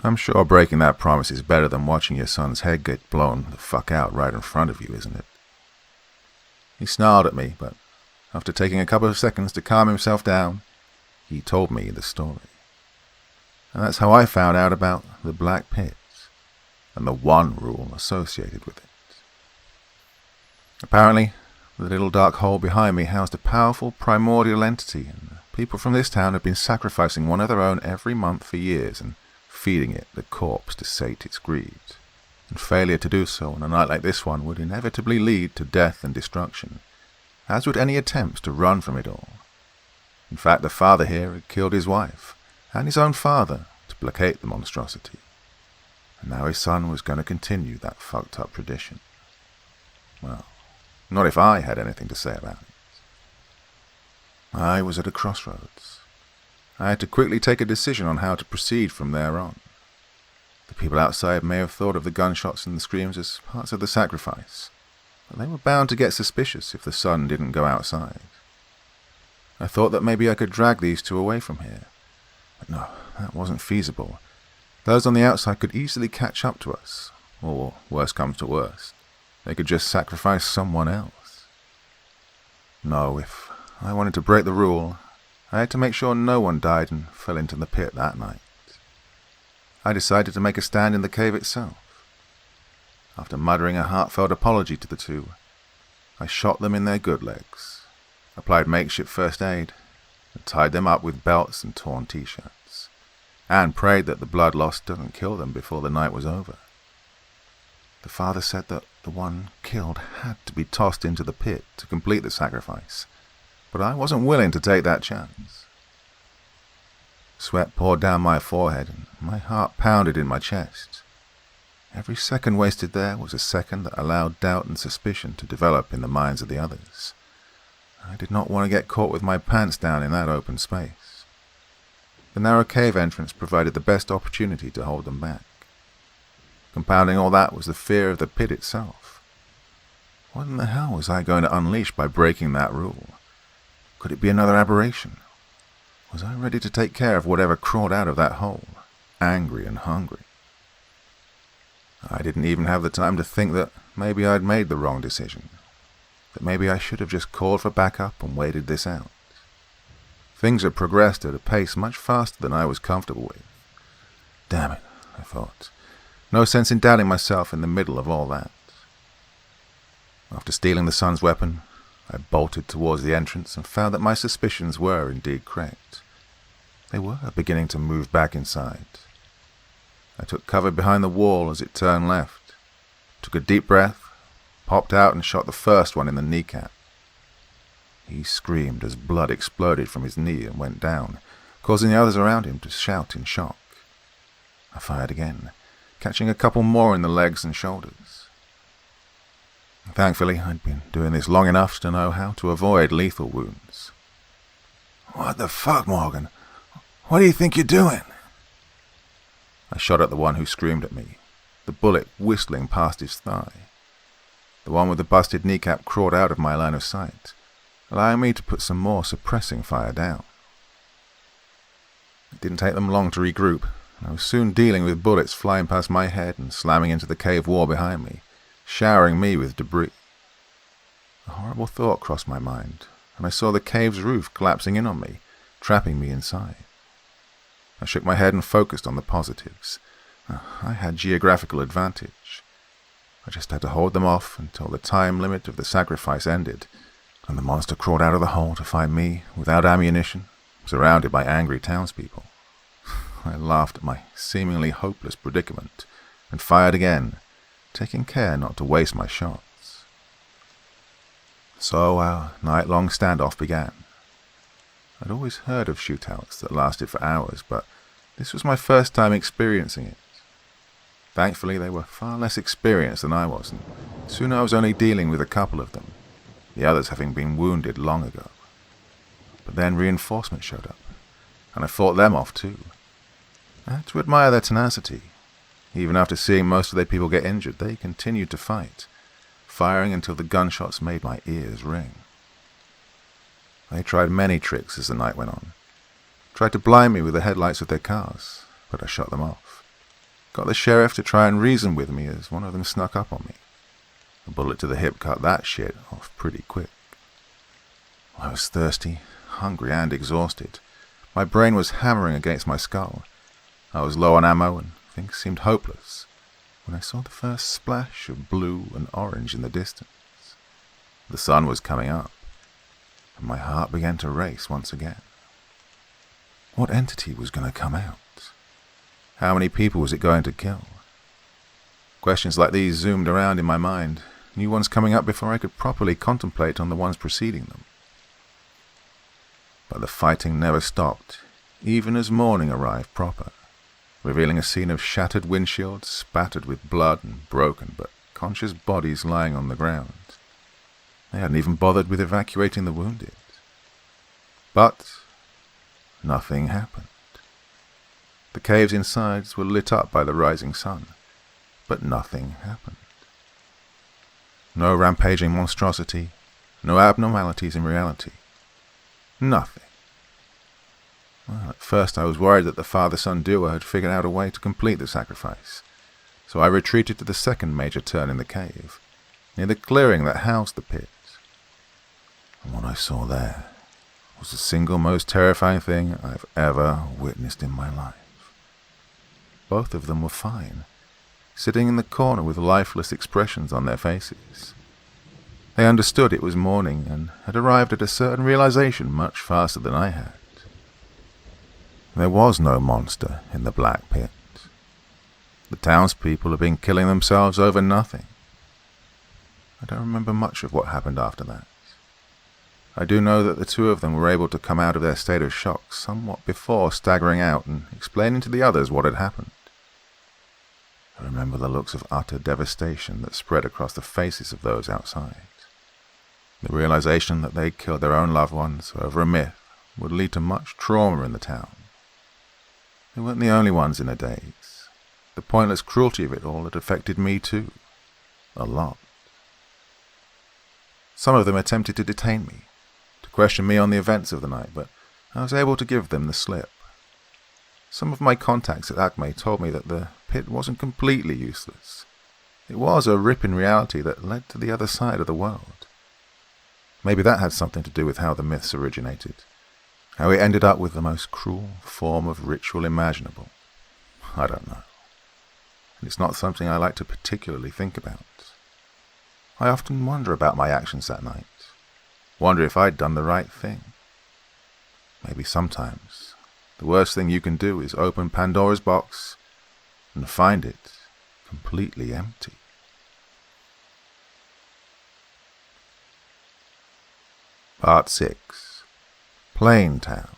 "I'm sure breaking that promise is better than watching your son's head get blown the fuck out right in front of you, isn't it?" He snarled at me, but after taking a couple of seconds to calm himself down, he told me the story. And that's how I found out about the Black Pit and the one rule associated with it. Apparently, the little dark hole behind me housed a powerful primordial entity, and people from this town had been sacrificing one of their own every month for years and feeding it the corpse to sate its greed. And failure to do so on a night like this one would inevitably lead to death and destruction, as would any attempts to run from it all. In fact, the father here had killed his wife and his own father to placate the monstrosity. And now his son was going to continue that fucked up tradition. Well, not if I had anything to say about it. I was at a crossroads. I had to quickly take a decision on how to proceed from there on. The people outside may have thought of the gunshots and the screams as parts of the sacrifice, but they were bound to get suspicious if the sun didn't go outside. I thought that maybe I could drag these two away from here, but no, that wasn't feasible. Those on the outside could easily catch up to us, or worst comes to worst, they could just sacrifice someone else. No, if I wanted to break the rule, I had to make sure no one died and fell into the pit that night. I decided to make a stand in the cave itself. After muttering a heartfelt apology to the two, I shot them in their good legs, applied makeshift first aid, and tied them up with belts and torn t-shirts, and prayed that the blood loss didn't kill them before the night was over. The father said that the one killed had to be tossed into the pit to complete the sacrifice, but I wasn't willing to take that chance. Sweat poured down my forehead and my heart pounded in my chest. Every second wasted there was a second that allowed doubt and suspicion to develop in the minds of the others. I did not want to get caught with my pants down in that open space. The narrow cave entrance provided the best opportunity to hold them back. Compounding all that was the fear of the pit itself. What in the hell was I going to unleash by breaking that rule? Could it be another aberration? Was I ready to take care of whatever crawled out of that hole, angry and hungry? I didn't even have the time to think that maybe I'd made the wrong decision, that maybe I should have just called for backup and waited this out. Things had progressed at a pace much faster than I was comfortable with. Damn it, I thought. No sense in doubting myself in the middle of all that. After stealing the son's weapon, I bolted towards the entrance and found that my suspicions were indeed correct. They were beginning to move back inside. I took cover behind the wall as it turned left, took a deep breath, popped out and shot the first one in the kneecap. He screamed as blood exploded from his knee and went down, causing the others around him to shout in shock. I fired again, catching a couple more in the legs and shoulders. Thankfully, I'd been doing this long enough to know how to avoid lethal wounds. "What the fuck, Morgan? What do you think you're doing?" I shot at the one who screamed at me, the bullet whistling past his thigh. The one with the busted kneecap crawled out of my line of sight, allowing me to put some more suppressing fire down. It didn't take them long to regroup, and I was soon dealing with bullets flying past my head and slamming into the cave wall behind me, showering me with debris. A horrible thought crossed my mind, and I saw the cave's roof collapsing in on me, trapping me inside. I shook my head and focused on the positives. I had geographical advantage. I just had to hold them off until the time limit of the sacrifice ended, and the monster crawled out of the hole to find me, without ammunition, surrounded by angry townspeople. I laughed at my seemingly hopeless predicament, and fired again, taking care not to waste my shots. So our night-long standoff began. I'd always heard of shootouts that lasted for hours, but this was my first time experiencing it. Thankfully, they were far less experienced than I was, and soon I was only dealing with a couple of them, the others having been wounded long ago. But then reinforcements showed up, and I fought them off too. I had to admire their tenacity. Even after seeing most of their people get injured, they continued to fight, firing until the gunshots made my ears ring. They tried many tricks as the night went on. Tried to blind me with the headlights of their cars, but I shot them off. Got the sheriff to try and reason with me as one of them snuck up on me. A bullet to the hip cut that shit off pretty quick. I was thirsty, hungry and exhausted. My brain was hammering against my skull. I was low on ammo and things seemed hopeless when I saw the first splash of blue and orange in the distance. The sun was coming up, and my heart began to race once again. What entity was going to come out? How many people was it going to kill? Questions like these zoomed around in my mind, new ones coming up before I could properly contemplate on the ones preceding them. But the fighting never stopped, even as morning arrived proper, revealing a scene of shattered windshields, spattered with blood and broken but conscious bodies lying on the ground. They hadn't even bothered with evacuating the wounded. But nothing happened. The cave's insides were lit up by the rising sun, but nothing happened. No rampaging monstrosity, no abnormalities in reality. Nothing. Well, at first I was worried that the father-son duo had figured out a way to complete the sacrifice, so I retreated to the second major turn in the cave, near the clearing that housed the pit. And what I saw there was the single most terrifying thing I've ever witnessed in my life. Both of them were fine, sitting in the corner with lifeless expressions on their faces. They understood it was morning and had arrived at a certain realization much faster than I had. There was no monster in the black pit. The townspeople had been killing themselves over nothing. I don't remember much of what happened after that. I do know that the two of them were able to come out of their state of shock somewhat before staggering out and explaining to the others what had happened. I remember the looks of utter devastation that spread across the faces of those outside. The realization that they'd killed their own loved ones over a myth would lead to much trauma in the town. They weren't the only ones in a daze. The pointless cruelty of it all had affected me too. A lot. Some of them attempted to detain me, to question me on the events of the night, but I was able to give them the slip. Some of my contacts at Acme told me that the pit wasn't completely useless. It was a rip in reality that led to the other side of the world. Maybe that had something to do with how the myths originated, how we ended up with the most cruel form of ritual imaginable. I don't know. And it's not something I like to particularly think about. I often wonder about my actions that night. Wonder if I'd done the right thing. Maybe sometimes the worst thing you can do is open Pandora's box and find it completely empty. Part 6. Plain Town.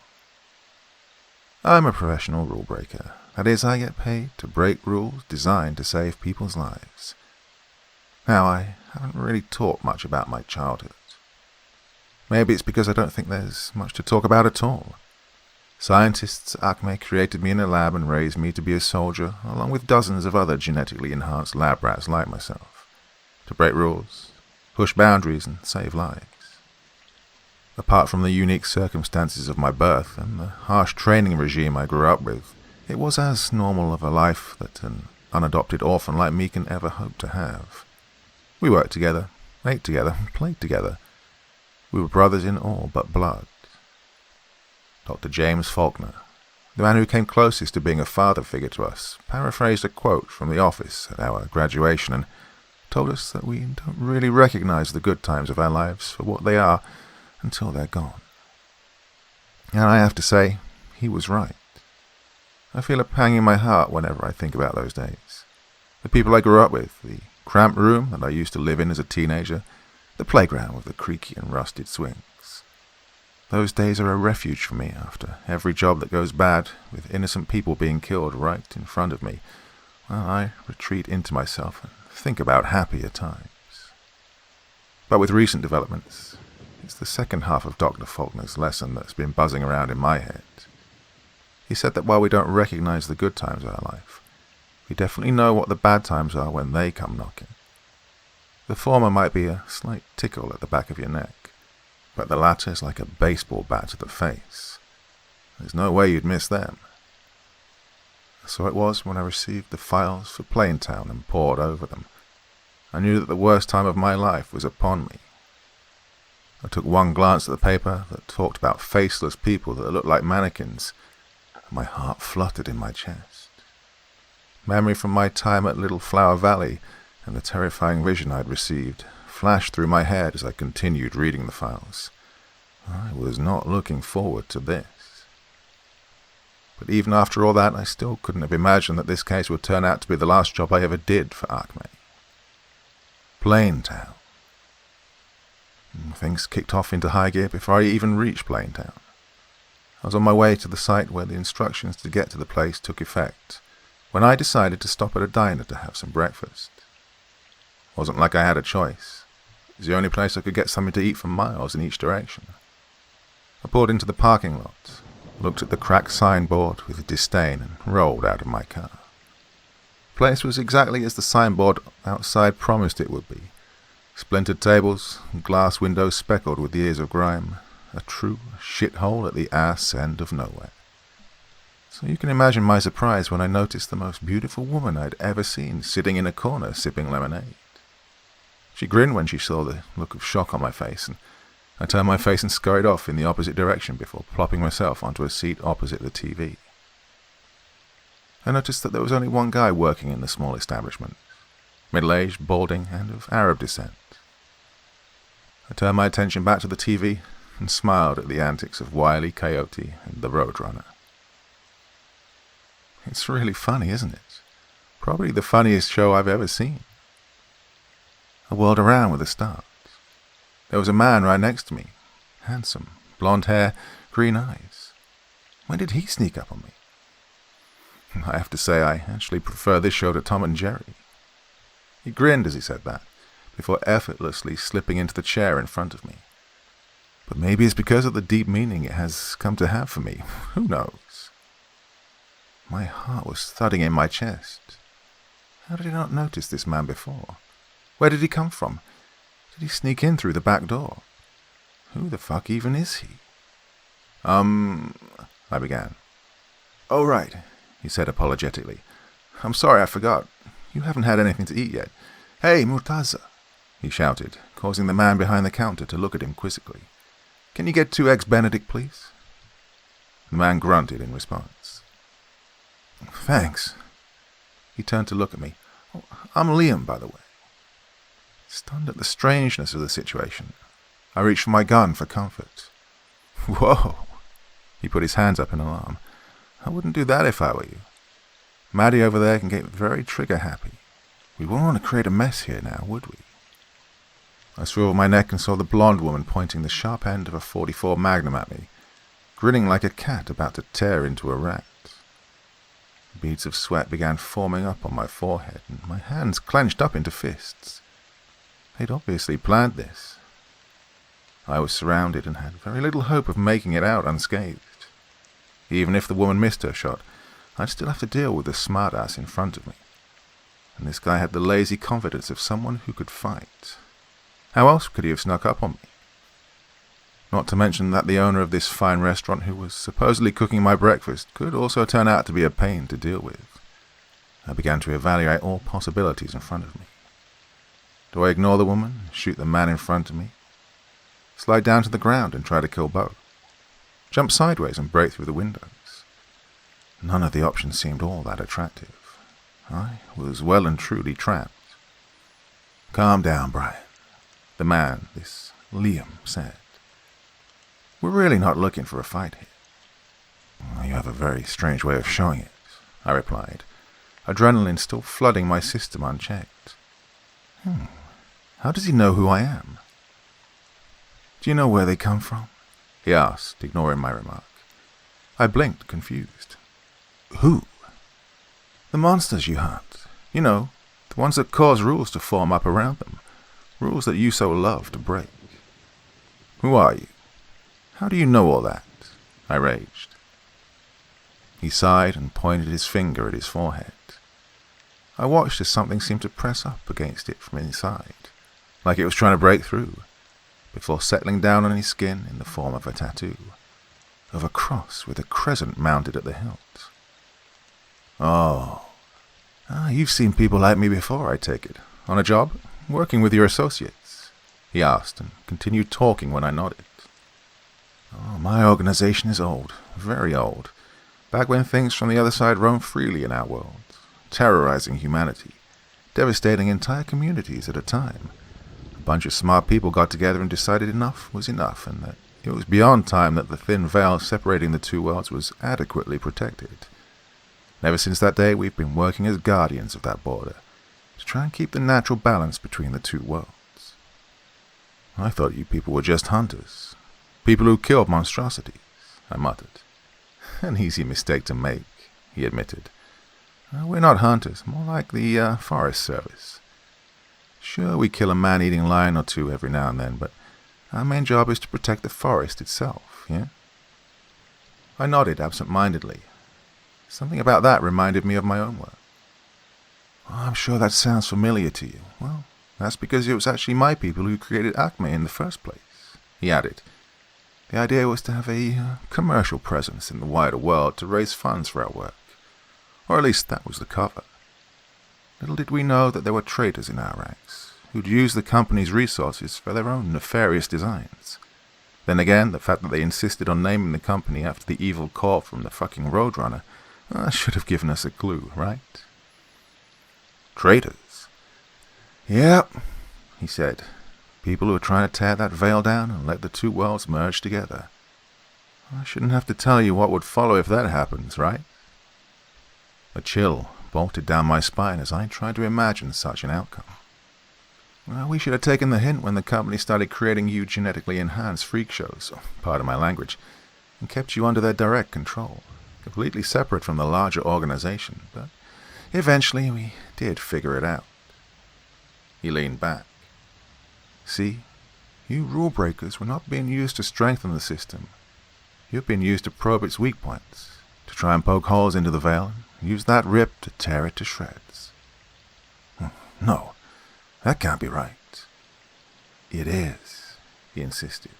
I'm a professional rule breaker. That is, I get paid to break rules designed to save people's lives. Now, I haven't really talked much about my childhood. Maybe it's because I don't think there's much to talk about at all. Scientists at Acme created me in a lab and raised me to be a soldier, along with dozens of other genetically enhanced lab rats like myself, to break rules, push boundaries, and save lives. Apart from the unique circumstances of my birth and the harsh training regime I grew up with, it was as normal of a life that an unadopted orphan like me can ever hope to have. We worked together, ate together, played together. We were brothers in all but blood. Dr. James Faulkner, the man who came closest to being a father figure to us, paraphrased a quote from The Office at our graduation and told us that we don't really recognize the good times of our lives for what they are until they're gone. And I have to say, he was right. I feel a pang in my heart whenever I think about those days. The people I grew up with, the cramped room that I used to live in as a teenager, the playground with the creaky and rusted swings. Those days are a refuge for me after every job that goes bad, with innocent people being killed right in front of me. Well, I retreat into myself and think about happier times. But with recent developments, it's the second half of Dr. Faulkner's lesson that's been buzzing around in my head. He said that while we don't recognize the good times of our life, we definitely know what the bad times are when they come knocking. The former might be a slight tickle at the back of your neck, but the latter is like a baseball bat to the face. There's no way you'd miss them. So it was when I received the files for Plaintown and pored over them. I knew that the worst time of my life was upon me. I took one glance at the paper that talked about faceless people that looked like mannequins, and my heart fluttered in my chest. Memory from my time at Little Flower Valley and the terrifying vision I'd received flashed through my head as I continued reading the files. I was not looking forward to this. But even after all that, I still couldn't have imagined that this case would turn out to be the last job I ever did for Acme. Plaintown. Things kicked off into high gear before I even reached Plaintown. I was on my way to the site where the instructions to get to the place took effect, when I decided to stop at a diner to have some breakfast. It wasn't like I had a choice. It was the only place I could get something to eat for miles in each direction. I pulled into the parking lot, looked at the cracked signboard with disdain, and rolled out of my car. The place was exactly as the signboard outside promised it would be. Splintered tables, glass windows speckled with years of grime, a true shithole at the ass end of nowhere. So you can imagine my surprise when I noticed the most beautiful woman I'd ever seen sitting in a corner sipping lemonade. She grinned when she saw the look of shock on my face, and I turned my face and scurried off in the opposite direction before plopping myself onto a seat opposite the TV. I noticed that there was only one guy working in the small establishment, middle-aged, balding, and of Arab descent. I turned my attention back to the TV and smiled at the antics of Wile E. Coyote and the Roadrunner. It's really funny, isn't it? Probably the funniest show I've ever seen. I whirled around with a start. There was a man right next to me. Handsome, blonde hair, green eyes. When did he sneak up on me? I have to say I actually prefer this show to Tom and Jerry. He grinned as he said that, before effortlessly slipping into the chair in front of me. But maybe it's because of the deep meaning it has come to have for me. Who knows? My heart was thudding in my chest. How did I not notice this man before? Where did he come from? Did he sneak in through the back door? Who the fuck even is he? I began. Oh, right, he said apologetically. I'm sorry, I forgot. You haven't had anything to eat yet. Hey, Murtaza, he shouted, causing the man behind the counter to look at him quizzically. Can you get 2 eggs Benedict, please? The man grunted in response. Thanks. He turned to look at me. Oh, I'm Liam, by the way. Stunned at the strangeness of the situation, I reached for my gun for comfort. Whoa! He put his hands up in alarm. I wouldn't do that if I were you. Maddie over there can get very trigger-happy. We wouldn't want to create a mess here now, would we? I swiveled my neck and saw the blonde woman pointing the sharp end of a .44 Magnum at me, grinning like a cat about to tear into a rat. Beads of sweat began forming up on my forehead, and my hands clenched up into fists. They'd obviously planned this. I was surrounded and had very little hope of making it out unscathed. Even if the woman missed her shot, I'd still have to deal with the smartass in front of me. And this guy had the lazy confidence of someone who could fight. How else could he have snuck up on me? Not to mention that the owner of this fine restaurant who was supposedly cooking my breakfast could also turn out to be a pain to deal with. I began to evaluate all possibilities in front of me. Do I ignore the woman, shoot the man in front of me? Slide down to the ground and try to kill both? Jump sideways and break through the windows? None of the options seemed all that attractive. I was well and truly trapped. Calm down, Brian, the man, this Liam, said. We're really not looking for a fight here. You have a very strange way of showing it, I replied, adrenaline still flooding my system unchecked. How does he know who I am? Do you know where they come from? He asked, ignoring my remark. I blinked, confused. Who? The monsters you hunt. You know, the ones that cause rules to form up around them. Rules that you so love to break. Who are you? How do you know all that? I raged. He sighed and pointed his finger at his forehead. I watched as something seemed to press up against it from inside, like it was trying to break through, before settling down on his skin in the form of a tattoo, of a cross with a crescent mounted at the hilt. Oh. You've seen people like me before, I take it. On a job? Working with your associates? He asked, and continued talking when I nodded. Oh, my organization is old, very old, back when things from the other side roamed freely in our world, terrorizing humanity, devastating entire communities at a time. A bunch of smart people got together and decided enough was enough, and that it was beyond time that the thin veil separating the two worlds was adequately protected. Ever since that day, we've been working as guardians of that border, to try and keep the natural balance between the two worlds. I thought you people were just hunters. People who killed monstrosities, I muttered. An easy mistake to make, he admitted. We're not hunters, more like the Forest Service. Sure, we kill a man-eating lion or two every now and then, but our main job is to protect the forest itself, yeah? I nodded absent-mindedly. Something about that reminded me of my own work. "Well, I'm sure that sounds familiar to you. Well, that's because it was actually my people who created Acme in the first place," he added. "The idea was to have a commercial presence in the wider world to raise funds for our work. Or at least that was the cover. Little did we know that there were traitors in our ranks, who'd use the company's resources for their own nefarious designs. Then again, the fact that they insisted on naming the company after the evil corp from the fucking Roadrunner should have given us a clue, right?" "Traitors?" "Yep," he said. "People who are trying to tear that veil down and let the two worlds merge together. I shouldn't have to tell you what would follow if that happens, right?" A chill bolted down my spine as I tried to imagine such an outcome. "Well, we should have taken the hint when the company started creating you genetically enhanced freak shows, pardon my language, and kept you under their direct control, completely separate from the larger organization, but eventually we did figure it out." He leaned back. "See, you rule breakers were not being used to strengthen the system. You've been used to probe its weak points, to try and poke holes into the veil, and use that rip to tear it to shreds." "No, that can't be right." "It is," he insisted.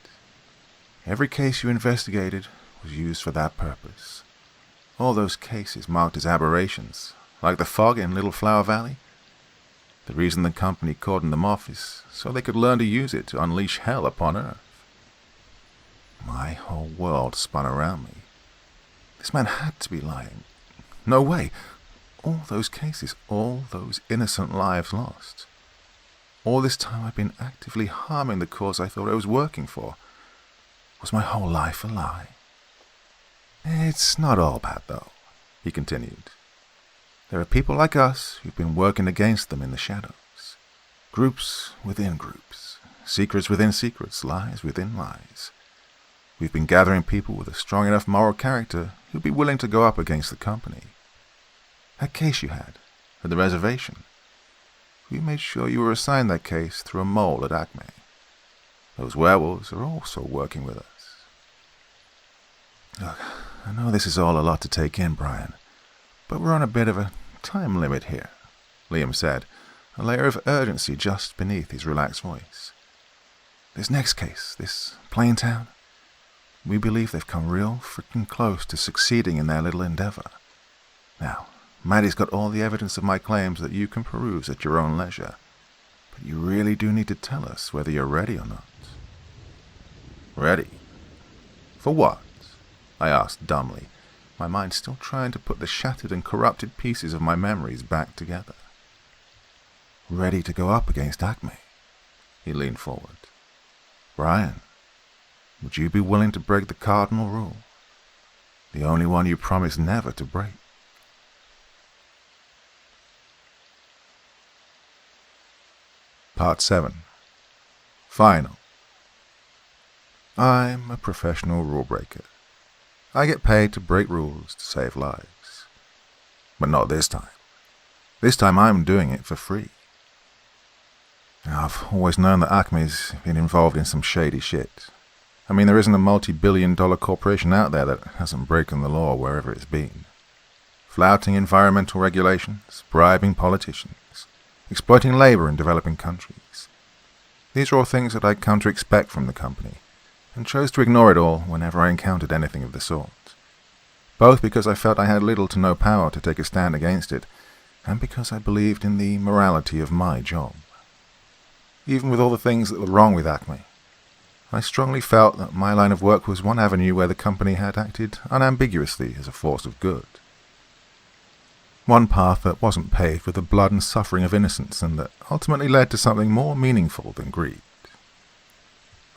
"Every case you investigated was used for that purpose. All those cases marked as aberrations, like the fog in Little Flower Valley. The reason the company cordoned them off is so they could learn to use it to unleash hell upon Earth." My whole world spun around me. This man had to be lying. No way. All those cases, all those innocent lives lost. All this time I've been actively harming the cause I thought I was working for. Was my whole life a lie? "It's not all bad, though," he continued. "There are people like us who've been working against them in the shadows. Groups within groups, secrets within secrets, lies within lies. We've been gathering people with a strong enough moral character who'd be willing to go up against the company. That case you had, at the reservation, we made sure you were assigned that case through a mole at Acme. Those werewolves are also working with us." "Look, I know this is all a lot to take in, Brian, but we're on a bit of a time limit here," Liam said, a layer of urgency just beneath his relaxed voice. "This next case, this Plain Town, we believe they've come real freaking close to succeeding in their little endeavor. Now, Maddie's got all the evidence of my claims that you can peruse at your own leisure, but you really do need to tell us whether you're ready or not." "Ready? For what?" I asked dumbly, my mind still trying to put the shattered and corrupted pieces of my memories back together. "Ready to go up against Acme." He leaned forward. "Brian, would you be willing to break the cardinal rule? The only one you promised never to break?" Part 7. Final. I'm a professional rule breaker. I get paid to break rules to save lives. But not this time. This time I'm doing it for free. Now, I've always known that Acme's been involved in some shady shit. I mean, there isn't a multi-billion-dollar corporation out there that hasn't broken the law wherever it's been. Flouting environmental regulations, bribing politicians, exploiting labor in developing countries. These are all things that I'd come to expect from the company, and chose to ignore it all whenever I encountered anything of the sort. Both because I felt I had little to no power to take a stand against it, and because I believed in the morality of my job. Even with all the things that were wrong with Acme, I strongly felt that my line of work was one avenue where the company had acted unambiguously as a force of good. One path that wasn't paved with the blood and suffering of innocence, and that ultimately led to something more meaningful than greed.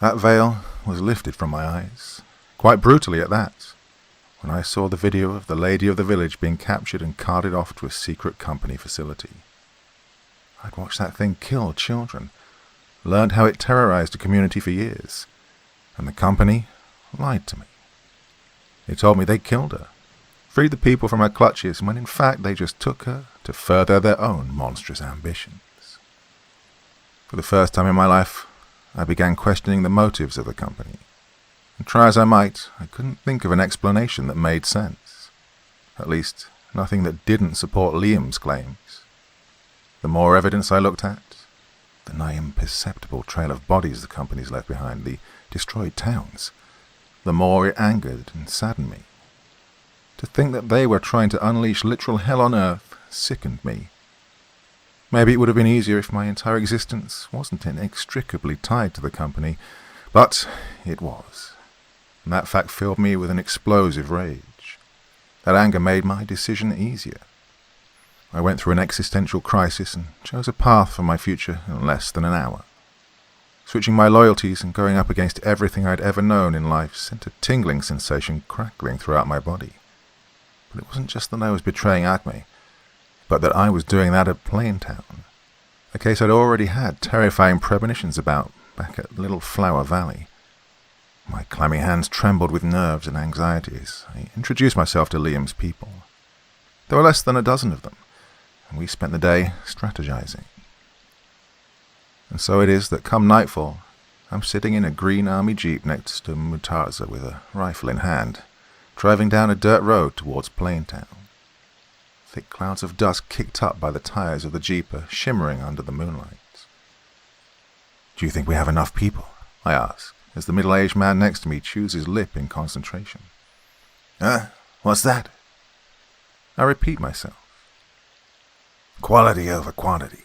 That veil was lifted from my eyes, quite brutally at that, when I saw the video of the lady of the village being captured and carted off to a secret company facility. I'd watched that thing kill children, learned how it terrorized a community for years, and the company lied to me. They told me they killed her, freed the people from her clutches, when in fact they just took her to further their own monstrous ambitions. For the first time in my life, I began questioning the motives of the company, Try as I might, I couldn't think of an explanation that made sense. At least, nothing that didn't support Liam's claims. The more evidence I looked at, the nigh imperceptible trail of bodies the companies left behind, the destroyed towns, the more it angered and saddened me. To think that they were trying to unleash literal hell on earth sickened me. Maybe it would have been easier if my entire existence wasn't inextricably tied to the company, but it was. And that fact filled me with an explosive rage. That anger made my decision easier. I went through an existential crisis and chose a path for my future in less than an hour. Switching my loyalties and going up against everything I'd ever known in life sent a tingling sensation crackling throughout my body. But it wasn't just that I was betraying Acme, but that I was doing that at Plaintown, a case I'd already had terrifying premonitions about back at Little Flower Valley. My clammy hands trembled with nerves and anxieties. I introduced myself to Liam's people. There were less than a dozen of them, and we spent the day strategizing. And so it is that come nightfall, I'm sitting in a green army jeep next to Murtaza with a rifle in hand, driving down a dirt road towards Plaintown. Thick clouds of dust kicked up by the tires of the jeep are shimmering under the moonlight. "Do you think we have enough people?" I ask, as the middle-aged man next to me chews his lip in concentration. What's that?" I repeat myself. "Quality over quantity,"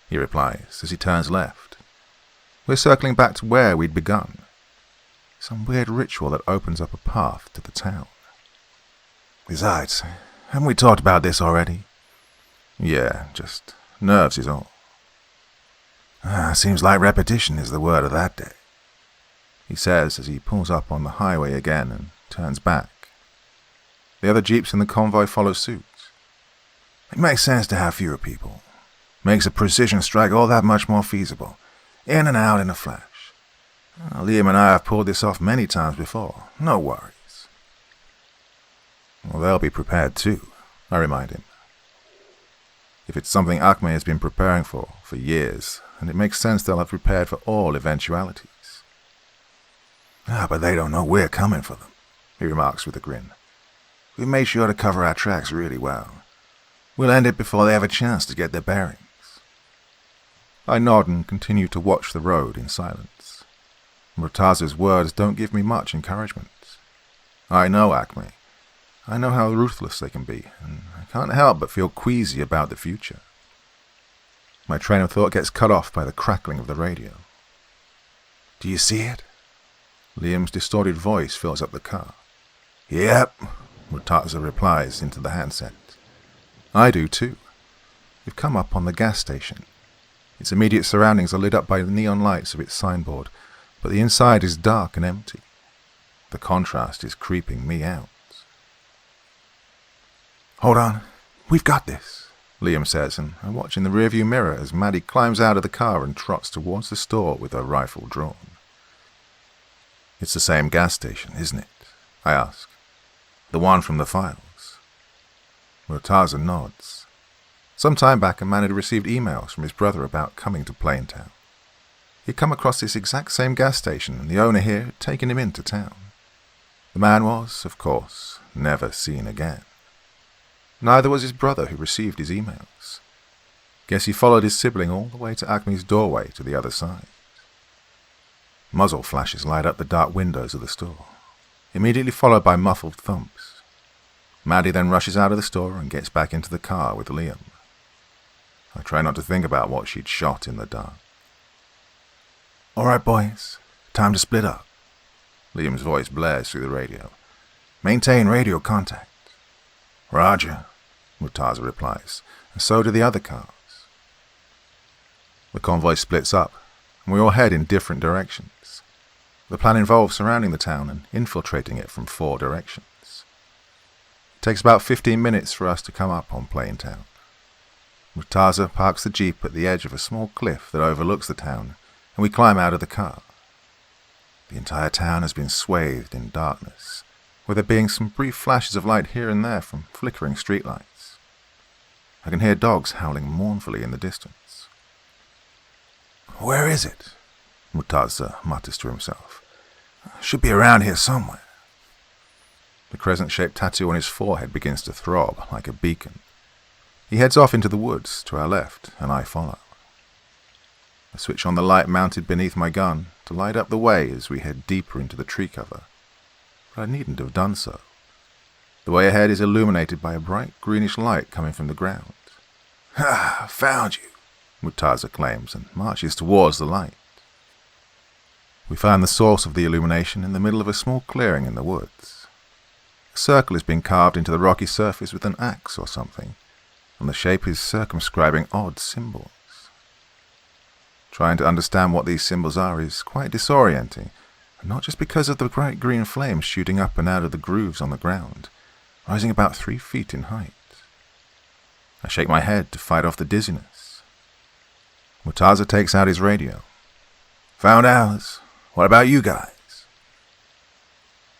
he replies as he turns left. We're circling back to where we'd begun. Some weird ritual that opens up a path to the town. "Besides, haven't we talked about this already?" "Yeah, just nerves is all." "Seems like repetition is the word of that day," he says as he pulls up on the highway again and turns back. The other jeeps in the convoy follow suit. "It makes sense to have fewer people. Makes a precision strike all that much more feasible. In and out in a flash. Liam and I have pulled this off many times before. No worries." "Well, they'll be prepared too," I remind him. If it's something Acme has been preparing for years, and it makes sense they'll have prepared for all eventualities. "But they don't know we're coming for them," he remarks with a grin. "We've made sure to cover our tracks really well. We'll end it before they have a chance to get their bearings." I nod and continue to watch the road in silence. Murtaza's words don't give me much encouragement. I know Acme. I know how ruthless they can be, and I can't help but feel queasy about the future. My train of thought gets cut off by the crackling of the radio. "Do you see it?" Liam's distorted voice fills up the car. "Yep," Murtaza replies into the handset. I do too. We've come up on the gas station. Its immediate surroundings are lit up by the neon lights of its signboard, but the inside is dark and empty. The contrast is creeping me out. "Hold on, we've got this," Liam says, and I watch in the rearview mirror as Maddie climbs out of the car and trots towards the store with her rifle drawn. "It's the same gas station, isn't it?" I ask. "The one from the files?" Murtaza nods. Some time back, a man had received emails from his brother about coming to Plaintown. He'd come across this exact same gas station, and the owner here had taken him into town. The man was, of course, never seen again. Neither was his brother who received his emails. Guess he followed his sibling all the way to Acme's doorway to the other side. Muzzle flashes light up the dark windows of the store, immediately followed by muffled thumps. Maddie then rushes out of the store and gets back into the car with Liam. I try not to think about what she'd shot in the dark. "All right, boys, time to split up." Liam's voice blares through the radio. "Maintain radio contact." "Roger," Murtaza replies, and so do the other cars. The convoy splits up, and we all head in different directions. The plan involves surrounding the town and infiltrating it from 4 directions. It takes about 15 minutes for us to come up on Plaintown. Murtaza parks the jeep at the edge of a small cliff that overlooks the town, and we climb out of the car. The entire town has been swathed in darkness, with there being some brief flashes of light here and there from flickering streetlights. I can hear dogs howling mournfully in the distance. "Where is it?" Murtaza mutters to himself. Should be around here somewhere. The crescent-shaped tattoo on his forehead begins to throb like a beacon. He heads off into the woods to our left, and I follow. I switch on the light mounted beneath my gun to light up the way as we head deeper into the tree cover, but I needn't have done so. The way ahead is illuminated by a bright greenish light coming from the ground. "Ha! Found you!" Murtaza claims and marches towards the light. We find the source of the illumination in the middle of a small clearing in the woods. A circle has been carved into the rocky surface with an axe or something, and the shape is circumscribing odd symbols. Trying to understand what these symbols are is quite disorienting, and not just because of the bright green flames shooting up and out of the grooves on the ground, rising about 3 feet in height. I shake my head to fight off the dizziness. Murtaza takes out his radio. "Found ours. What about you guys?"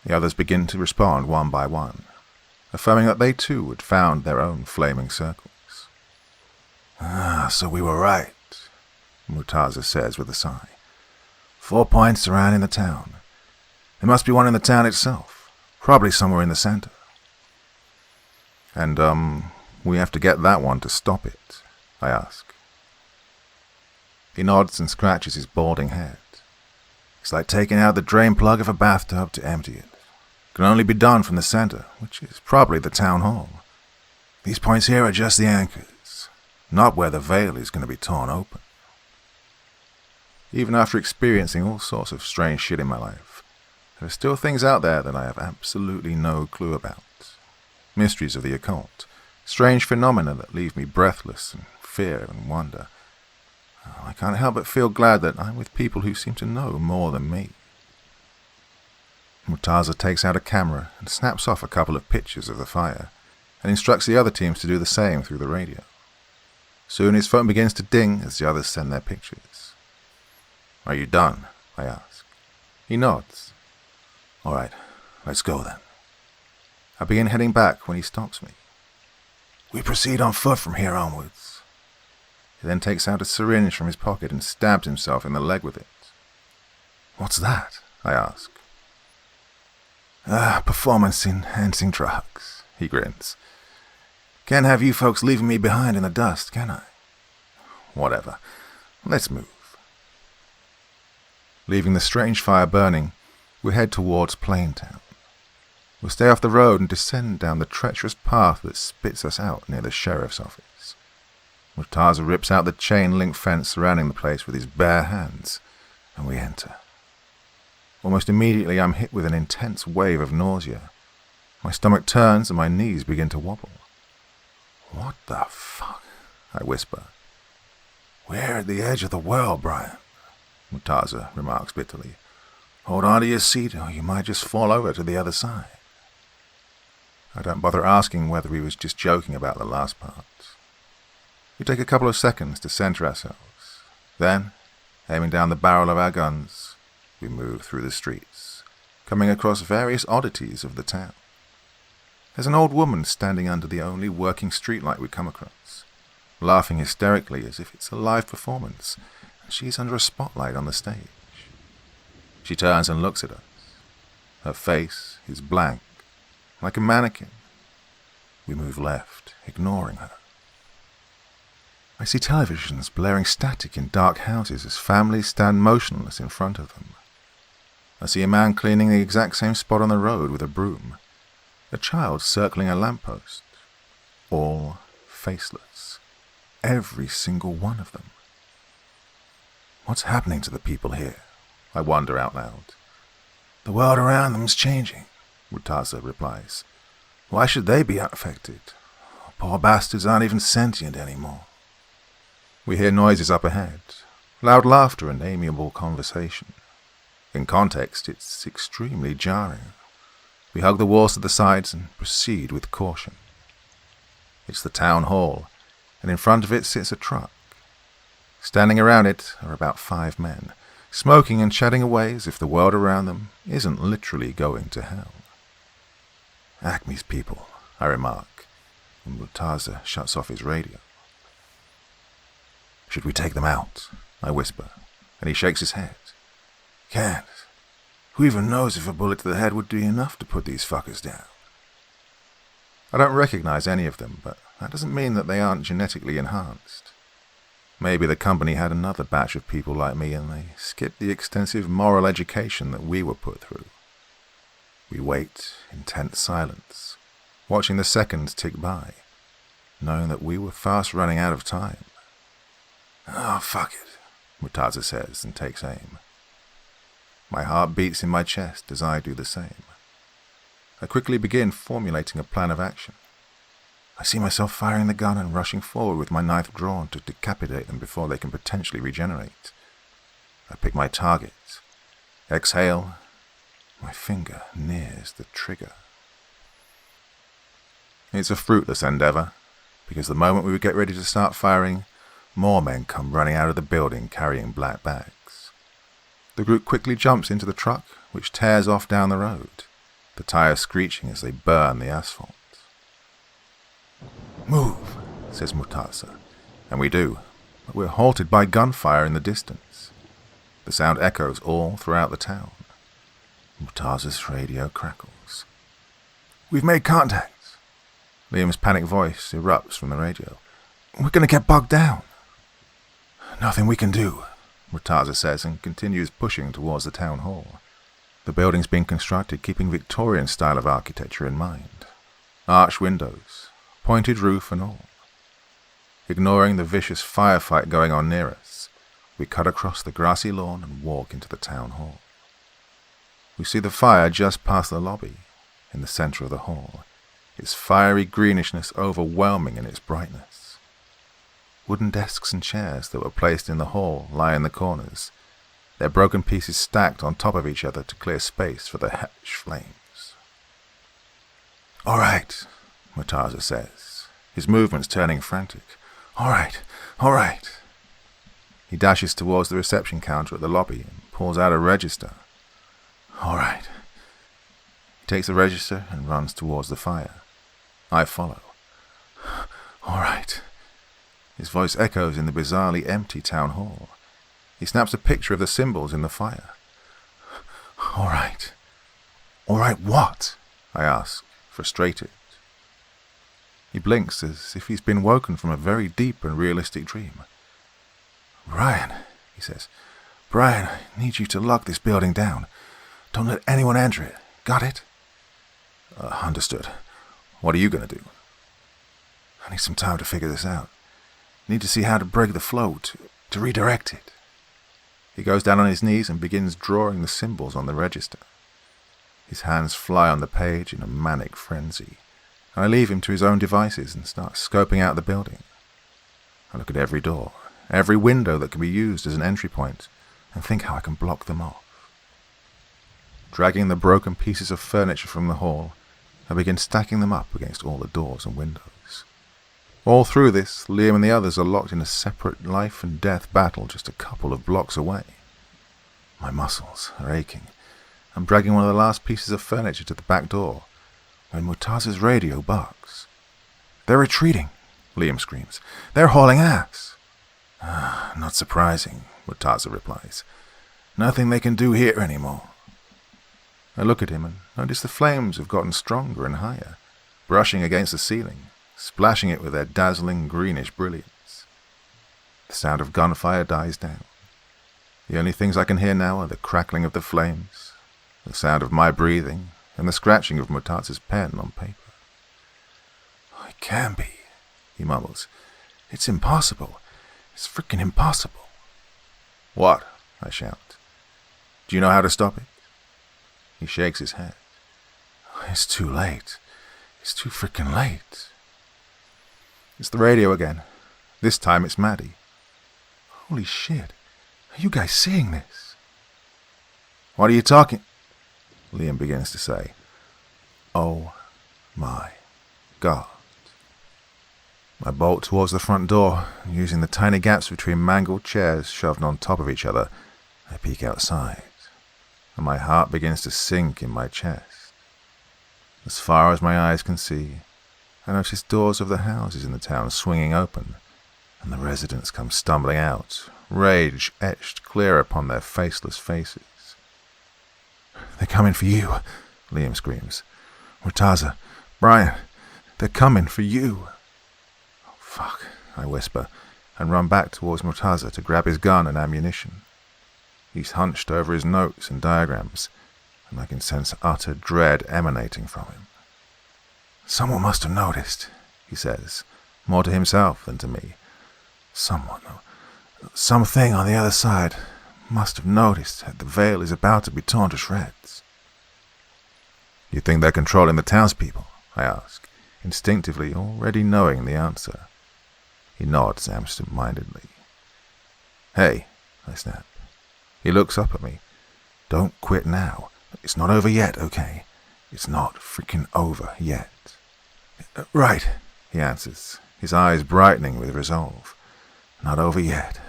The others begin to respond one by one, affirming that they too had found their own flaming circles. So we were right," Murtaza says with a sigh. 4 points surrounding the town. There must be one in the town itself, probably somewhere in the center. And, we have to get that one to stop it, I ask. He nods and scratches his balding head. It's like taking out the drain plug of a bathtub to empty it. Can only be done from the center, which is probably the town hall. These points here are just the anchors, not where the veil is going to be torn open. Even after experiencing all sorts of strange shit in my life, there are still things out there that I have absolutely no clue about. Mysteries of the occult, strange phenomena that leave me breathless in fear and wonder. I can't help but feel glad that I'm with people who seem to know more than me. Murtaza takes out a camera and snaps off a couple of pictures of the fire, and instructs the other teams to do the same through the radio. Soon his phone begins to ding as the others send their pictures. "Are you done?" I ask. He nods. "All right, let's go then." I begin heading back when he stops me. "We proceed on foot from here onwards." He then takes out a syringe from his pocket and stabs himself in the leg with it. "What's that?" I ask. Performance-enhancing drugs," he grins. "Can't have you folks leaving me behind in the dust, can I?" "Whatever. Let's move." Leaving the strange fire burning, we head towards Plaintown. We'll stay off the road and descend down the treacherous path that spits us out near the sheriff's office. Murtaza rips out the chain-link fence surrounding the place with his bare hands, and we enter. Almost immediately I'm hit with an intense wave of nausea. My stomach turns and my knees begin to wobble. "What the fuck?" I whisper. "We're at the edge of the world, Brian," Murtaza remarks bitterly. "Hold on to your seat or you might just fall over to the other side." I don't bother asking whether he was just joking about the last part. We take a couple of seconds to center ourselves. Then, aiming down the barrel of our guns, we move through the streets, coming across various oddities of the town. There's an old woman standing under the only working streetlight we come across, laughing hysterically as if it's a live performance, and she's under a spotlight on the stage. She turns and looks at us. Her face is blank, like a mannequin. We move left, ignoring her. I see televisions blaring static in dark houses as families stand motionless in front of them. I see a man cleaning the exact same spot on the road with a broom. A child circling a lamppost. All faceless. Every single one of them. What's happening to the people here? I wonder out loud. "The world around them's changing," Murtaza replies. "Why should they be unaffected? Poor bastards aren't even sentient anymore." We hear noises up ahead, loud laughter and amiable conversation. In context, it's extremely jarring. We hug the walls to the sides and proceed with caution. It's the town hall, and in front of it sits a truck. Standing around it are about 5 men, smoking and chatting away as if the world around them isn't literally going to hell. "Acme's people," I remark, and Murtaza shuts off his radio. "Should we take them out?" I whisper, and he shakes his head. "Can't. Who even knows if a bullet to the head would be enough to put these fuckers down? I don't recognize any of them, but that doesn't mean that they aren't genetically enhanced. Maybe the company had another batch of people like me and they skipped the extensive moral education that we were put through. We wait in tense silence, watching the seconds tick by, knowing that we were fast running out of time. "Oh, fuck it," Murtaza says and takes aim. My heart beats in my chest as I do the same. I quickly begin formulating a plan of action. I see myself firing the gun and rushing forward with my knife drawn to decapitate them before they can potentially regenerate. I pick my target, exhale, my finger nears the trigger. It's a fruitless endeavor, because the moment we would get ready to start firing, more men come running out of the building carrying black bags. The group quickly jumps into the truck, which tears off down the road, the tires screeching as they burn the asphalt. "Move," says Murtaza, and we do, but we're halted by gunfire in the distance. The sound echoes all throughout the town. Murtaza's radio crackles. "We've made contact." Liam's panicked voice erupts from the radio. "We're going to get bogged down." "Nothing we can do," Murtaza says and continues pushing towards the town hall. The building's been constructed keeping Victorian style of architecture in mind. Arched windows, pointed roof and all. Ignoring the vicious firefight going on near us, we cut across the grassy lawn and walk into the town hall. We see the fire just past the lobby, in the center of the hall, its fiery greenishness overwhelming in its brightness. Wooden desks and chairs that were placed in the hall lie in the corners, their broken pieces stacked on top of each other to clear space for the hellish flames. "All right," Murtaza says, his movements turning frantic. All right. He dashes towards the reception counter at the lobby and pulls out a register. All right. He takes the register and runs towards the fire. I follow. All right. His voice echoes in the bizarrely empty town hall. He snaps a picture of the symbols in the fire. All right. All right what? I ask, frustrated. He blinks as if he's been woken from a very deep and realistic dream. Brian, he says. Brian, I need you to lock this building down. Don't let anyone enter it. Got it? Understood. What are you going to do? I need some time to figure this out. Need to see how to break the flow, to redirect it. He goes down on his knees and begins drawing the symbols on the register. His hands fly on the page in a manic frenzy. I leave him to his own devices and start scoping out the building. I look at every door, every window that can be used as an entry point, and think how I can block them off. Dragging the broken pieces of furniture from the hall, I begin stacking them up against all the doors and windows. All through this, Liam and the others are locked in a separate life and death battle just a couple of blocks away. My muscles are aching. I'm dragging one of the last pieces of furniture to the back door, when Murtaza's radio barks. They're retreating, Liam screams. They're hauling ass. Not surprising, Murtaza replies. Nothing they can do here anymore. I look at him and notice the flames have gotten stronger and higher, brushing against the ceiling, splashing it with their dazzling greenish brilliance. The sound of gunfire dies down. The only things I can hear now are the crackling of the flames, the sound of my breathing, and the scratching of Murtaza's pen on paper. It can be, he mumbles. It's impossible. It's frickin' impossible. What? I shout. Do you know how to stop it? He shakes his head. It's too late. It's too frickin' late. It's the radio again. This time it's Maddie. Holy shit. Are you guys seeing this? What are you talking? Liam begins to say. Oh my God. I bolt towards the front door, using the tiny gaps between mangled chairs shoved on top of each other. I peek outside, and my heart begins to sink in my chest. As far as my eyes can see, I notice doors of the houses in the town swinging open, and the residents come stumbling out, rage etched clear upon their faceless faces. They're coming for you, Liam screams. Murtaza, Brian, they're coming for you. Oh, fuck, I whisper, and run back towards Murtaza to grab his gun and ammunition. He's hunched over his notes and diagrams, and I can sense utter dread emanating from him. Someone must have noticed, he says, more to himself than to me. Something on the other side must have noticed that the veil is about to be torn to shreds. You think they're controlling the townspeople? I ask, instinctively already knowing the answer. He nods absent-mindedly. Hey, I snap. He looks up at me. Don't quit now. It's not over yet, okay? It's not freaking over yet. Right, he answers, his eyes brightening with resolve. Not over yet.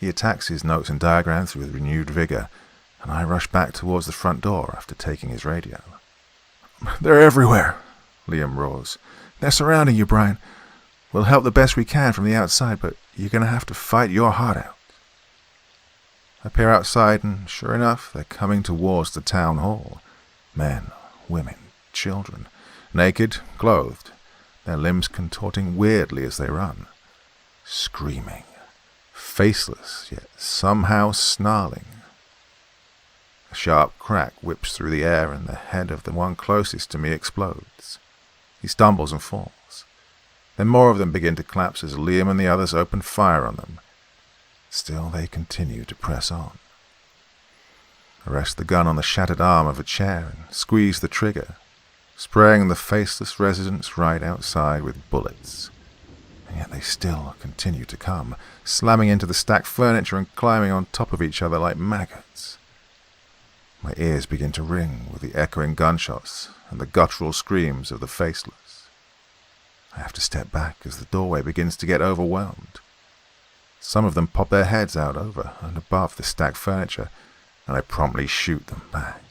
He attacks his notes and diagrams with renewed vigor, and I rush back towards the front door after taking his radio. They're everywhere, Liam roars. They're surrounding you, Brian. We'll help the best we can from the outside, but you're going to have to fight your heart out. I peer outside, and sure enough, they're coming towards the town hall. Men, women, children, naked, clothed, their limbs contorting weirdly as they run. Screaming, faceless, yet somehow snarling. A sharp crack whips through the air, and the head of the one closest to me explodes. He stumbles and falls. Then more of them begin to collapse as Liam and the others open fire on them. Still, they continue to press on. I rest the gun on the shattered arm of a chair and squeeze the trigger, spraying the faceless residents right outside with bullets. And yet they still continue to come, slamming into the stacked furniture and climbing on top of each other like maggots. My ears begin to ring with the echoing gunshots and the guttural screams of the faceless. I have to step back as the doorway begins to get overwhelmed. Some of them pop their heads out over and above the stacked furniture, and I promptly shoot them back.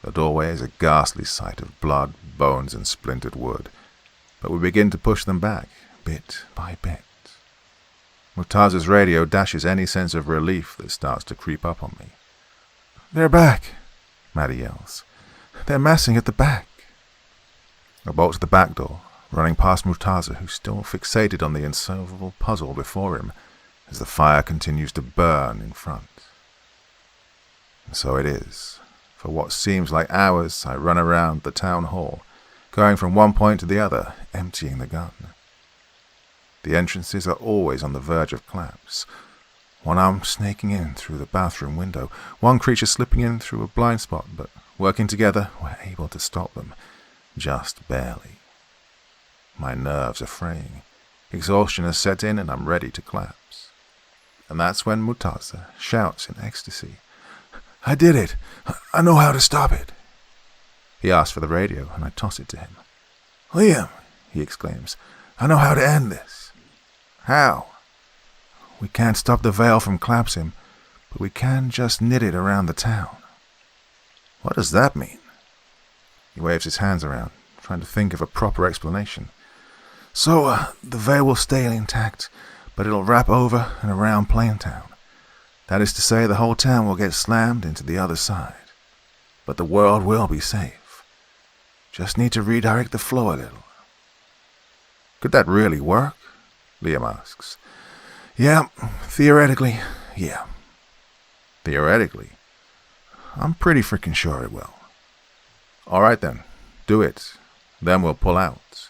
The doorway is a ghastly sight of blood, bones, and splintered wood, but we begin to push them back, bit by bit. Murtaza's radio dashes any sense of relief that starts to creep up on me. They're back, Maddie yells. They're massing at the back. I bolt to the back door, running past Murtaza, who's still fixated on the insolvable puzzle before him, as the fire continues to burn in front. And so it is. For what seems like hours, I run around the town hall, going from one point to the other, emptying the gun. The entrances are always on the verge of collapse. One arm snaking in through the bathroom window, one creature slipping in through a blind spot, but working together, we're able to stop them, just barely. My nerves are fraying. Exhaustion has set in and I'm ready to collapse. And that's when Murtaza shouts in ecstasy. I did it! I know how to stop it! He asks for the radio and I toss it to him. Liam, he exclaims, I know how to end this. How? We can't stop the veil from collapsing, but we can just knit it around the town. What does that mean? He waves his hands around, trying to think of a proper explanation. So, the veil will stay intact, but it'll wrap over and around Plaintown. That is to say, the whole town will get slammed into the other side. But the world will be safe. Just need to redirect the flow a little. Could that really work? Liam asks. Yeah, theoretically, yeah. Theoretically? I'm pretty freaking sure it will. All right then, do it. Then we'll pull out.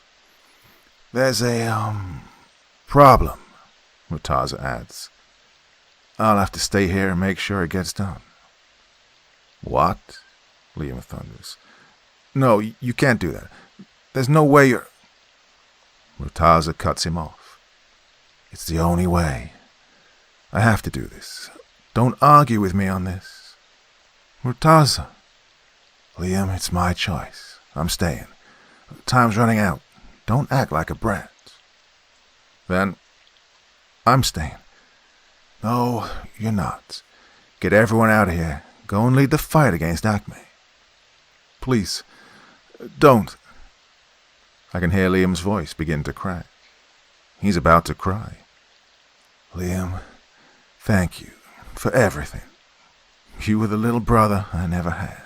There's a, problem, Murtaza adds. I'll have to stay here and make sure it gets done. What? Liam thunders. No, you can't do that. There's no way you're... Murtaza cuts him off. It's the only way. I have to do this. Don't argue with me on this. Murtaza. Liam, it's my choice. I'm staying. Time's running out. Don't act like a brat. Then, I'm staying. No, you're not. Get everyone out of here. Go and lead the fight against Acme. Please, don't. I can hear Liam's voice begin to crack. He's about to cry. Liam, thank you for everything. You were the little brother I never had."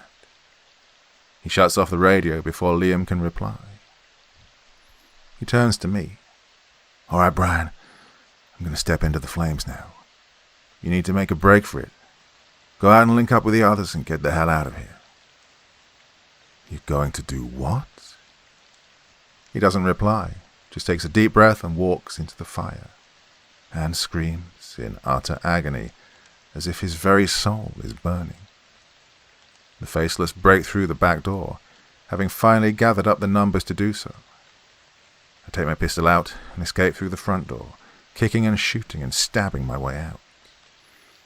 He shuts off the radio before Liam can reply. He turns to me. "All right, Brian, I'm going to step into the flames now. You need to make a break for it. Go out and link up with the others and get the hell out of here." "You're going to do what?" He doesn't reply, just takes a deep breath and walks into the fire, and screams in utter agony as if his very soul is burning. The faceless break through the back door, having finally gathered up the numbers to do so. I take my pistol out and escape through the front door, kicking and shooting and stabbing my way out.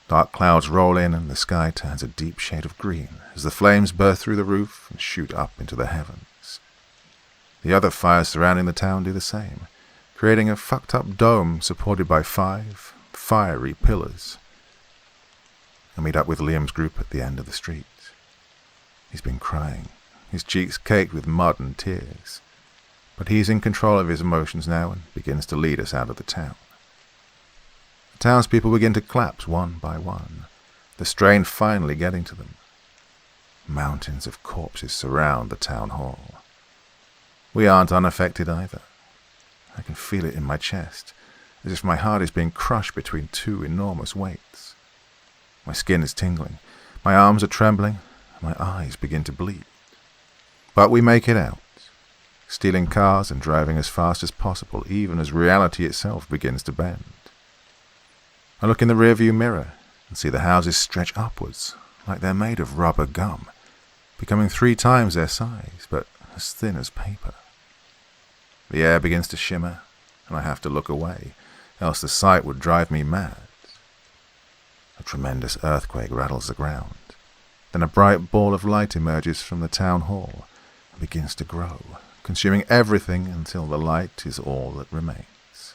Dark clouds roll in and the sky turns a deep shade of green as the flames burst through the roof and shoot up into the heavens. The other fires surrounding the town do the same, creating a fucked up dome supported by 5 fiery pillars. I meet up with Liam's group at the end of the street. He's been crying, his cheeks caked with mud and tears, but he's in control of his emotions now and begins to lead us out of the town. The townspeople begin to collapse one by one, the strain finally getting to them. Mountains of corpses surround the town hall. We aren't unaffected either. I can feel it in my chest, as if my heart is being crushed between 2 enormous weights. My skin is tingling, my arms are trembling, and my eyes begin to bleed. But we make it out, stealing cars and driving as fast as possible, even as reality itself begins to bend. I look in the rearview mirror and see the houses stretch upwards, like they're made of rubber gum, becoming 3 times their size, but as thin as paper. The air begins to shimmer, and I have to look away, else the sight would drive me mad. A tremendous earthquake rattles the ground. Then a bright ball of light emerges from the town hall and begins to grow, consuming everything until the light is all that remains.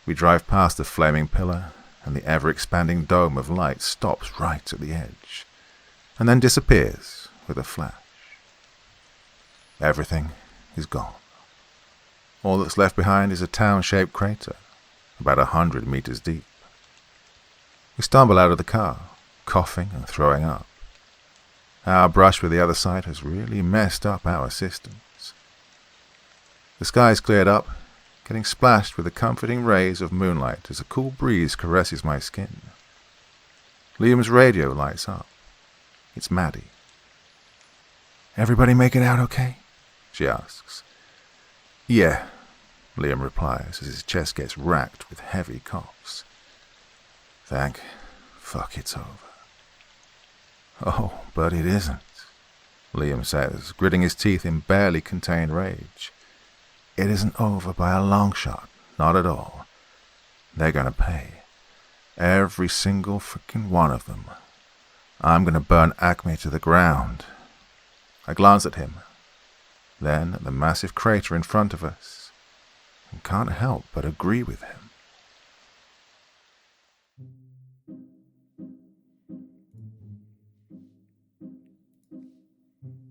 We drive past the flaming pillar, and the ever-expanding dome of light stops right at the edge, and then disappears with a flash. Everything is gone. All that's left behind is a town-shaped crater, about 100 meters deep. We stumble out of the car, coughing and throwing up. Our brush with the other side has really messed up our systems. The sky's cleared up, getting splashed with the comforting rays of moonlight as a cool breeze caresses my skin. Liam's radio lights up. It's Maddie. "Everybody make it out okay?" she asks. "Yeah," Liam replies as his chest gets racked with heavy coughs. "Thank fuck it's over." "Oh, but it isn't," Liam says, gritting his teeth in barely contained rage. "It isn't over by a long shot, not at all. They're gonna pay. Every single frickin' one of them. I'm gonna burn Acme to the ground." I glance at him, then at the massive crater in front of us, and can't help but agree with him.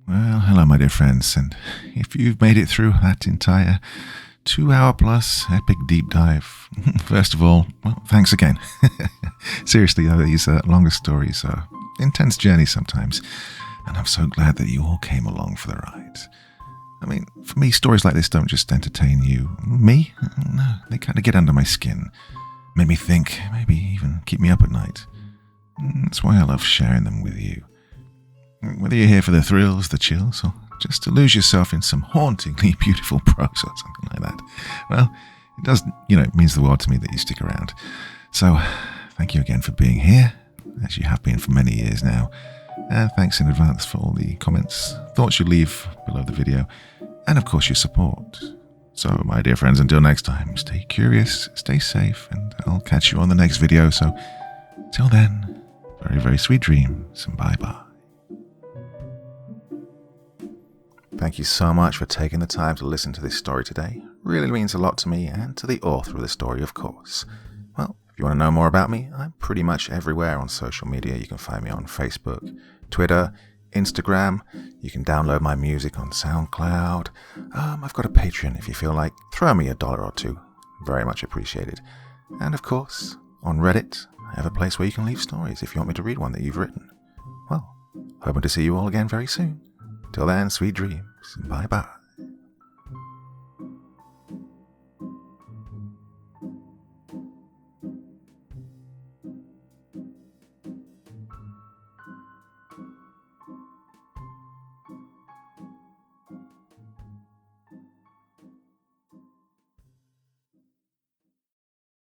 Well, hello, my dear friends, and if you've made it through that entire 2-hour-plus epic deep dive, first of all, well, thanks again. Seriously, these longer stories are intense journeys sometimes, and I'm so glad that you all came along for the ride. I mean, for me, stories like this don't just entertain you. Me? No, they kind of get under my skin, make me think, maybe even keep me up at night. That's why I love sharing them with you. Whether you're here for the thrills, the chills, or just to lose yourself in some hauntingly beautiful prose or something like that, well, it does, it means the world to me that you stick around. So, thank you again for being here, as you have been for many years now. And thanks in advance for all the comments, thoughts you leave below the video, and of course your support. So, my dear friends, until next time, stay curious, stay safe, and I'll catch you on the next video. So, till then, very, very sweet dreams, and bye-bye. Thank you so much for taking the time to listen to this story today. Really means a lot to me and to the author of the story, of course. Well, if you want to know more about me, I'm pretty much everywhere on social media. You can find me on Facebook, Twitter, Instagram. You can download my music on SoundCloud. I've got a Patreon if you feel like. Throw me $1 or $2. Very much appreciated. And of course, on Reddit, I have a place where you can leave stories if you want me to read one that you've written. Well, hoping to see you all again very soon. Till then, sweet dreams. Bye-bye.